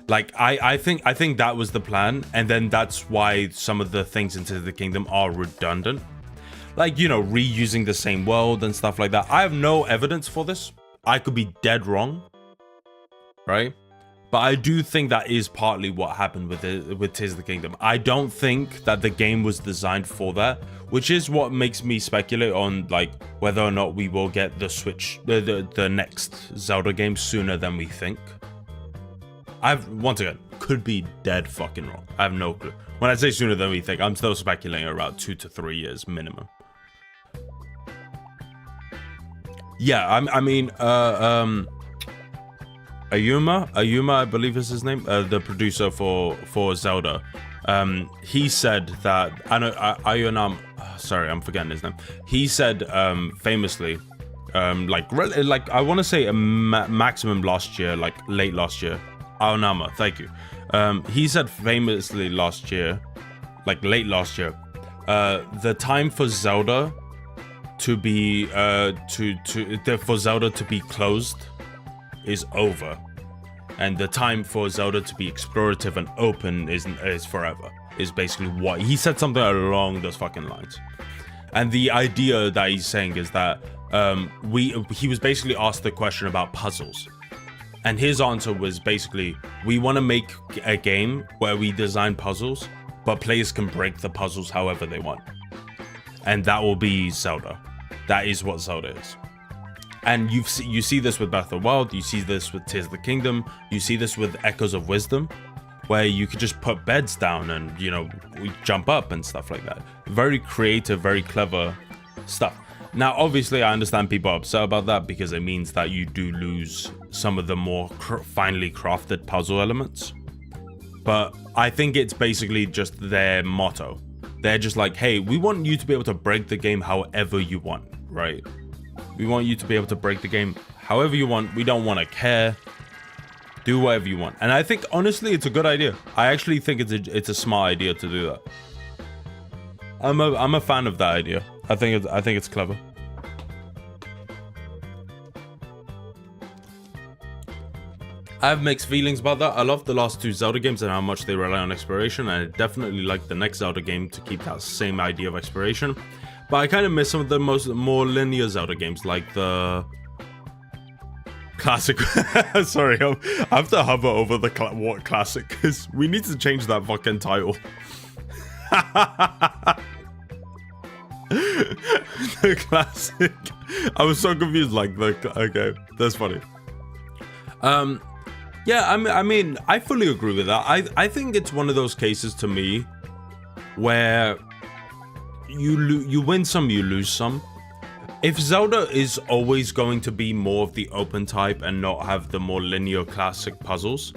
like I think that was the plan, and then that's why some of the things in Tears of the Kingdom are redundant, like, you know, reusing the same world and stuff like that. I have no evidence for this. I could be dead wrong, right? But I do think that is partly what happened with Tears of the Kingdom. I don't think that the game was designed for that, which is what makes me speculate on like whether or not we will get the Switch, the next Zelda game sooner than we think. Once again, could be dead fucking wrong. I have no clue. When I say sooner than we think, I'm still speculating around 2 to 3 years minimum. Yeah, I mean, Ayuma, I believe is his name, the producer for Zelda. He said that, I know, Ayunam, sorry, I'm forgetting his name. He said famously, like I want to say a maximum last year, like late last year. Aonama, thank you. He said famously last year, like late last year, the time for Zelda to be for Zelda to be closed is over, and the time for Zelda to be explorative and open is forever. Is basically what he said, something along those fucking lines. And the idea that he's saying is that he was basically asked the question about puzzles, and his answer was basically, we want to make a game where we design puzzles, but players can break the puzzles however they want, and that will be Zelda. That is what Zelda is. And you see this with Breath of the Wild, you see this with Tears of the Kingdom, you see this with Echoes of Wisdom, where you could just put beds down and, you know, we jump up and stuff like that. Very creative, very clever stuff. Now, obviously, I understand people are upset about that because it means that you do lose some of the more finely crafted puzzle elements. But I think it's basically just their motto. They're just like, hey, we want you to be able to break the game however you want, right? We want you to be able to break the game however you want. We don't want to care. Do whatever you want. And I think, honestly, it's a good idea. I actually think it's a smart idea to do that. I'm a fan of that idea. I think it's clever. I have mixed feelings about that. I love the last two Zelda games and how much they rely on exploration, and I definitely like the next Zelda game to keep that same idea of exploration. But I kind of miss some of the more linear Zelda games, like the classic. Sorry, I have to hover over the what classic, because we need to change that fucking title. The classic. I was so confused. Like okay, that's funny. Yeah, I mean, I fully agree with that. I think it's one of those cases to me where you win some, you lose some. If Zelda is always going to be more of the open type and not have the more linear classic puzzles,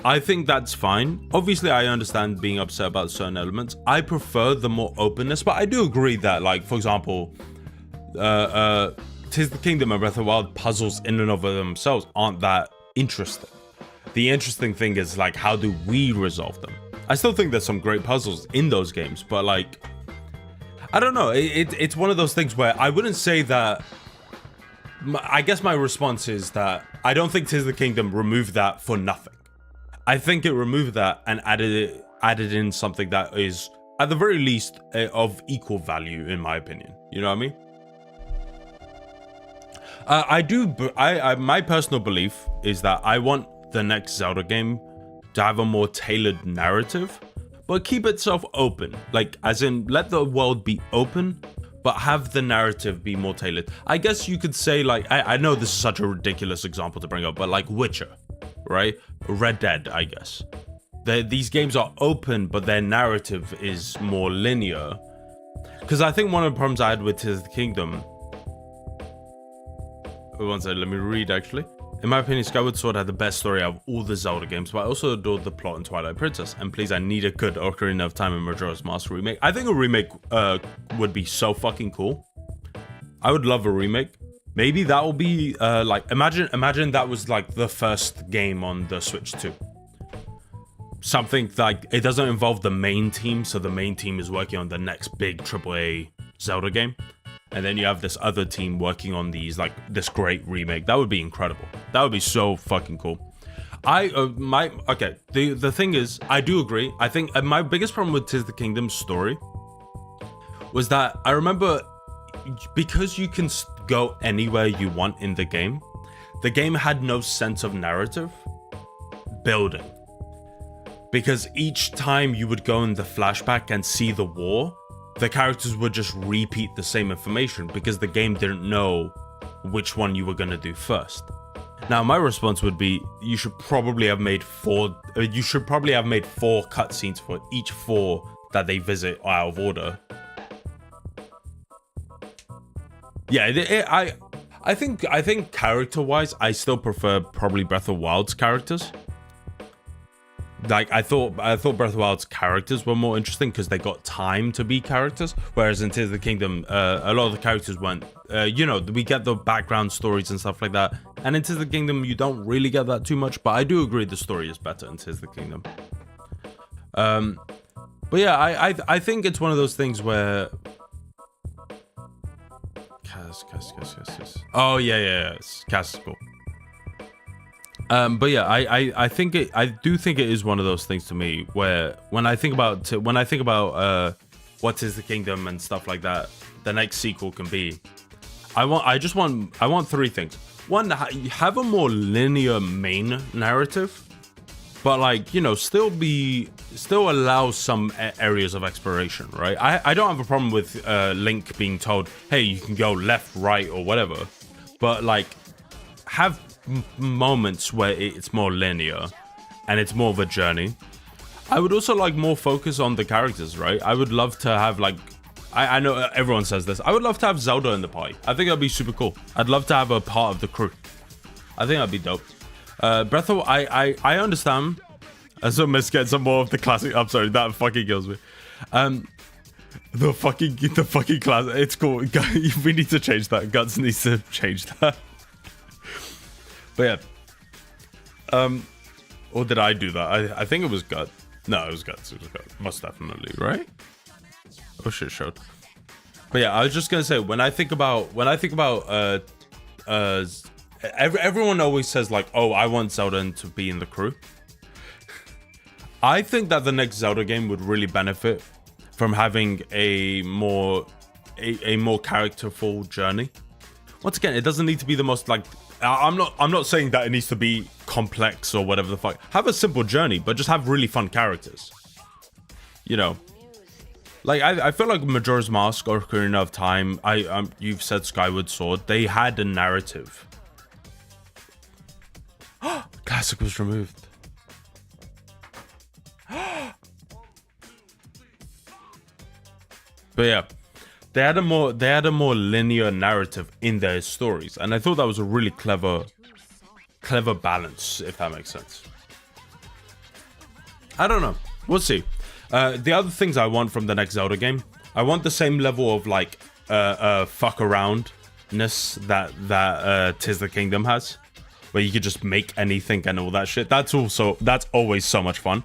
I think that's fine. Obviously, I understand being upset about certain elements. I prefer the more openness, but I do agree that, like, for example, Tears of the Kingdom and Breath of the Wild puzzles in and of themselves aren't that interesting. The interesting thing is, like, how do we resolve them? I still think there's some great puzzles in those games, but, like, I don't know. It's one of those things where I wouldn't say that. I guess my response is that I don't think Tears of the Kingdom removed that for nothing. I think it removed that and added in something that is, at the very least, of equal value, in my opinion. You know what I mean? My personal belief is that I want the next Zelda game to have a more tailored narrative, but keep itself open. Like, as in, let the world be open, but have the narrative be more tailored. I guess you could say, like, I know this is such a ridiculous example to bring up, but like Witcher, right? Red Dead, I guess. These games are open, but their narrative is more linear. Because I think one of the problems I had with Tears of the Kingdom... One second, let me read, actually. In my opinion, Skyward Sword had the best story out of all the Zelda games, but I also adored the plot in Twilight Princess. And please, I need a good Ocarina of Time and Majora's Mask remake. I think a remake would be so fucking cool. I would love a remake. Maybe that will be, like, imagine that was, like, the first game on the Switch 2. Something like, it doesn't involve the main team, so the main team is working on the next big AAA Zelda game. and then you have this other team working on these, like this great remake. That would be incredible. That would be so fucking cool. The thing is, I do agree. I think my biggest problem with Tears of the Kingdom story was that I remember, because you can go anywhere you want in the game had no sense of narrative building, because each time you would go in the flashback and see the war, the characters would just repeat the same information because the game didn't know which one you were going to do first. Now, my response would be, you should probably have made 4 cutscenes for each 4 that they visit out of order. Yeah, I think character-wise, I still prefer probably Breath of the Wild's characters. Like, I thought Breath of the Wild's characters were more interesting because they got time to be characters, whereas in Tears of the Kingdom, a lot of the characters weren't. You know, we get the background stories and stuff like that, and in Tears of the Kingdom, you don't really get that too much. But I do agree the story is better in Tears of the Kingdom. But yeah, I think it's one of those things where. Cass. Oh yeah. Cass is cool. But yeah, I do think it is one of those things to me where when I think about what is the kingdom and stuff like that, the next sequel can be. I want 3 things. 1, have a more linear main narrative, but like, you know, still allow some areas of exploration, right? I don't have a problem with Link being told, hey, you can go left, right, or whatever, but like have moments where it's more linear and it's more of a journey. I would also like more focus on the characters, right? I would love to have like, I know everyone says this, I would love to have Zelda in the party. I think that'd be super cool. I'd love to have a part of the crew. I think that'd be dope. Breath of I understand. So let's get some more of the classic. I'm sorry, that fucking kills me. The fucking classic. It's cool. We need to change that. Guts needs to change that. But yeah. Or did I do that? I think it was Gut. No, it was Guts. It was Gut. Most definitely, right? Oh shit, showed. But yeah, I was just gonna say, when I think about everyone always says like, oh, I want Zelda to be in the crew. I think that the next Zelda game would really benefit from having a more characterful journey. Once again, it doesn't need to be the most like. I'm not saying that it needs to be complex or whatever the fuck. Have a simple journey, but just have really fun characters. You know, like I feel like Majora's Mask or Ocarina of Time. You've said Skyward Sword. They had a narrative. Classic was removed. But yeah, they had a more linear narrative in their stories, and I thought that was a really clever balance, if that makes sense. I don't know. We'll see. The other things I want from the next Zelda game, I want the same level of like fuck aroundness that Tears of the Kingdom has, where you could just make anything and all that shit. That's always so much fun.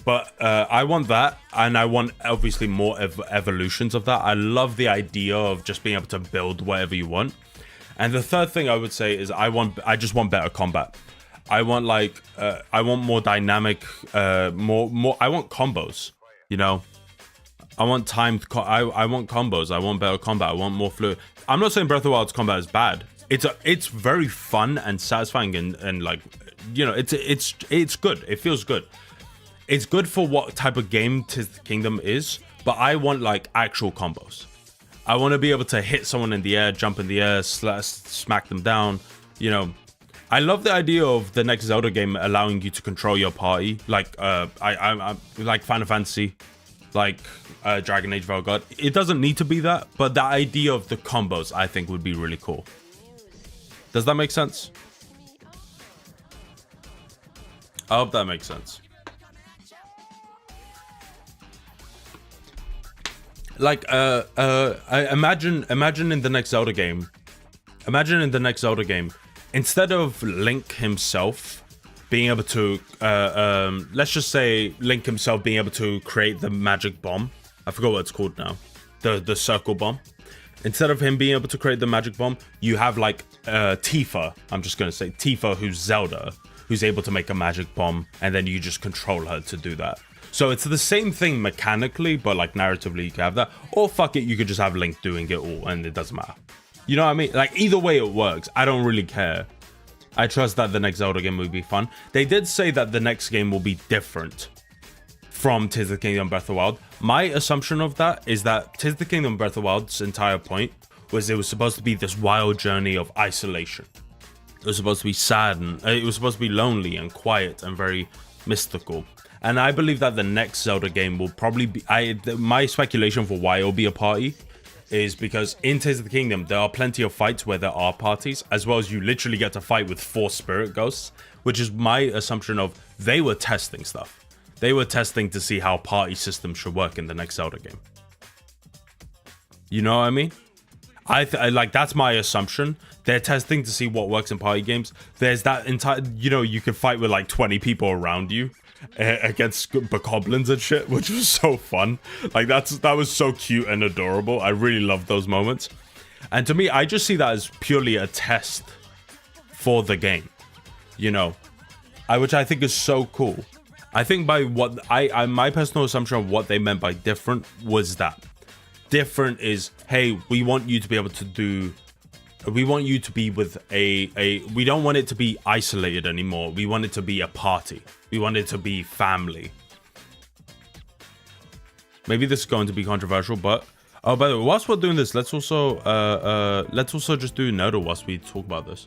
But I want that, and I want obviously more evolutions of that. I love the idea of just being able to build whatever you want. And the third thing I would say is I just want better combat. I want like I want more dynamic, more. I want combos. You know, I want timed. I want combos. I want better combat. I want more fluid. I'm not saying Breath of the Wild's combat is bad. It's very fun and satisfying and like, you know, it's good. It feels good. It's good for what type of game Tears of the Kingdom is, but I want like actual combos. I want to be able to hit someone in the air, jump in the air, smack them down. You know, I love the idea of the next Zelda game allowing you to control your party, like I like Final Fantasy, like Dragon Age Veilguard. It doesn't need to be that, but the idea of the combos I think would be really cool. Does that make sense? I hope that makes sense. Like I imagine in the next Zelda game, instead of Link himself being able to let's just say Link himself being able to create the magic bomb. I forgot what it's called now. The circle bomb. Instead of him being able to create the magic bomb, you have like Tifa. I'm just gonna say Tifa, who's Zelda, who's able to make a magic bomb, and then you just control her to do that. So it's the same thing mechanically, but like narratively you can have that. Or fuck it, you could just have Link doing it all and it doesn't matter. You know what I mean? Like either way it works. I don't really care. I trust that the next Zelda game will be fun. They did say that the next game will be different from Tears of the Kingdom Breath of the Wild. My assumption of that is that Tears of the Kingdom Breath of the Wild's entire point was it was supposed to be this wild journey of isolation. It was supposed to be sad and it was supposed to be lonely and quiet and very mystical. And I believe that the next Zelda game will probably be... my speculation for why it'll be a party is because in Tears of the Kingdom, there are plenty of fights where there are parties, as well as you literally get to fight with 4 spirit ghosts, which is my assumption of they were testing stuff. They were testing to see how party systems should work in the next Zelda game. You know what I mean? Like, that's my assumption. They're testing to see what works in party games. There's that entire... You know, you can fight with like 20 people around you against bokoblins and shit, which was so fun. Like that was so cute and adorable. I really loved those moments. And to me, I just see that as purely a test for the game, you know, which I think is so cool. I think by what my personal assumption of what they meant by different was that different is, hey, we want you to be able to do... We want you to be with we don't want it to be isolated anymore. We want it to be a party. We want it to be family. Maybe this is going to be controversial, but... Oh, by the way, whilst we're doing this, let's also just do Nodo whilst we talk about this.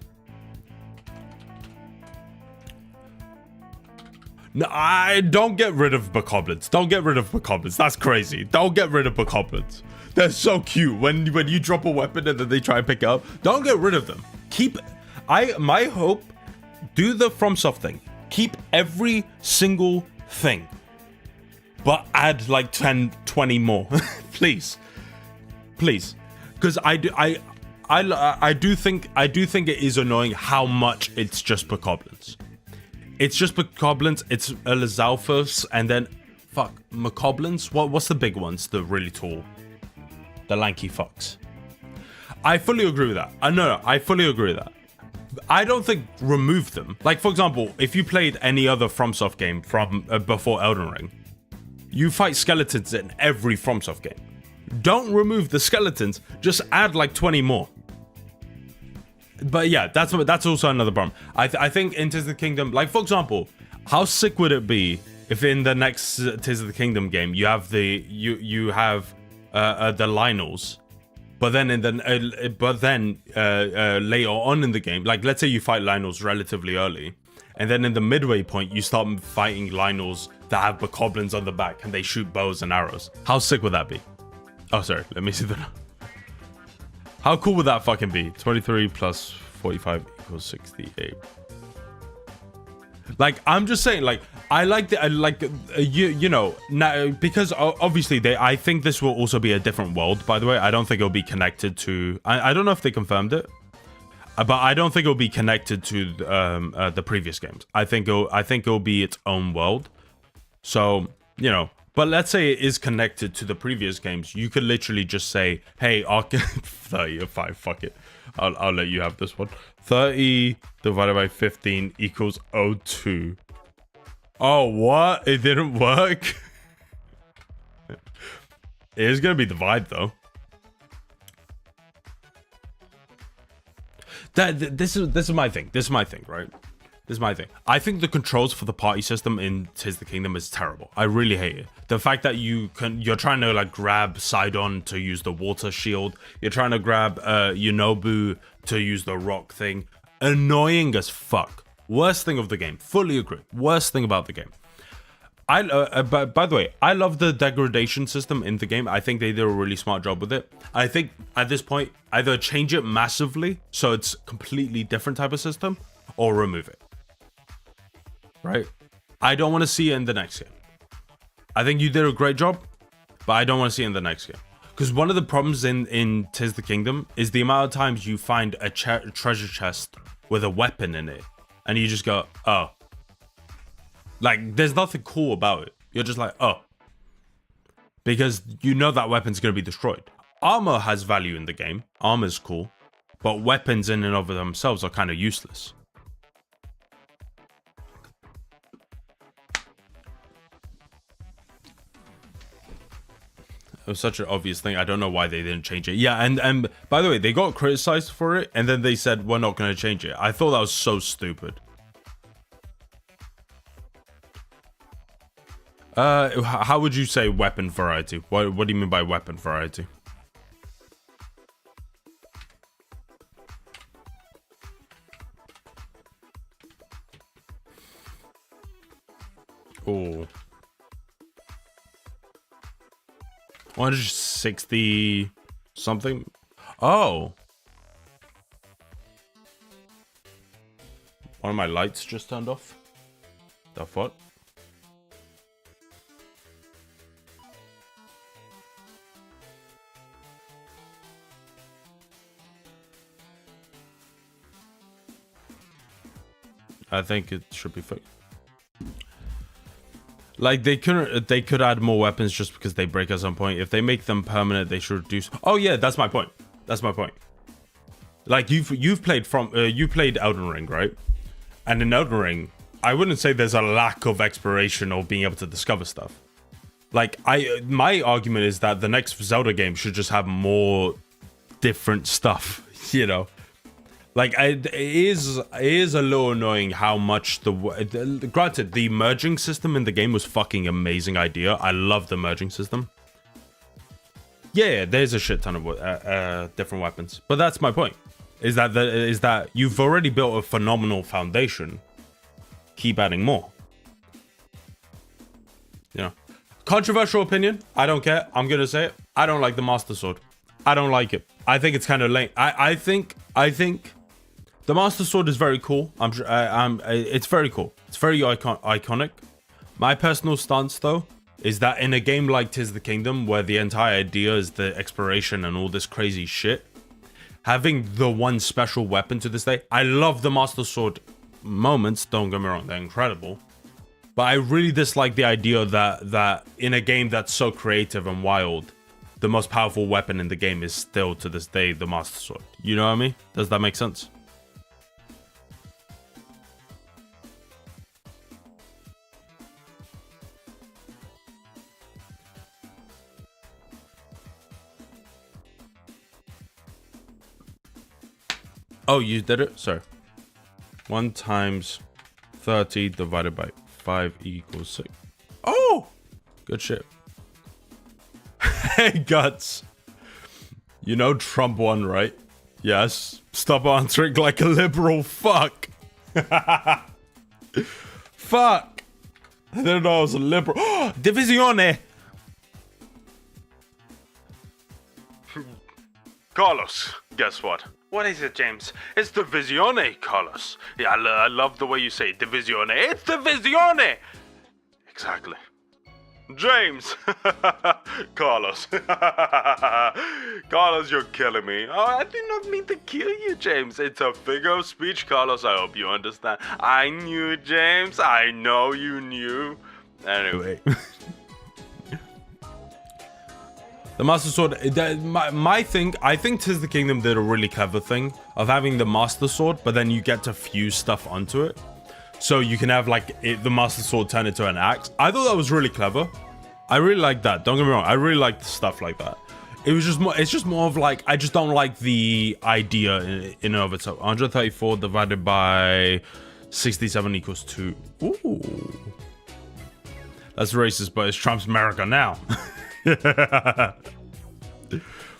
No, I don't get rid of bokoblins. Don't get rid of bokoblins. That's crazy. Don't get rid of bokoblins. They're so cute when you drop a weapon and then they try and pick it up. Don't get rid of them. Keep... my hope, do the FromSoft thing. Keep every single thing. But add like 10, 20 more. Please. Please. Because I do think it is annoying how much it's just bokoblins. It's just bokoblins, it's Elizalphus, and then... Fuck. Macoblins? What's the big ones? The really tall... The lanky fucks. I fully agree with that. No, I fully agree with that. I don't think remove them. Like, for example, if you played any other FromSoft game from before Elden Ring, you fight skeletons in every FromSoft game. Don't remove the skeletons. Just add like 20 more. But yeah, that's also another problem. I think in Tears of the Kingdom, like for example, how sick would it be if in the next Tears of the Kingdom game you have the Lynels, but then later on in the game, like let's say you fight Lynels relatively early, and then in the midway point you start fighting Lynels that have bokoblins on the back and they shoot bows and arrows. How sick would that be? Oh, sorry, let me see the... How cool would that fucking be? 23 plus 45 equals 68. Like, I'm just saying, like, you know, now, because obviously I think this will also be a different world, by the way. I don't think it'll be connected to, I don't know if they confirmed it, but I don't think it'll be connected to the previous games. I think it'll be its own world. So, you know, but let's say it is connected to the previous games. You could literally just say, hey, 35, fuck it. I'll let you have this one. 30 divided by 15 equals 02. Oh, what? It didn't work? It is going to be the vibe, though. This is my thing. This is my thing, right? This is my thing. I think the controls for the party system in Tears of the Kingdom is terrible. I really hate it. The fact that you're trying to like grab Sidon to use the water shield. You're trying to grab Yunobu to use the rock thing. Annoying as fuck. Worst thing of the game. Fully agree. Worst thing about the game. But by the way, I love the degradation system in the game. I think they did a really smart job with it. I think at this point, either change it massively so it's completely different type of system, or remove it. Right? I don't want to see it in the next game. I think you did a great job, but I don't want to see it in the next game. Because one of the problems in Tears of the Kingdom is the amount of times you find a treasure chest with a weapon in it, and you just go, oh. Like, there's nothing cool about it. You're just like, oh. Because you know that weapon's going to be destroyed. armor has value in the game. Armor's cool. But weapons in and of themselves are kind of useless. It was such an obvious thing. I don't know why they didn't change it. Yeah, and by the way, they got criticized for it, and then they said, we're not going to change it. I thought that was so stupid. How would you say weapon variety? What do you mean by weapon variety? Oh. 160 something. Oh. One of my lights just turned off. The fuck? I think it should be fixed. Like they could add more weapons just because they break at some point. If they make them permanent, they should reduce. Oh yeah, that's my point. That's my point. Like you've played you played Elden Ring, right? And in Elden Ring, I wouldn't say there's a lack of exploration or being able to discover stuff. Like my argument is that the next Zelda game should just have more different stuff, you know. Like, it is a little annoying how much granted, the merging system in the game was fucking amazing idea. I love the merging system. Yeah, there's a shit ton of different weapons. But that's my point. Is that you've already built a phenomenal foundation. Keep adding more. You know. Controversial opinion. I don't care. I'm going to say it. I don't like the Master Sword. I don't like it. I think it's kind of lame. I think the Master Sword is very cool. It's very cool. It's very iconic. My personal stance, though, is that in a game like Tears of the Kingdom, where the entire idea is the exploration and all this crazy shit, having the one special weapon to this day, I love the Master Sword moments. Don't get me wrong, they're incredible. But I really dislike the idea that in a game that's so creative and wild, the most powerful weapon in the game is still to this day the Master Sword. You know what I mean? Does that make sense? Oh, you did it? Sorry. 1 times 30 divided by 5 equals 6. Oh! Good shit. Hey, Guts. You know Trump won, right? Yes. Stop answering like a liberal. Fuck. Fuck. I didn't know I was a liberal. Divisione. Carlos, guess what? What is it, James? It's Divisione, Carlos. Yeah, I love the way you say Divisione. It's Divisione! Exactly. James! Carlos. Carlos, you're killing me. Oh, I did not mean to kill you, James. It's a figure of speech, Carlos. I hope you understand. I knew, James. I know you knew. Anyway. The Master Sword, I think Tears of the Kingdom did a really clever thing of having the Master Sword, but then you get to fuse stuff onto it. So you can have like the Master Sword turn into an axe. I thought that was really clever. I really like that. Don't get me wrong. I really like stuff like that. It's just more of like, I just don't like the idea in and of itself. 134 divided by 67 equals 2. Ooh. That's racist, but it's Trump's America now.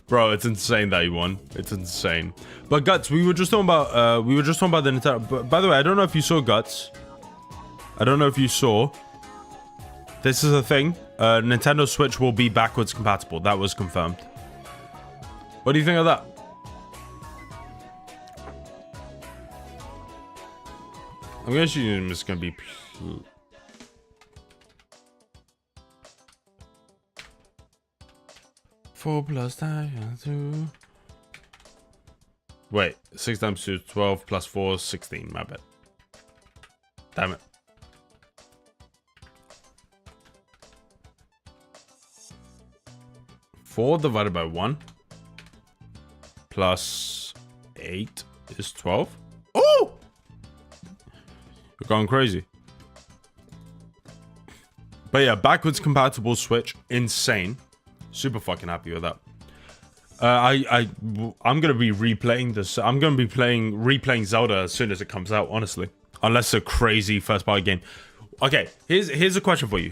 Bro, it's insane that he won. It's insane. But Guts, we were just talking about the Nintendo. But by the way, I don't know if you saw Guts. I don't know if you saw. This is a thing. Nintendo Switch will be backwards compatible. That was confirmed. What do you think of that? I'm gonna assume it's gonna be. 4 plus 2. Wait, 6 times 2, 12 plus 4, 16. My bad. Damn it. Four divided by 1. plus 8 is 12. Oh! You're going crazy. But yeah, backwards compatible Switch, insane. Super fucking happy with that. I'm gonna be replaying this. I'm gonna be replaying Zelda as soon as it comes out, honestly. Unless it's a crazy first party game. Okay, here's a question for you.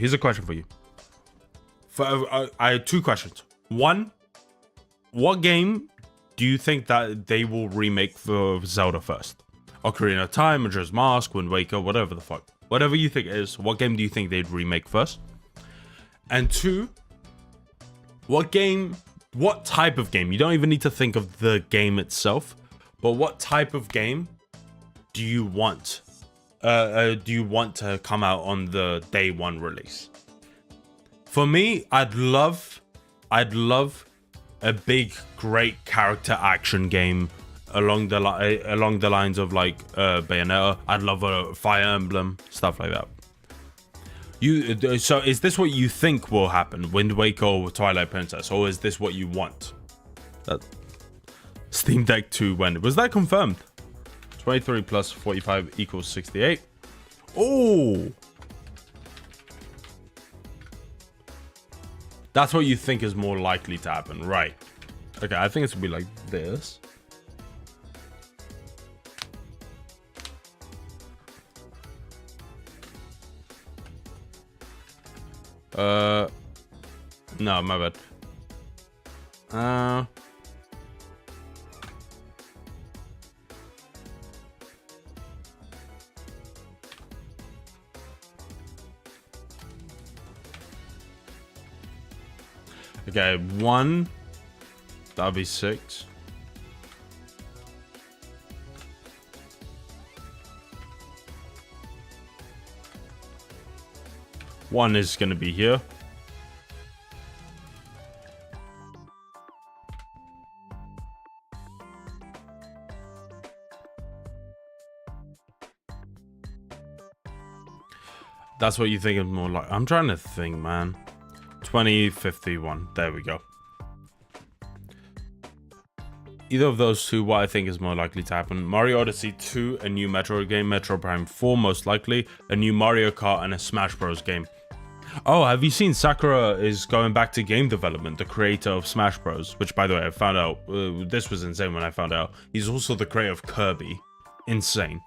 I have 2 questions. One, what game do you think that they will remake for Zelda first? Ocarina of Time, Majora's Mask, Wind Waker, whatever the fuck. Whatever you think it is, what game do you think they'd remake first? And 2, what type of game? You don't even need to think of the game itself, but what type of game do you want? Do you want to come out on the day 1 release? For me, I'd love a big, great character action game along the lines of like Bayonetta. I'd love a Fire Emblem, stuff like that. So is this what you think will happen? Wind Waker or Twilight Princess, or is this what you want? That Steam Deck 2 when was that confirmed? 23 plus 45 equals 68. Oh, that's what you think is more likely to happen, right? Okay, I think it's gonna be like this. No, my bad. Okay, 1. That'll be 6. One is gonna be here. That's what you think is more like. I'm trying to think, man. 2051. There we go. Either of those two, what I think is more likely to happen. Mario Odyssey 2, a new Metroid game. Metroid Prime 4, most likely. A new Mario Kart and a Smash Bros. Game. Oh, have you seen Sakura is going back to game development, the creator of Smash Bros. Which, by the way, I found out. This was insane when I found out. He's also the creator of Kirby. Insane.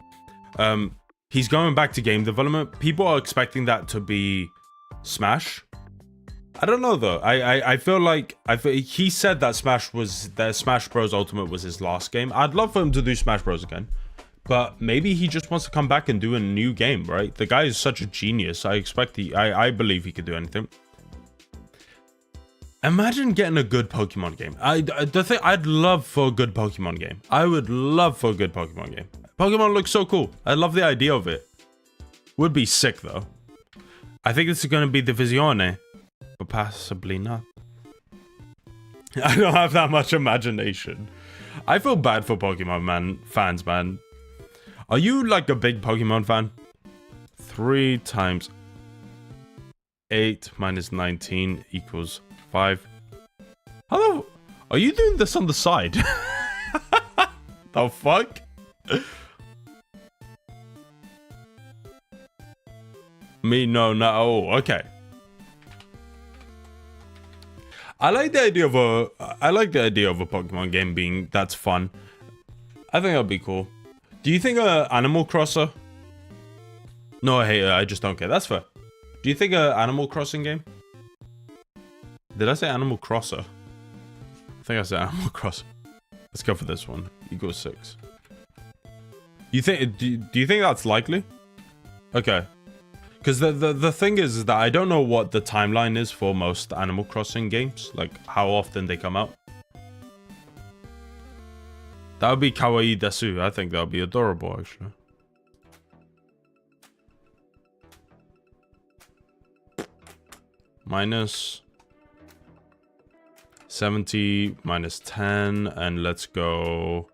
He's going back to game development. People are expecting that to be Smash. I don't know though. I feel like he said that Smash Bros Ultimate was his last game. I'd love for him to do Smash Bros again, but maybe he just wants to come back and do a new game, right? The guy is such a genius. I believe he could do anything. Imagine getting a good Pokemon game. I'd love for a good Pokemon game. I would love for a good Pokemon game. Pokemon looks so cool. I love the idea of it. Would be sick though. I think this is going to be Divisione, but possibly not. I don't have that much imagination. I feel bad for Pokemon fans, man. Are you like a big Pokemon fan? 3 times 8 minus 19 equals 5. Hello? Are you doing this on the side? The fuck? Me, no. Oh, okay. I like the idea of a Pokemon game being that's fun. I think that'd be cool. Do you think Animal Crosser? No, hey, I just don't care. That's fair. Do you think Animal Crossing game? Did I say Animal Crosser? I think I said Animal Crossing. Let's go for this one. Equals 6. You think? Do you think that's likely? Okay. Because the thing is that I don't know what the timeline is for most Animal Crossing games. Like, how often they come out. That would be kawaii desu. I think that would be adorable, actually. Minus 70 minus 10. And let's go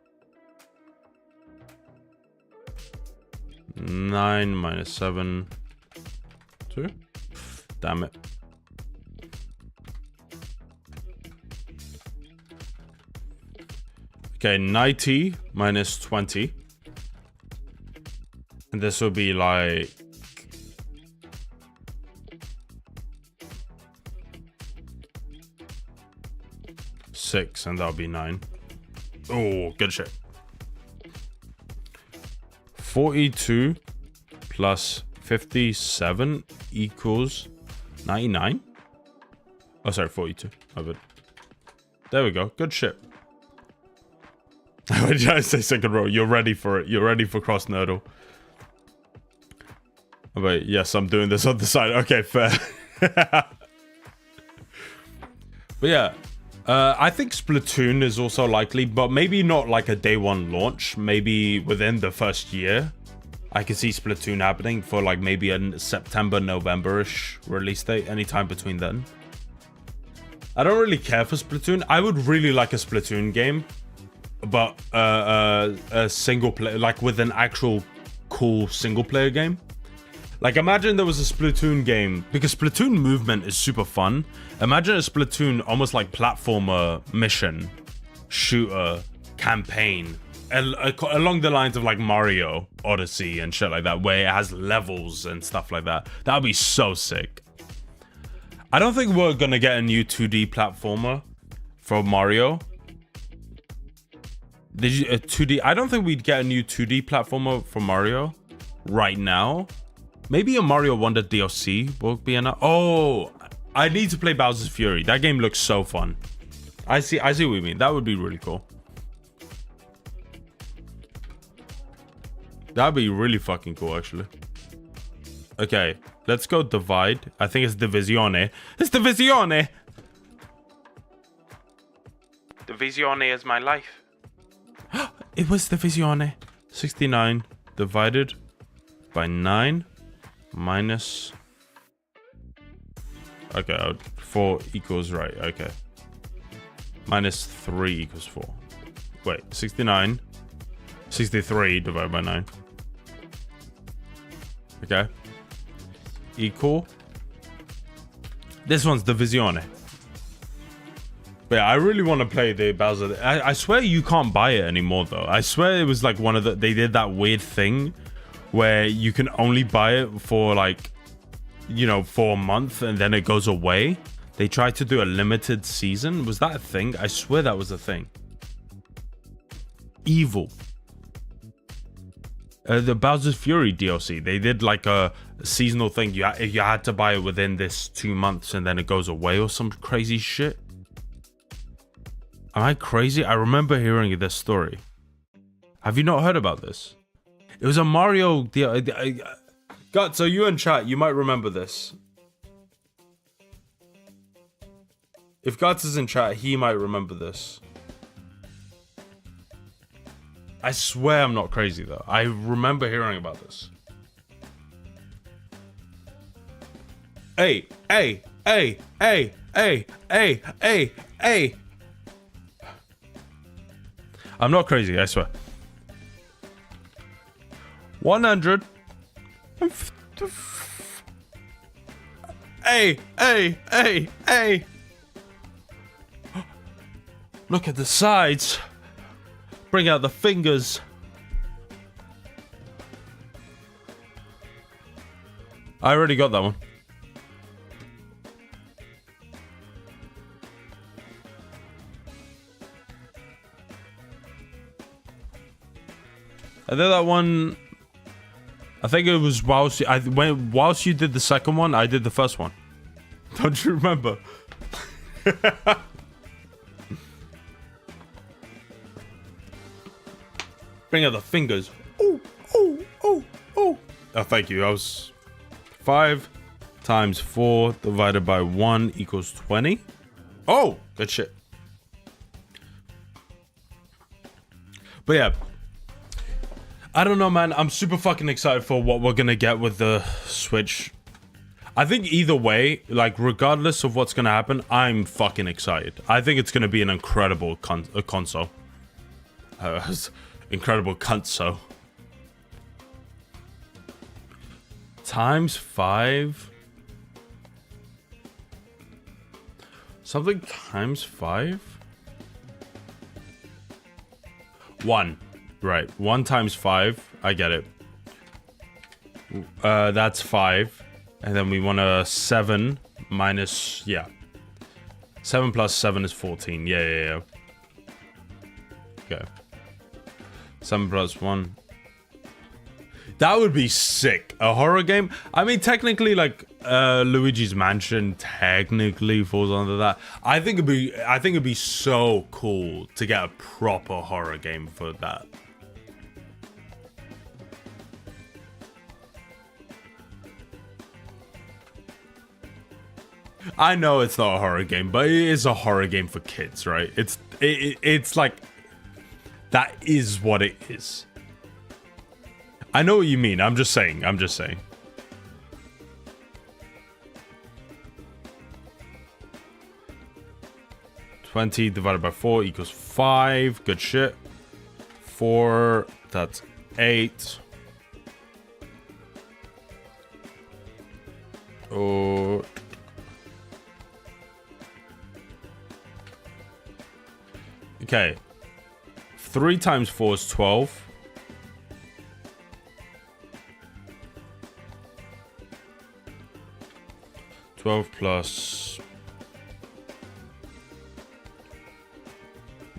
9 minus 7. 2. Damn it. Okay, 90 minus 20. And this will be like... six, and that'll be 9. Oh, good shit. 42 plus 57 equals 99. Oh, sorry, 42. There we go. Good shit. What did I say? Second row. You're ready for it. You're ready for cross nodal. Oh, wait, yes, I'm doing this on the side. Okay, fair. But yeah. I think Splatoon is also likely, but maybe not like a day one launch. Maybe within the first year, I can see Splatoon happening for like maybe a September, November-ish release date, anytime between then. I don't really care for Splatoon. I would really like a Splatoon game, but a single player, like with an actual cool single player game. Like, imagine there was a Splatoon game, because Splatoon movement is super fun. Imagine a Splatoon almost like platformer, mission, shooter, campaign, along the lines of like Mario Odyssey and shit like that, where it has levels and stuff like that. That would be so sick. I don't think we're gonna get a new 2D platformer for Mario. Did you, a 2D? I don't think we'd get a new 2D platformer for Mario right now. Maybe a Mario Wonder DLC will be enough. Oh, I need to play Bowser's Fury. That game looks so fun. I see what you mean. That would be really cool. That would be really fucking cool, actually. Okay, let's go divide. I think it's Divisione. It's Divisione! Divisione is my life. It was Divisione. 69 divided by 9. Minus... Okay, 4 equals right. Okay. Minus 3 equals 4. Wait, 69. 63 divided by 9. Okay. Equal. This one's Divisione. But yeah, I really want to play the Bowser. I swear you can't buy it anymore, though. I swear it was like one of the... They did that weird thing where you can only buy it for like, you know, for a month and then it goes away. They tried to do a limited season. Was that a thing? I swear that was a thing. Evil. The Bowser's Fury DLC. They did like a seasonal thing. You had to buy it within this 2 months and then it goes away or some crazy shit. Am I crazy? I remember hearing this story. Have you not heard about this? It was a Mario... God, so you in chat, you might remember this. If Guts is in chat, he might remember this. I swear I'm not crazy, though. I remember hearing about this. Hey. I'm not crazy, I swear. 100. Hey. Look at the sides. Bring out the fingers. I already got that one. I did that one. I think it was whilst you did the second one, I did the first one. Don't you remember? Bring out the fingers. Oh. Oh, thank you. I was 5 times 4 divided by 1 equals 20. Oh, good shit. But yeah. I don't know, man. I'm super fucking excited for what we're gonna get with the Switch. I think either way, like, regardless of what's gonna happen, I'm fucking excited. I think it's gonna be an incredible console. Incredible console. Times 5? Something times 5? 1. Right. 1 times 5. I get it. That's 5. And then we want a 7 minus... Yeah. 7 plus 7 is 14. Yeah. Okay. 7 plus 1. That would be sick. A horror game? I mean, technically, like, Luigi's Mansion technically falls under that. I think it'd be so cool to get a proper horror game for that. I know it's not a horror game, but it is a horror game for kids, right? It's like, that is what it is. I know what you mean. I'm just saying. 20 divided by 4 equals 5. Good shit. 4, that's 8. Oh. Okay. 3 times 4 is 12. 12 plus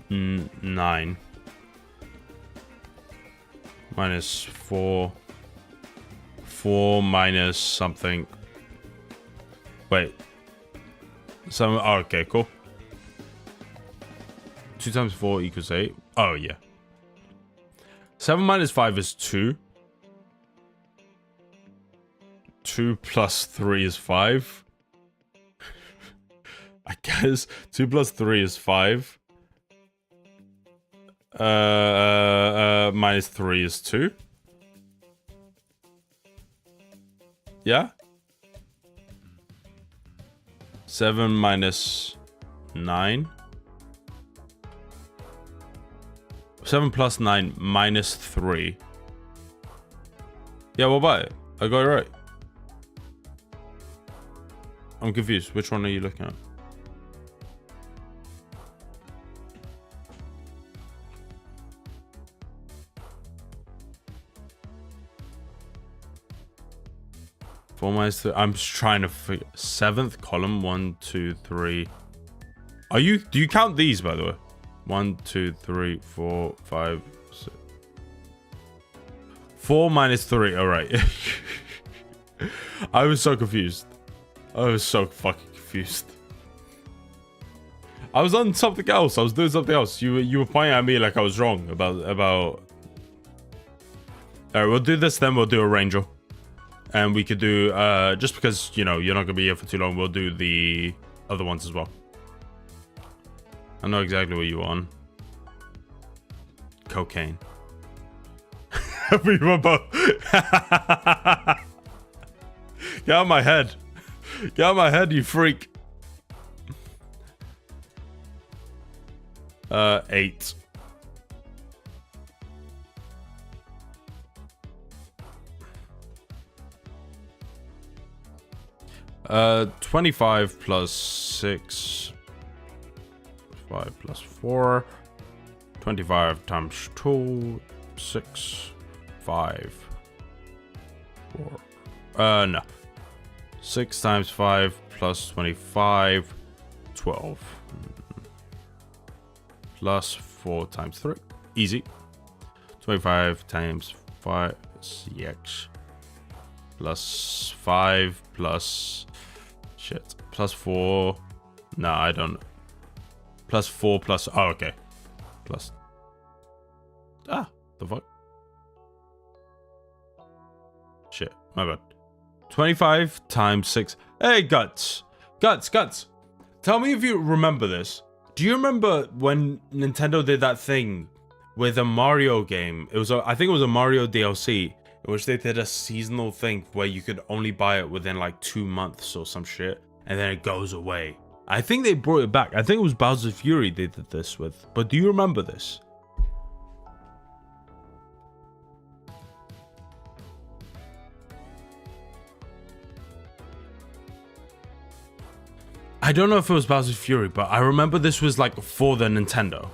9 minus 4. 4 minus something. Wait. Some. Oh, okay, cool. 2 times 4 equals 8. Oh, yeah. 7 minus 5 is 2. 2 plus 3 is 5. I guess 2 plus 3 is 5. Minus 3 is 2. Yeah? 7 minus 9. 7 plus 9 minus 3. Yeah, what about it? I got it right. I'm confused. Which one are you looking at? Four minus 3. I'm just trying to figure. 7th column. 1, 2, 3. Are you? Do you count these, by the way? 1, 2, 3, 4, 5, 6. 4 minus 3. All right. I was so confused. I was so fucking confused. I was on something else. I was doing something else. You were pointing at me like I was wrong about. All right, we'll do this. Then we'll do a Ranger, and we could do just because you know you're not gonna be here for too long. We'll do the other ones as well. I know exactly what you want. Cocaine. We were both. Get out of my head. Get out of my head, you freak. 8. Uh, 25 plus 6. 5 plus 4. 25 times 2. 6. 5. 4. No. 6 times 5 plus 25. 12. Plus 4 times 3. Easy. 25 times 5. CX. Plus 5 plus... Shit. Plus 4. No, I don't... Plus 4 plus... Oh, okay. Plus... Ah, the fuck? Shit, my bad. 25 times 6. Hey, Guts. Guts. Tell me if you remember this. Do you remember when Nintendo did that thing with a Mario game? It was I think it was a Mario DLC in which they did a seasonal thing where you could only buy it within like 2 months or some shit, and then it goes away. I think they brought it back. I think it was Bowser's Fury they did this with. But do you remember this? I don't know if it was Bowser's Fury, but I remember this was like for the Nintendo.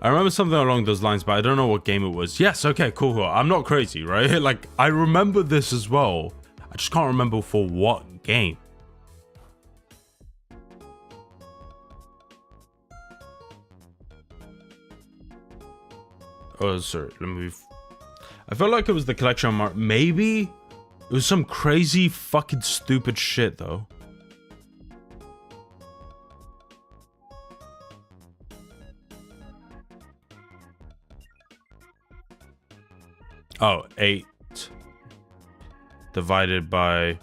I remember something along those lines, but I don't know what game it was. Yes, okay, cool. I'm not crazy, right? Like, I remember this as well. I just can't remember for what game. Oh, sorry. Let me... I felt like it was the collection mark. Maybe it was some crazy fucking stupid shit, though. Oh, 8 divided by...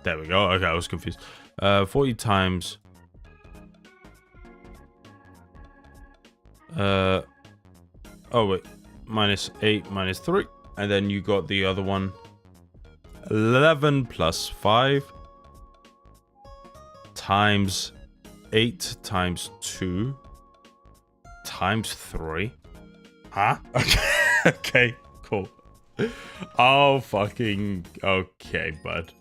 There we go. Okay, I was confused. 40 times... oh, wait. Minus 8 minus 3. And then you got the other one. 11 plus 5 times 8 times 2 times 3. Huh? Okay. Okay, cool. Oh, fucking... Okay, bud.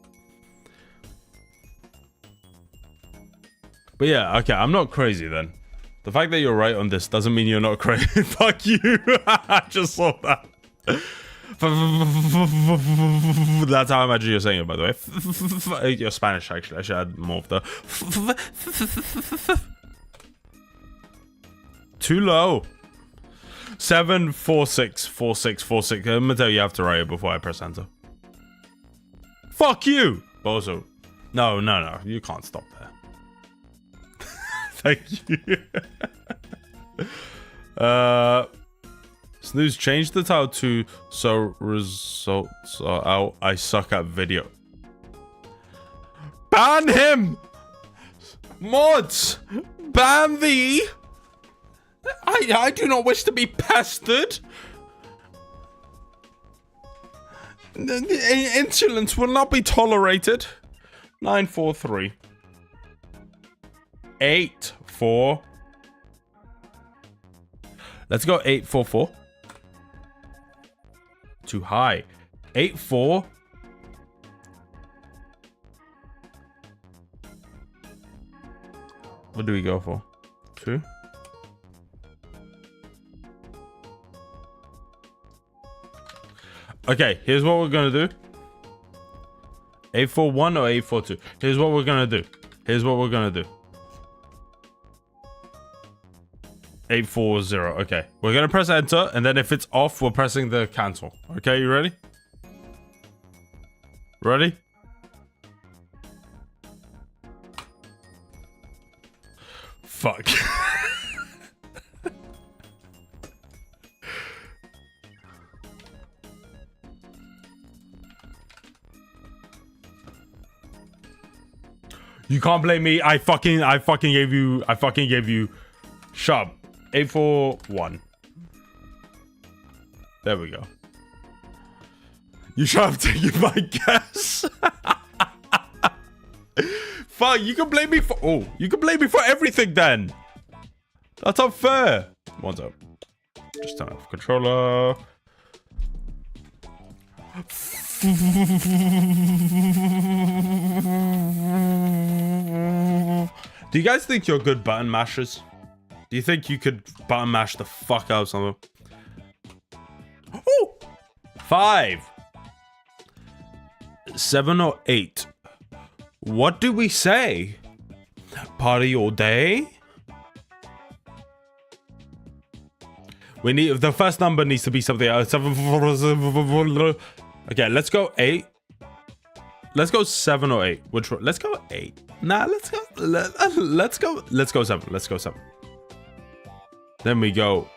But yeah, okay, I'm not crazy then. The fact that you're right on this doesn't mean you're not crazy. Fuck you. I just saw that. That's how I imagine you're saying it, by the way. You're Spanish, actually. I should add more of the... Too low. 7, 4, 6, 4, 6, 4, 6. I'm gonna tell you have to write it before I press enter. Fuck you! Bozo. No, no, no. You can't stop there. Thank you. Snooze changed the title to so results are out. I suck at video. Ban him! Mods! Ban thee! I do not wish to be pestered. Insolence will not be tolerated. 943. 8-4. Let's go 8-4-4. Too high. 8-4. What do we go for? 2. Okay, here's what we're gonna do. 841 or 842. Here's what we're gonna do. Here's what we're gonna do. 840. Okay, we're gonna press enter, and then if it's off, we're pressing the cancel. Okay, you ready? Ready? Fuck. You can't blame me. I fucking gave you shove. 841. There we go. You should have taken my guess. Fuck, you can blame me for... Oh, you can blame me for everything then. That's unfair. What's up? Just turn off controller. Do you guys think you're good button mashers? Do you think you could button mash the fuck out of someone? Oh! 5. 7 or 8. What do we say? Party all day? We need... The first number needs to be something else. Okay, let's go 8. Let's go 7 or 8. Which one? Let's go 8. Nah, let's go 7. Let's go 7. Then we go.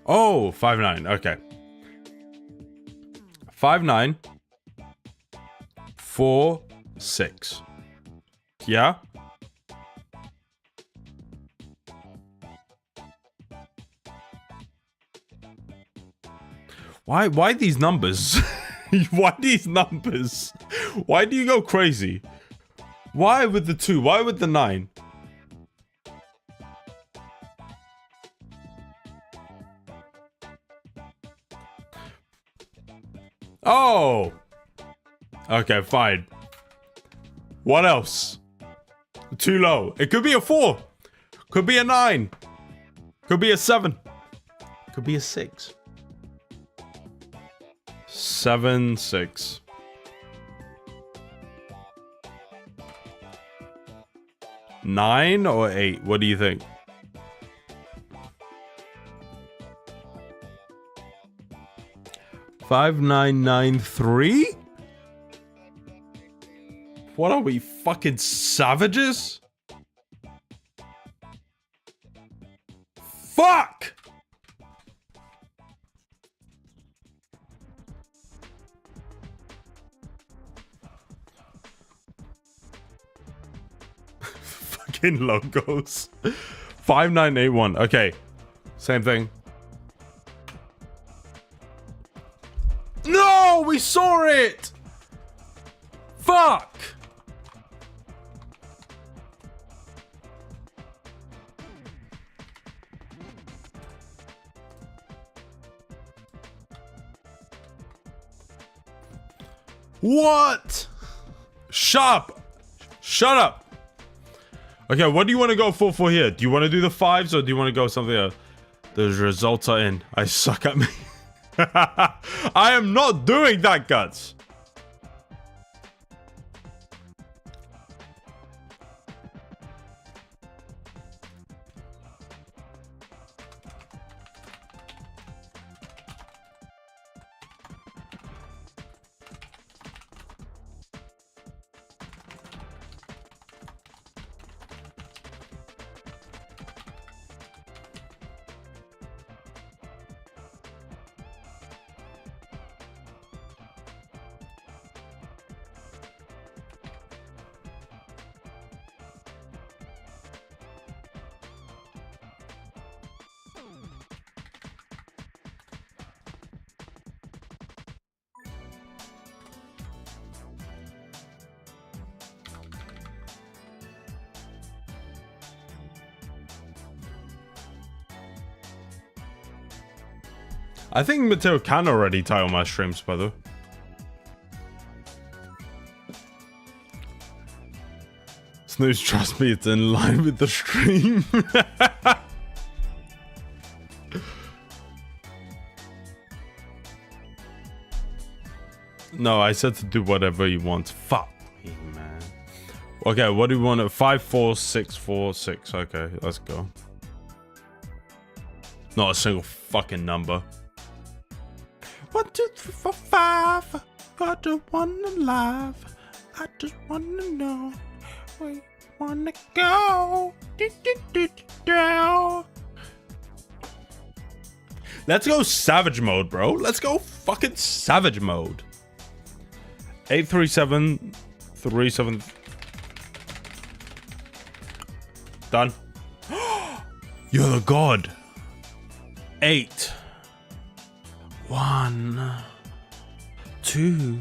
Oh, 5-9. Okay. 5-9. 4-6. Yeah. Why these numbers? Why these numbers? Why do you go crazy? Why with the 2? Why with the 9? Oh! Okay, fine. What else? Too low. It could be a 4. Could be a 9. Could be a 7. Could be a 6. 7, 6. Nine or 8? What do you think? $5,993? What are we, fucking savages? Fuck! Fucking logos. 5981. Okay. Same thing. No! We saw it! Fuck! What? Shut up. Shut up. Okay, what do you want to go for here? Do you want to do the 5s or do you want to go something else? The results are in. I suck at me. I am not doing that, Guts. I think Mateo can already title my streams, by the way. Snooze, trust me, it's in line with the stream. No, I said to do whatever you want. Fuck me, man. Okay, what do we want? 5, 4, 6, 4, 6. Okay, let's go. Not a single fucking number. 1, 2, 3, 4, 5. Got the one alive. I just wanna know where you wanna go. Let's go savage mode, bro. Let's go fucking savage mode. 83737. Done. You're the god. 8. 1, 2.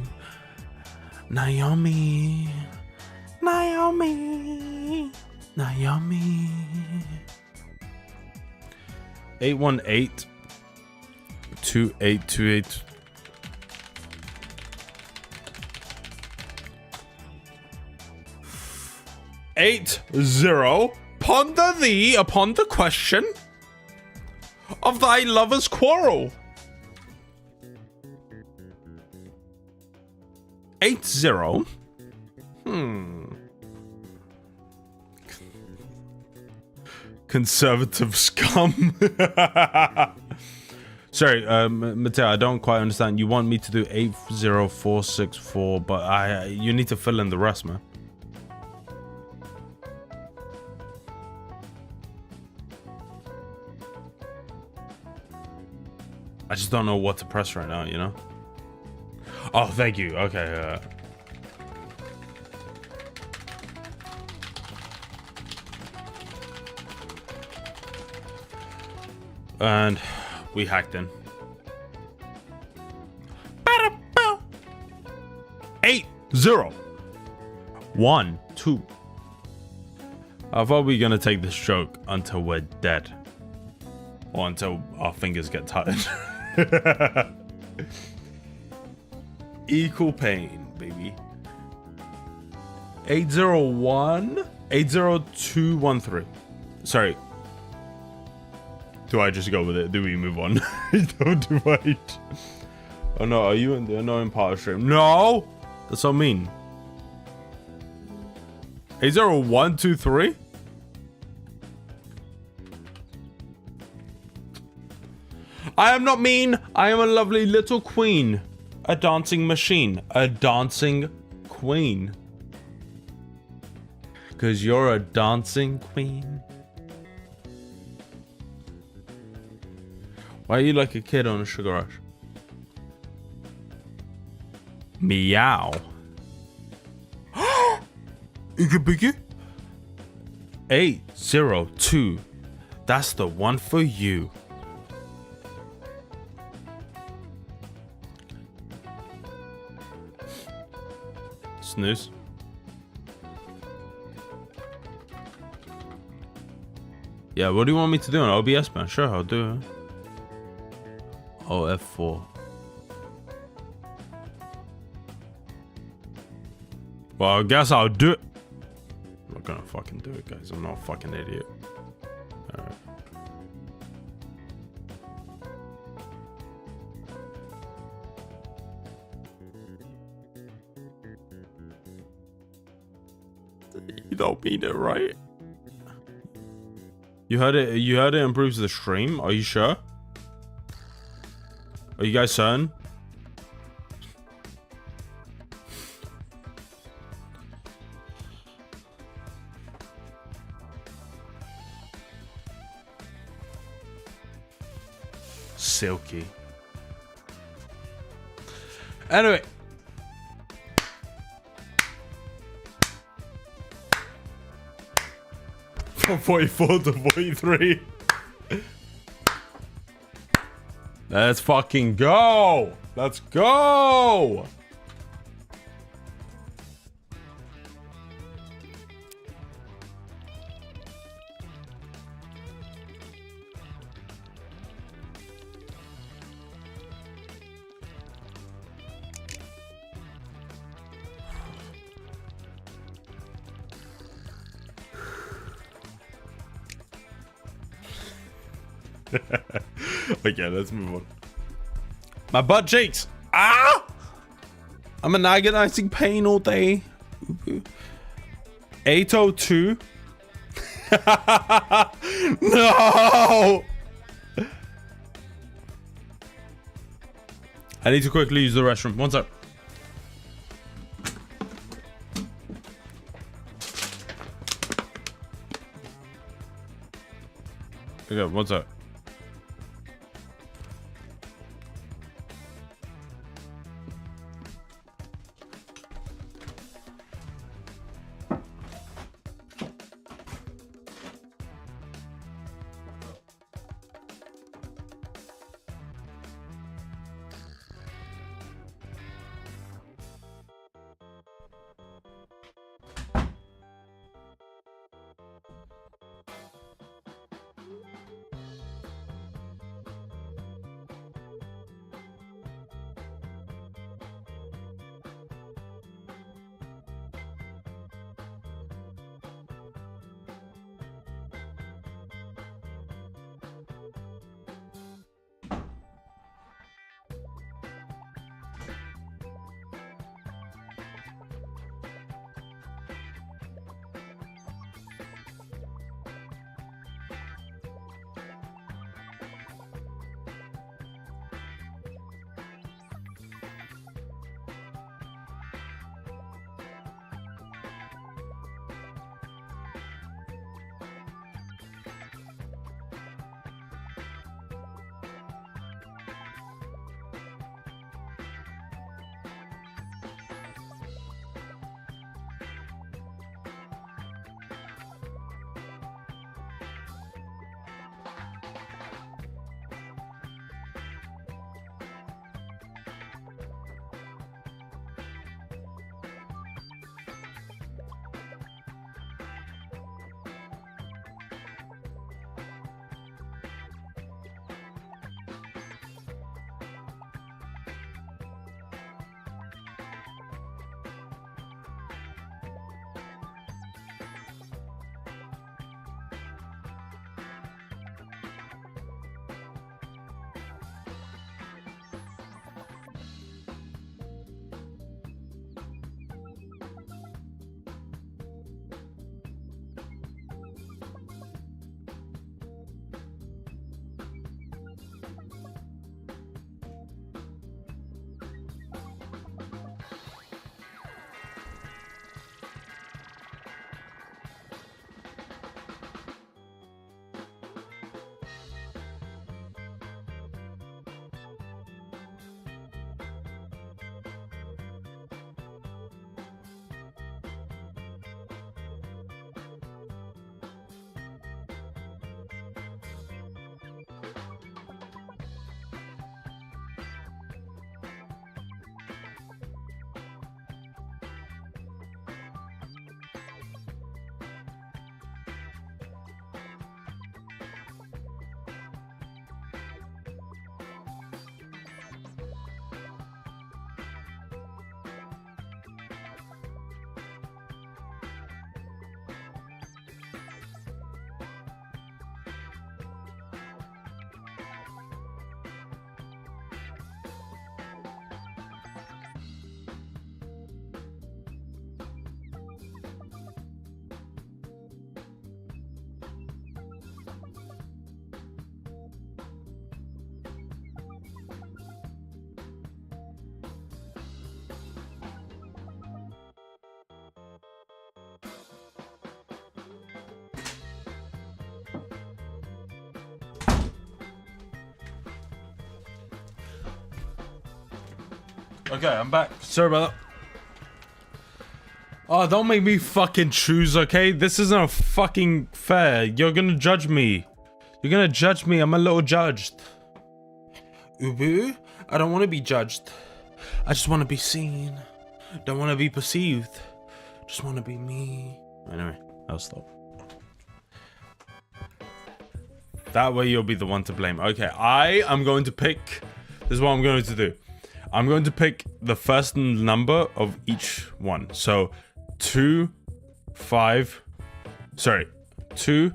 Naomi. Naomi. Naomi. 818. 2828. 80. Ponder thee upon the question of thy lover's quarrel. 80. Conservative scum. Sorry, Mateo, I don't quite understand. You want me to do 80464, but you need to fill in the rest, man. I just don't know what to press right now, you know? Oh, thank you. Okay. And we hacked in. 8, 0. 1, 2. I thought we were gonna take this joke until we're dead. Or until our fingers get tired. Equal pain, baby. 801 80213. Sorry. Do I just go with it? Do we move on? Don't do I? Oh no, are you in the annoying part of stream? No! That's what I mean. 80123? I am not mean. I am a lovely little queen. A dancing machine. A dancing queen. Because you're a dancing queen. Why are you like a kid on a sugar rush? Meow. Iggy Biggy? 802. That's the one for you. Snooze. Yeah, what do you want me to do on OBS, man? Sure, I'll do it. Oh, F4. Well, I guess I'll do it. I'm not gonna fucking do it, guys. I'm not a fucking idiot. Alright. You don't mean it, right? You heard it. You heard it improves the stream. Are you sure? Are you guys certain? Silky. Anyway. From 44 to 43. Let's fucking go. Let's go. Okay, let's move on. My butt cheeks. Ah! I'm in agonizing pain all day. 802. No! I need to quickly use the restroom. One sec. Okay, one sec. Okay, I'm back. Sorry about that. Oh, don't make me fucking choose, okay? This isn't fucking fair. You're gonna judge me. You're gonna judge me. I'm a little judged. Ubu, I don't want to be judged. I just want to be seen. Don't want to be perceived. Just want to be me. Anyway, I'll stop. That way you'll be the one to blame. Okay, I am going to pick... This is what I'm going to do. I'm going to pick the first number of each one. So, 2, 5... Sorry. 2,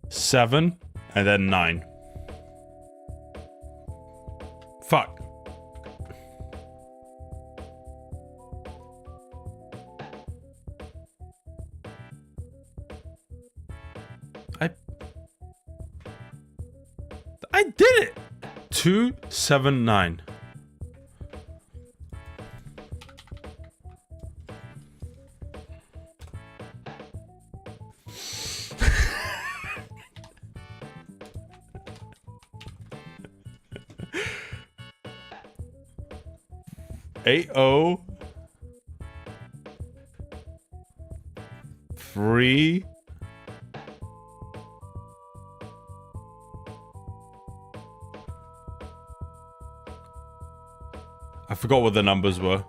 7, and then 9. Fuck. I did it! 2, 7, 9. Eight oh 3 I forgot what the numbers were.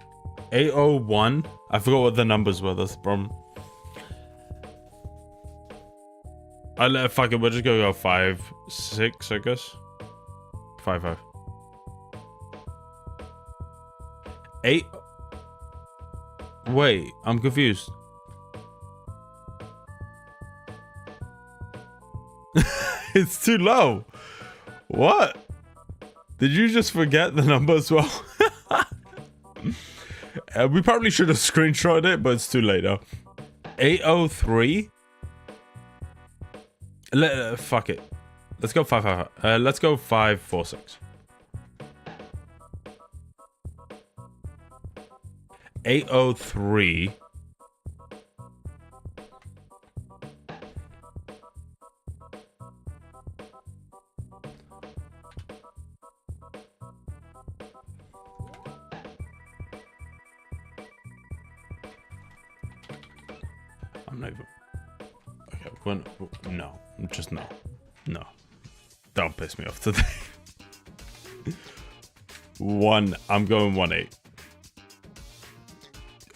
801. I forgot what the numbers were. That's the problem. Fuck it. We're just gonna go 5, 6, I guess. 5, 5. 8. Wait, I'm confused. It's too low. What? Did you just forget the number as well? We probably should have screenshotted it, but it's too late now. 803. Fuck it. Let's go 5, 5, 5. Let's go 5, 4, 6. 803. I'm not even... Okay, when... No. Just no. No. Don't piss me off today. 1. I'm going 1, 8.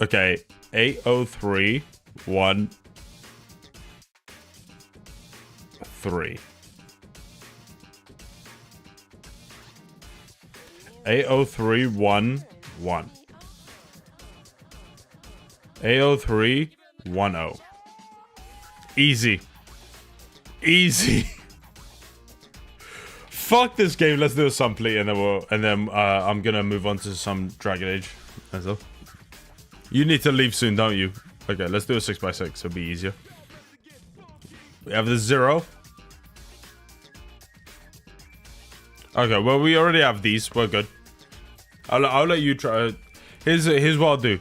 Okay. 803, 1, 3. 803, 1, 1. 803, 1, 0. Easy. Easy. Fuck this game. Let's do a Sunplay and then I'm gonna move on to some Dragon Age as well. You need to leave soon, don't you? Okay, let's do a 6x6. It'll be easier. We have the 0. Okay, well we already have these. We're good. I'll let you try. Here's what I'll do.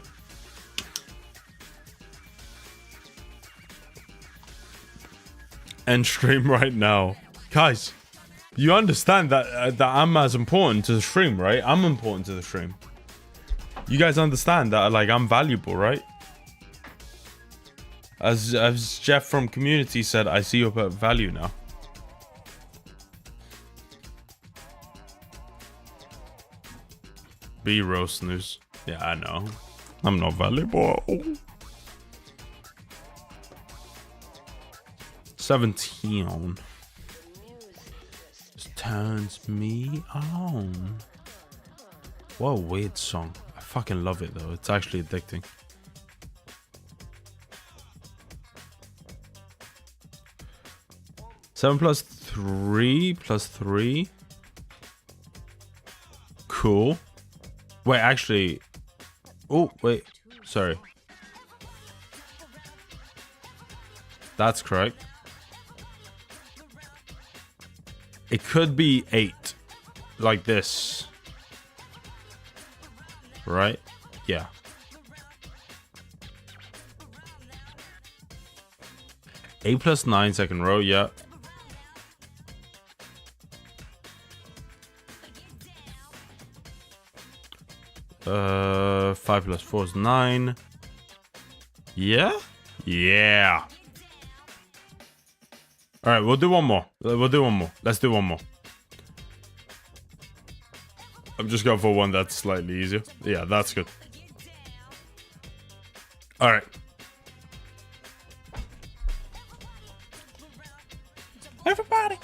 End stream right now, guys. You understand that I'm as important to the stream, right? I'm important to the stream. You guys understand that, like, I'm valuable, right? As Jeff from Community said, I see your value now. Be real, Snooze. Yeah, I know. I'm not valuable. 17 just turns me on. What a weird song. I fucking love it though. It's actually addicting. Seven plus 3 plus 3. Cool. Wait, actually. Oh, wait. Sorry. That's correct. It could be 8. Like this. Right? Yeah. Eight plus 9 second row, yeah. 5 plus 4 is 9. Yeah? Yeah. Alright, we'll do one more. Let's do one more. I'm just going for one that's slightly easier. Yeah, that's good. Alright. Everybody.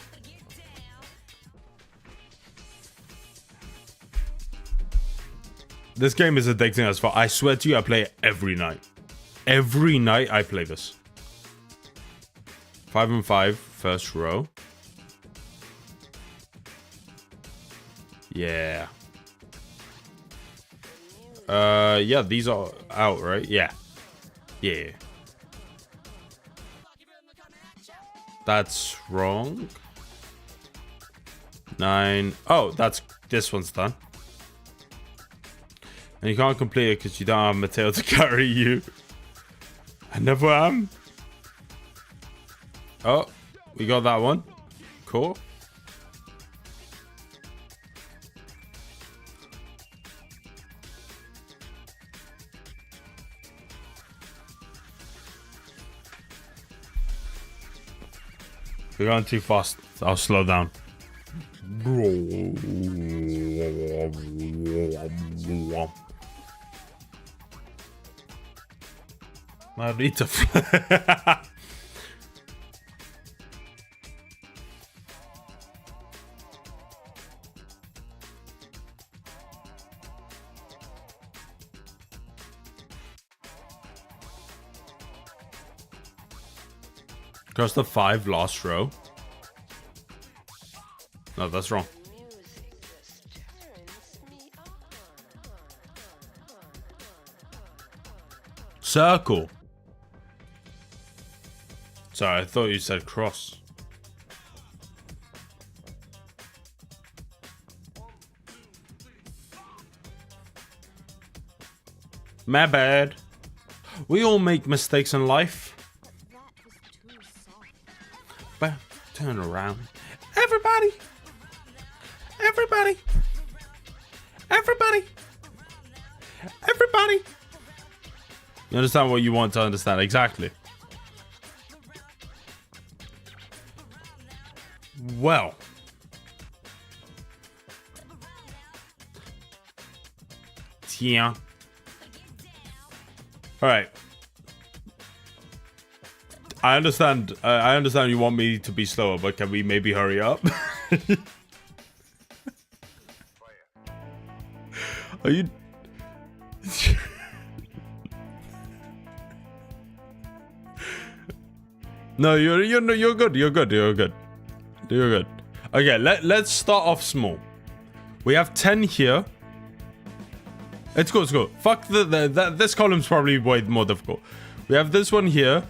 This game is addicting as fuck. I swear to you, I play it every night. Every night I play this. 5 and 5, first row. Yeah. Yeah, these are out, right? Yeah. Yeah. That's wrong. 9. Oh, this one's done. And you can't complete it because you don't have Mateo to carry you. I never am. Oh, we got that one. Cool. We're going too fast. I'll slow down. Marita. Cross the 5 last row. No, that's wrong. Circle. Sorry, I thought you said cross. My bad. We all make mistakes in life. But turn around. Everybody. Everybody. Everybody. Everybody. You understand what you want to understand? Exactly. Well. Yeah. All right. I understand you want me to be slower, but can we maybe hurry up? Are you... No, you're good. You're good. Okay, let's start off small. We have 10 here. It's cool. Fuck this column's probably way more difficult. We have this one here.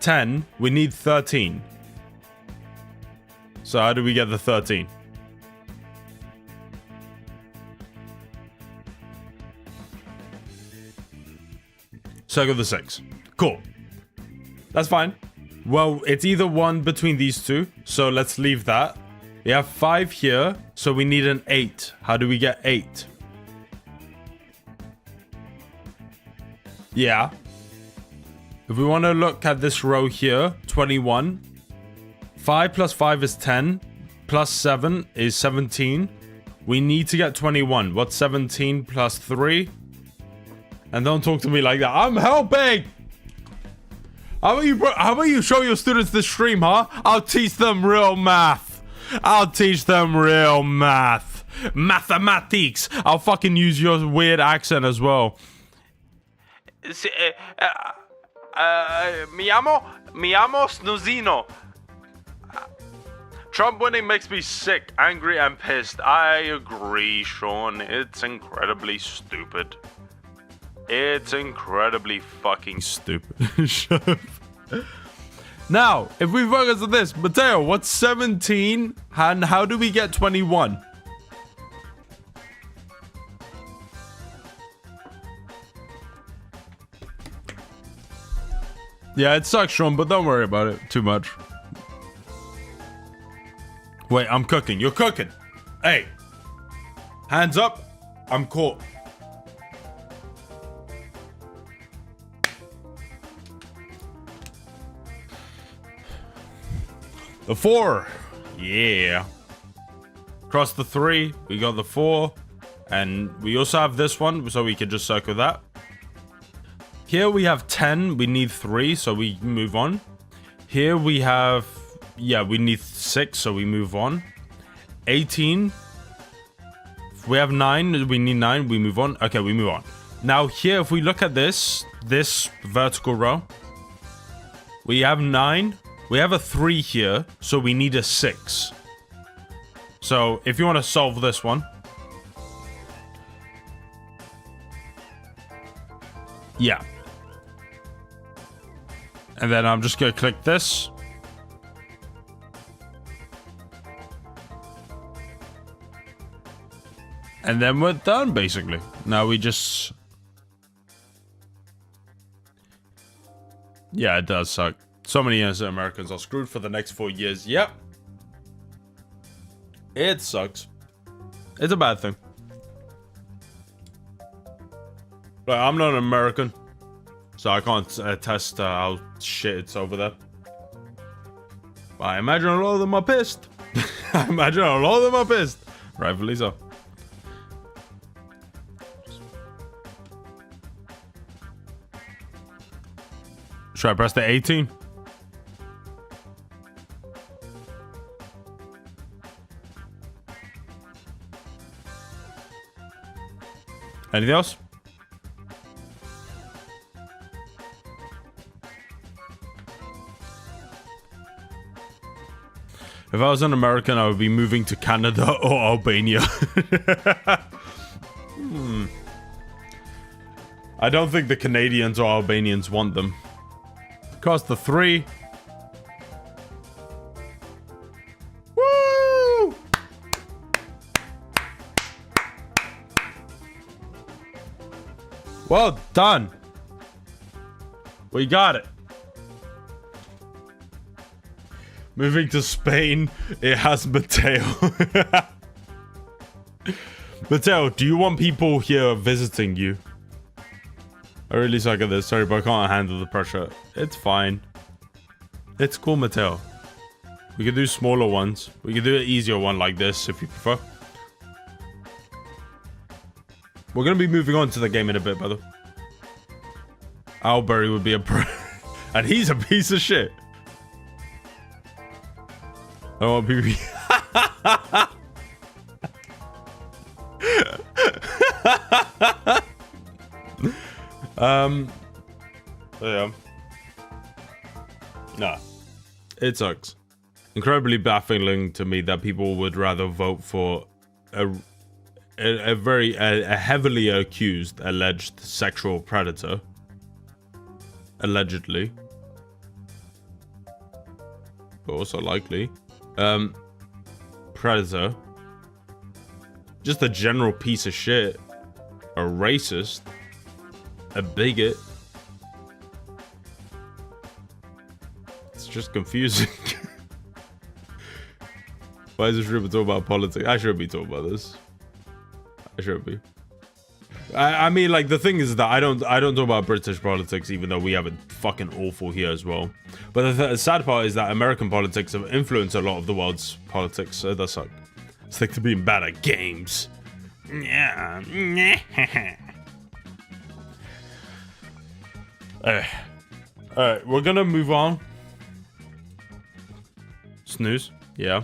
10. We need 13. So how do we get the 13? Circle the 6. Cool. That's fine. Well, it's either one between these two, so let's leave that. We have 5 here, so we need an 8. How do we get 8? Yeah. If we want to look at this row here, 21. 5 plus 5 is 10. Plus 7 is 17. We need to get 21. What's 17 plus 3? And don't talk to me like that. I'm helping! How about you show your students this stream, huh? I'll teach them real math. Mathematics. I'll fucking use your weird accent as well. Mi amo Snoozino. Trump winning makes me sick, angry, and pissed. I agree, Sean. It's incredibly stupid. It's incredibly fucking stupid. Shut up. Now, if we focus on this, Mateo, what's 17? And how do we get 21? Yeah, it sucks, Sean, but don't worry about it too much. Wait, I'm cooking. You're cooking. Hey. Hands up. I'm caught. The 4. Yeah. Across the 3, we got the 4. And we also have this one, so we can just circle that. Here we have 10. We need 3, so we move on. Here we have... Yeah, we need 6, so we move on. 18. If we have 9, we need 9, we move on. Okay, we move on. Now here, if we look at this vertical row, we have 9. We have a 3 here, so we need a 6. So if you want to solve this one, yeah. And then I'm just going to click this. And then we're done, basically. Now we just... Yeah, it does suck. So many innocent Americans are screwed for the next 4 years. Yep. It sucks. It's a bad thing. Like, I'm not an American, so I can't attest how shit it's over there. But I imagine a lot of them are pissed. I imagine a lot of them are pissed. Rightfully so. Should I press the 18? Anything else? If I was an American, I would be moving to Canada or Albania. I don't think the Canadians or Albanians want them. Cost the 3. Woo! Well done. We got it. Moving to Spain, it has Mateo. Mateo, do you want people here visiting you? I really suck at this. Sorry, but I can't handle the pressure. It's fine. It's cool, Mateo. We can do smaller ones. We can do an easier one like this if you prefer. We're going to be moving on to the game in a bit, by the way. Albury would be a pro. And he's a piece of shit. I don't want people... Yeah. Nah. It sucks. Incredibly baffling to me that people would rather vote for a heavily accused alleged sexual predator. Allegedly. But also likely. Predator. Just a general piece of shit. A racist. A bigot. It's just confusing. Why is this room talking about politics? I shouldn't be talking about this. I shouldn't be. I mean, like, the thing is that I don't talk about British politics, even though we have it fucking awful here as well. But the sad part is that American politics have influenced a lot of the world's politics, so that sucks. It's like to being bad at games. Yeah. Alright, we're gonna move on. Snooze, yeah.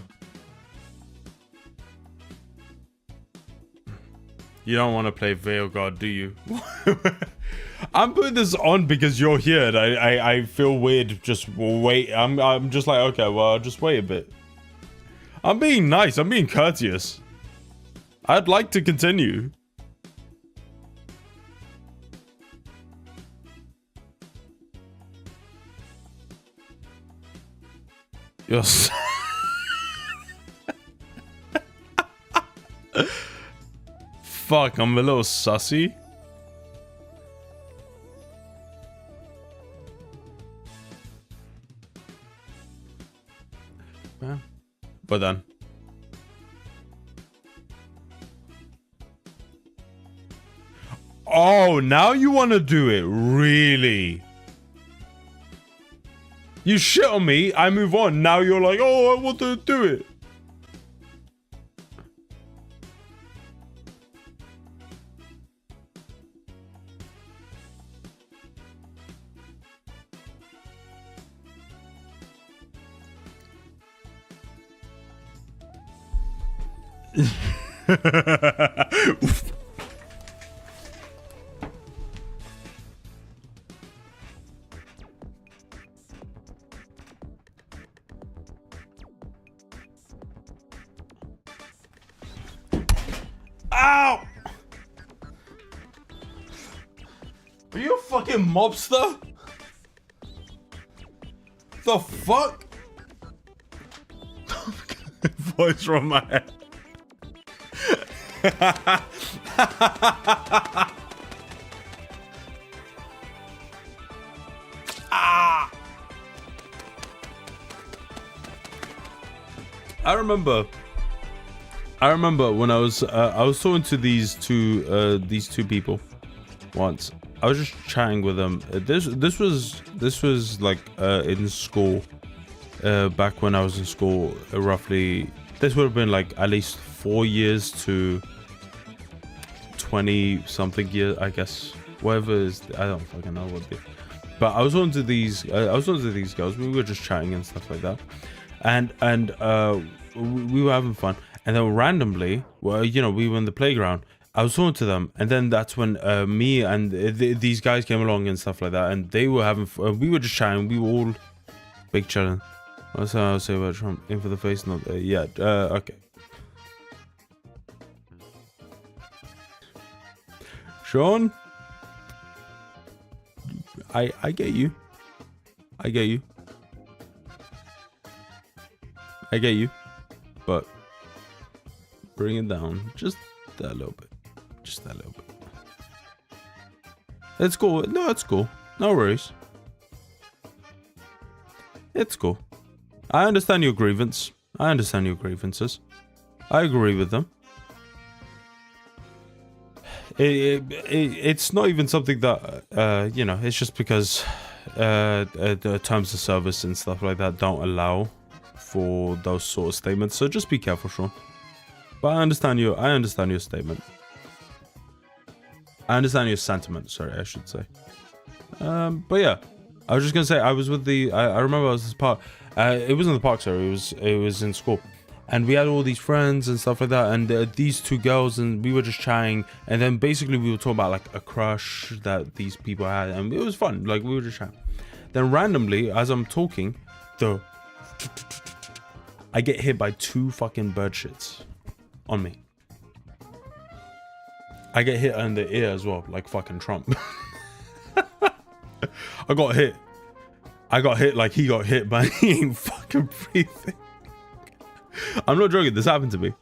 You don't want to play Veilguard, do you? I'm putting this on because you're here and I feel weird just wait. I'm just like, okay, well, I'll just wait a bit. I'm being nice, I'm being courteous. I'd like to continue. Yes. Fuck, I'm a little sussy. Yeah. But then. Oh, now you want to do it, really? You shit on me, I move on. Now you're like, oh, I want to do it. Ow! Are you a fucking mobster? The fuck? Voice from my head. Ah! I remember when I was talking to these two people once. I was just chatting with them. This was like in school, back when I was in school. Roughly, this would have been like at least 4 years to 20 something years, I guess. Whatever is, I don't fucking know what they. But I was on to these girls. We were just chatting and stuff like that, and we were having fun. And then randomly, well, you know, we were in the playground. I was talking to them, and then that's when me and these guys came along and stuff like that, and they were having fun. We were just chatting. We were all big chatting. What's that I'll say about Trump? In for the face, not yeah. Okay. Sean, I get you. I get you. I get you, but bring it down just a little bit. Just a little bit. It's cool. No, it's cool. No worries. It's cool. I understand your grievance. I understand your grievances. I agree with them. It's not even something that, you know, it's just because the terms of service and stuff like that don't allow for those sort of statements. So just be careful, Sean. But I understand your statement. I understand your sentiment, sorry, I should say. But yeah, I was just gonna say, I was with the, I remember I was this park, it wasn't the park, sorry, it was in school. And we had all these friends and stuff like that, and these two girls, and we were just chatting, and then basically we were talking about like a crush that these people had, and it was fun, like we were just chatting. Then randomly, as I'm talking, I get hit by 2 fucking bird shits on me. I get hit in the ear as well, like fucking Trump. I got hit like he got hit, but he ain't fucking breathing. I'm not joking, this happened to me.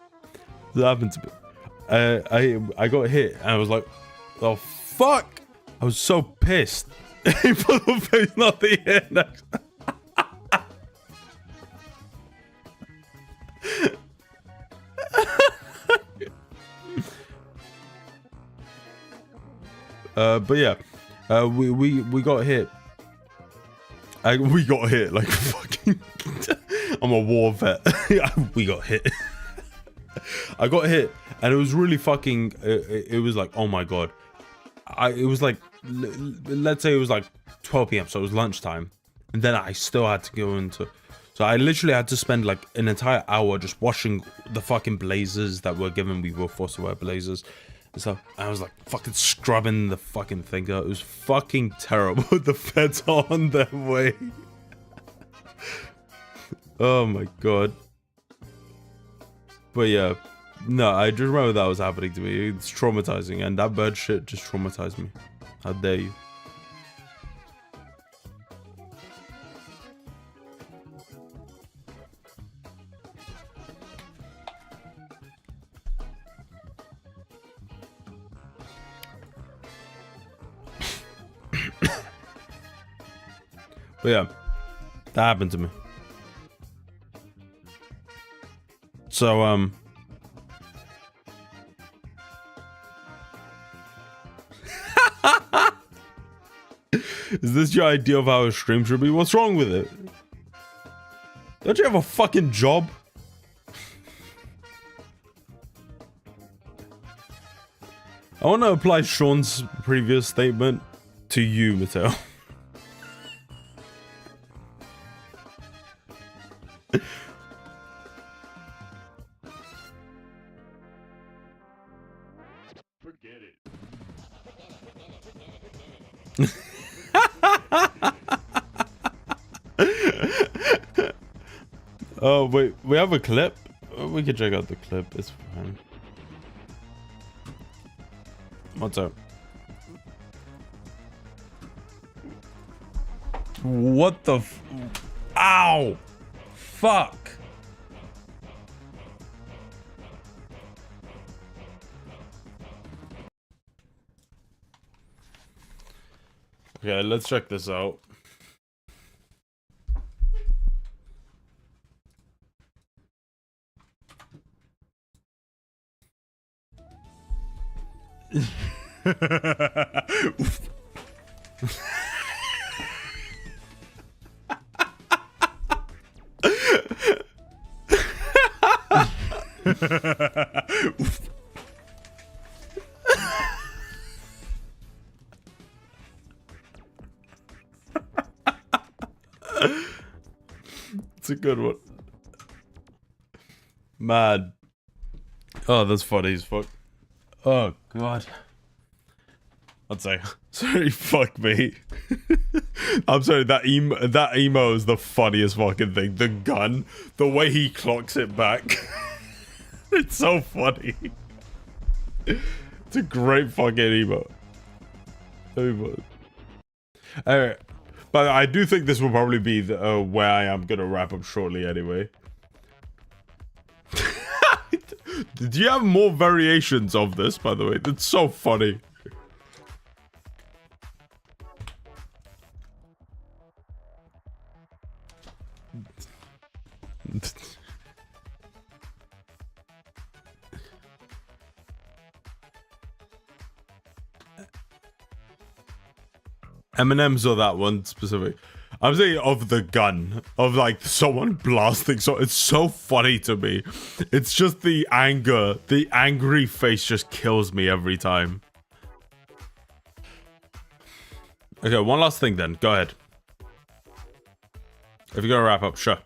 I got hit and I was like, oh fuck. I was so pissed. He put the face, not the ear next. But yeah, we got hit. We got hit like fucking. I'm a war vet. We got hit. I got hit, and it was really fucking. It was like, oh my god. It was like, let's say it was like 12 p.m. So it was lunchtime, and then I still had to go into. So I literally had to spend like an entire hour just washing the fucking blazers that were given. We were forced to wear blazers. So I was like fucking scrubbing the fucking thing out. It was fucking terrible. The feds are on their way. Oh my god. But yeah, no, I just remember that was happening to me. It's traumatizing, and that bird shit just traumatized me. How dare you? But yeah, that happened to me. So, Is this your idea of how a stream should be? What's wrong with it? Don't you have a fucking job? I want to apply Sean's previous statement to you, Mateo. Forget it. Oh, wait, we have a clip? We can check out the clip, it's fine. What's up? What the f- Ow! Fuck! Okay, let's check this out. It's a good one. Mad. Oh, that's funny as fuck. Oh, God. I'd say. Sorry, fuck me. I'm sorry, that emo is the funniest fucking thing. The gun, the way he clocks it back. It's so funny. It's a great fucking emo. Alright. But I do think this will probably be the, where I am gonna wrap up shortly anyway. Do you have more variations of this, by the way? That's so funny. M&M's or that one specific. I'm saying of the gun, of like someone blasting. So it's so funny to me. It's just the anger, the angry face just kills me every time. Okay, one last thing then. Go ahead. If you're gonna wrap up, sure.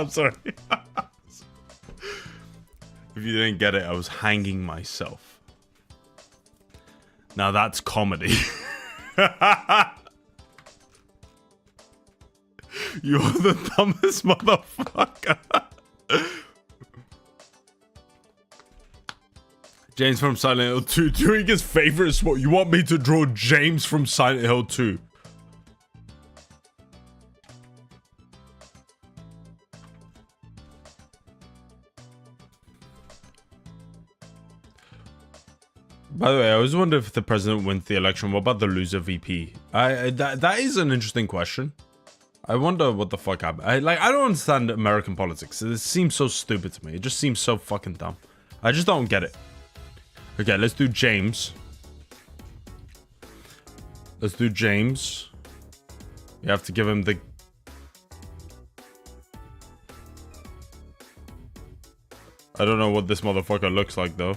I'm sorry. If you didn't get it, I was hanging myself. Now that's comedy. You're the dumbest motherfucker. James from Silent Hill 2 doing his favorite sport. You want me to draw James from Silent Hill 2? By the way, I always wonder if the president wins the election, what about the loser VP? That is an interesting question. I wonder what the fuck happened. I don't understand American politics. It seems so stupid to me. It just seems so fucking dumb. I just don't get it. Okay, let's do James. Let's do James. You have to give him the... I don't know what this motherfucker looks like though.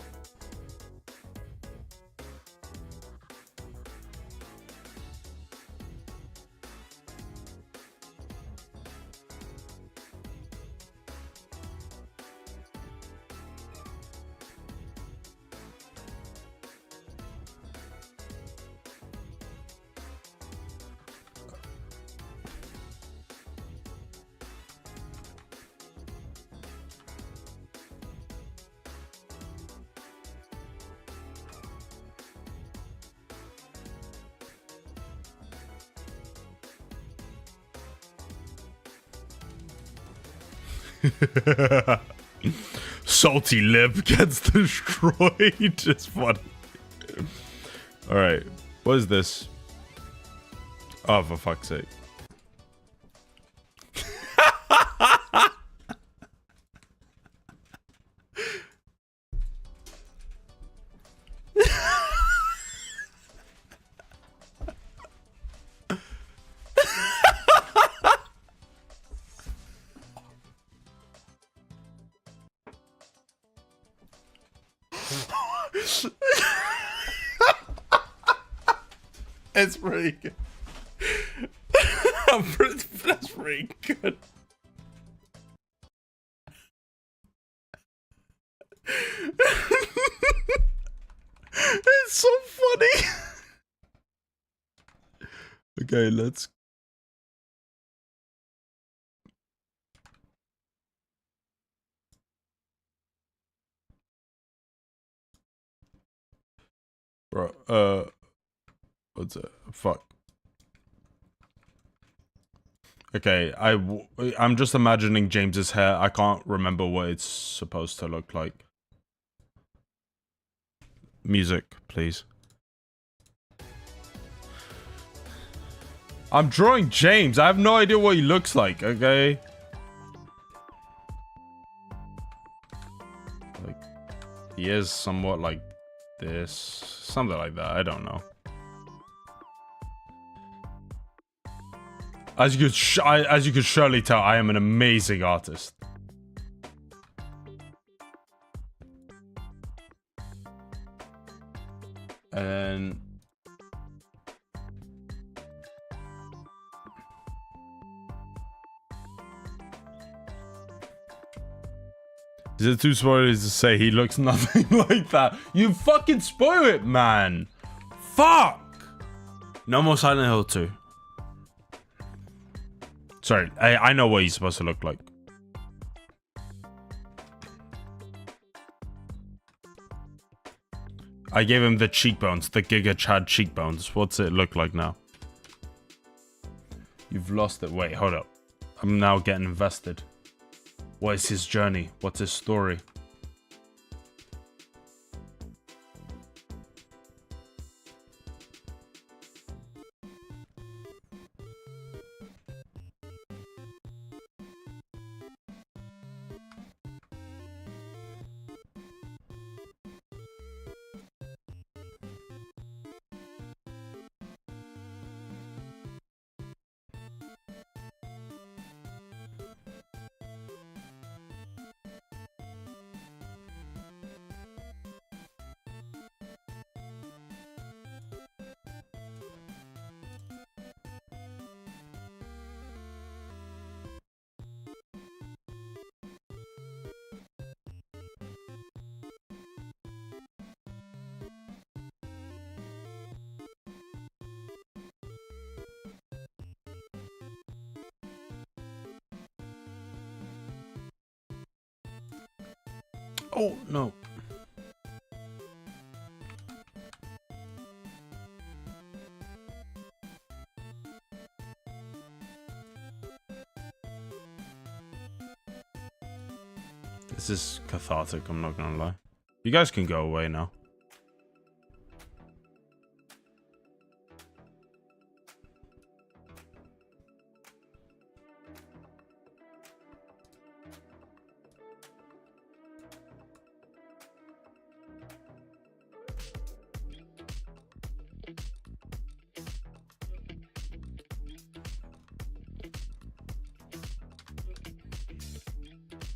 Salty lip gets destroyed. It's funny. Alright. What is this? Oh, for fuck's sake. It's pretty good. That's pretty good. It's so funny. Okay, let's... Bro, what's it? Fuck. Okay, I'm just imagining James's hair. I can't remember what it's supposed to look like. Music, please. I'm drawing James. I have no idea what he looks like, okay? Like, he is somewhat like this. Something like that. I don't know. As you could surely tell, I am an amazing artist. And is it too spoilers to say he looks nothing like that? You fucking spoil it, man. Fuck. No more Silent Hill 2. Sorry, I know what he's supposed to look like. I gave him the cheekbones, the Giga Chad cheekbones. What's it look like now? You've lost it. Wait, hold up. I'm now getting invested. What is his journey? What's his story? Oh, no. This is cathartic, I'm not gonna lie. You guys can go away now.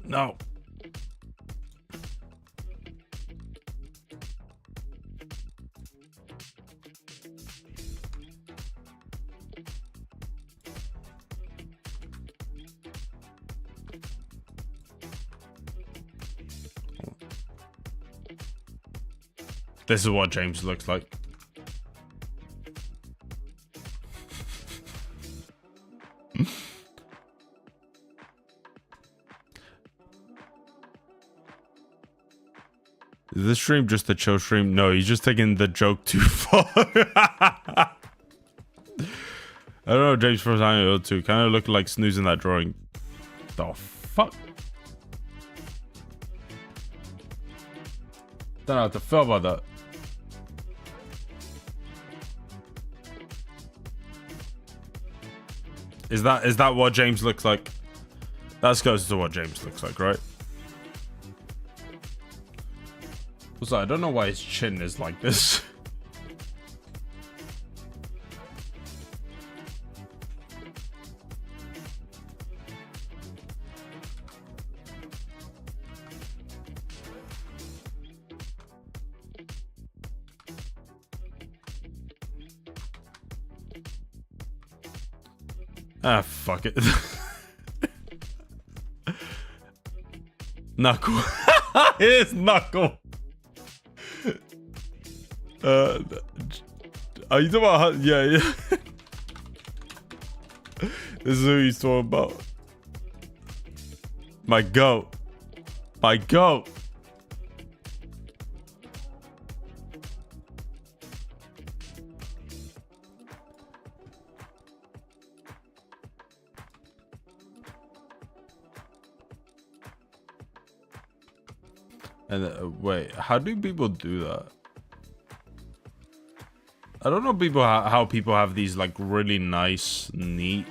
No. This is what James looks like. Is this stream just a chill stream? No, he's just taking the joke too far. I don't know, James from Silent Hill 2. Kind of look like Snooze in that drawing. The fuck? Don't know how to feel about that. Is that what James looks like? That's close to what James looks like, right? Also, I don't know why his chin is like this. Ah, fuck it. Knuckle. It is Knuckle. Are you talking about? Yeah. This is who he's talking about. My goat. My goat. And wait, how do people do that? I don't know how people have these like really nice, neat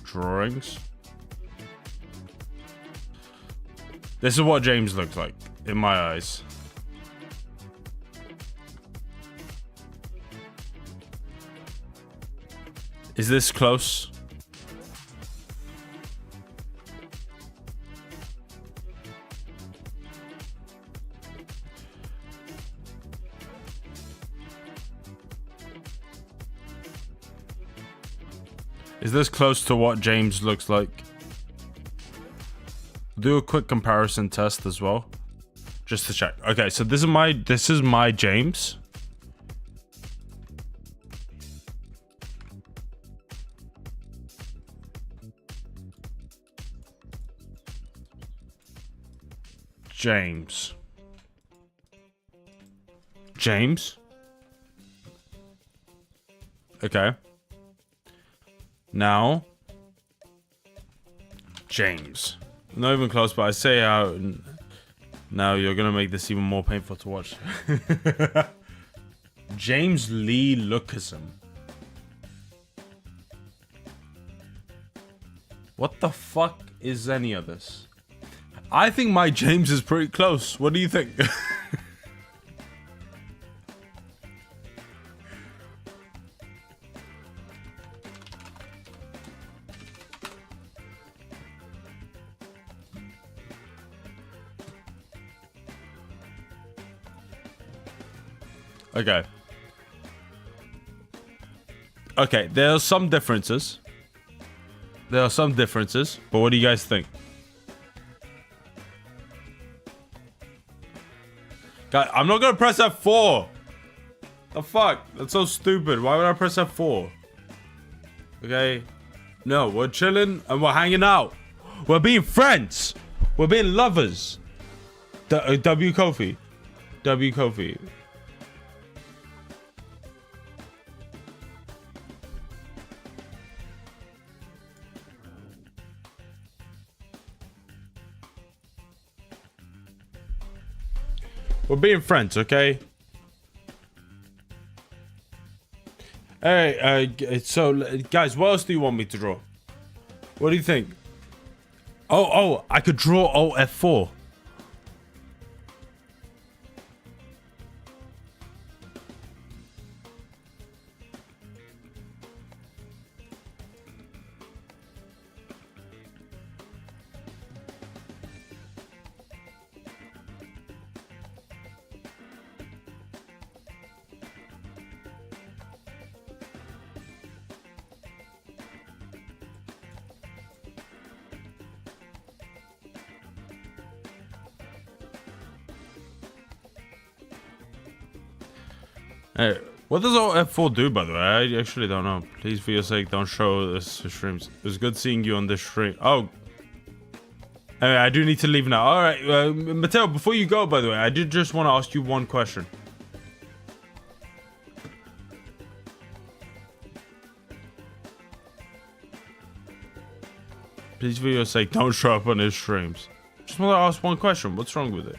drawings. This is what James looks like in my eyes. Is this close? Is this close to what James looks like? Do a quick comparison test as well, just to check. Okay, so this is my James. James. Okay. Now, James. Not even close, but I say how. Now you're gonna make this even more painful to watch. James Lee Lucasson. What the fuck is any of this? I think my James is pretty close. What do you think? Okay. Okay, there are some differences. But what do you guys think? God, I'm not gonna press F4. The fuck? That's so stupid. Why would I press F4? Okay. No, we're chilling and we're hanging out. We're being friends. We're being lovers. W Kofi. W Kofi. We're being friends, okay? Alright, so guys, what else do you want me to draw? What do you think? Oh, I could draw Alt F4. Hey, what does Alt F4 do, by the way? I actually don't know. Please, for your sake, don't show this streams. It was good seeing you on this stream. Oh. Anyway, I do need to leave now. Alright, Mateo, before you go, by the way, I did just want to ask you one question. Please, for your sake, don't show up on his streams. Just want to ask one question. What's wrong with it?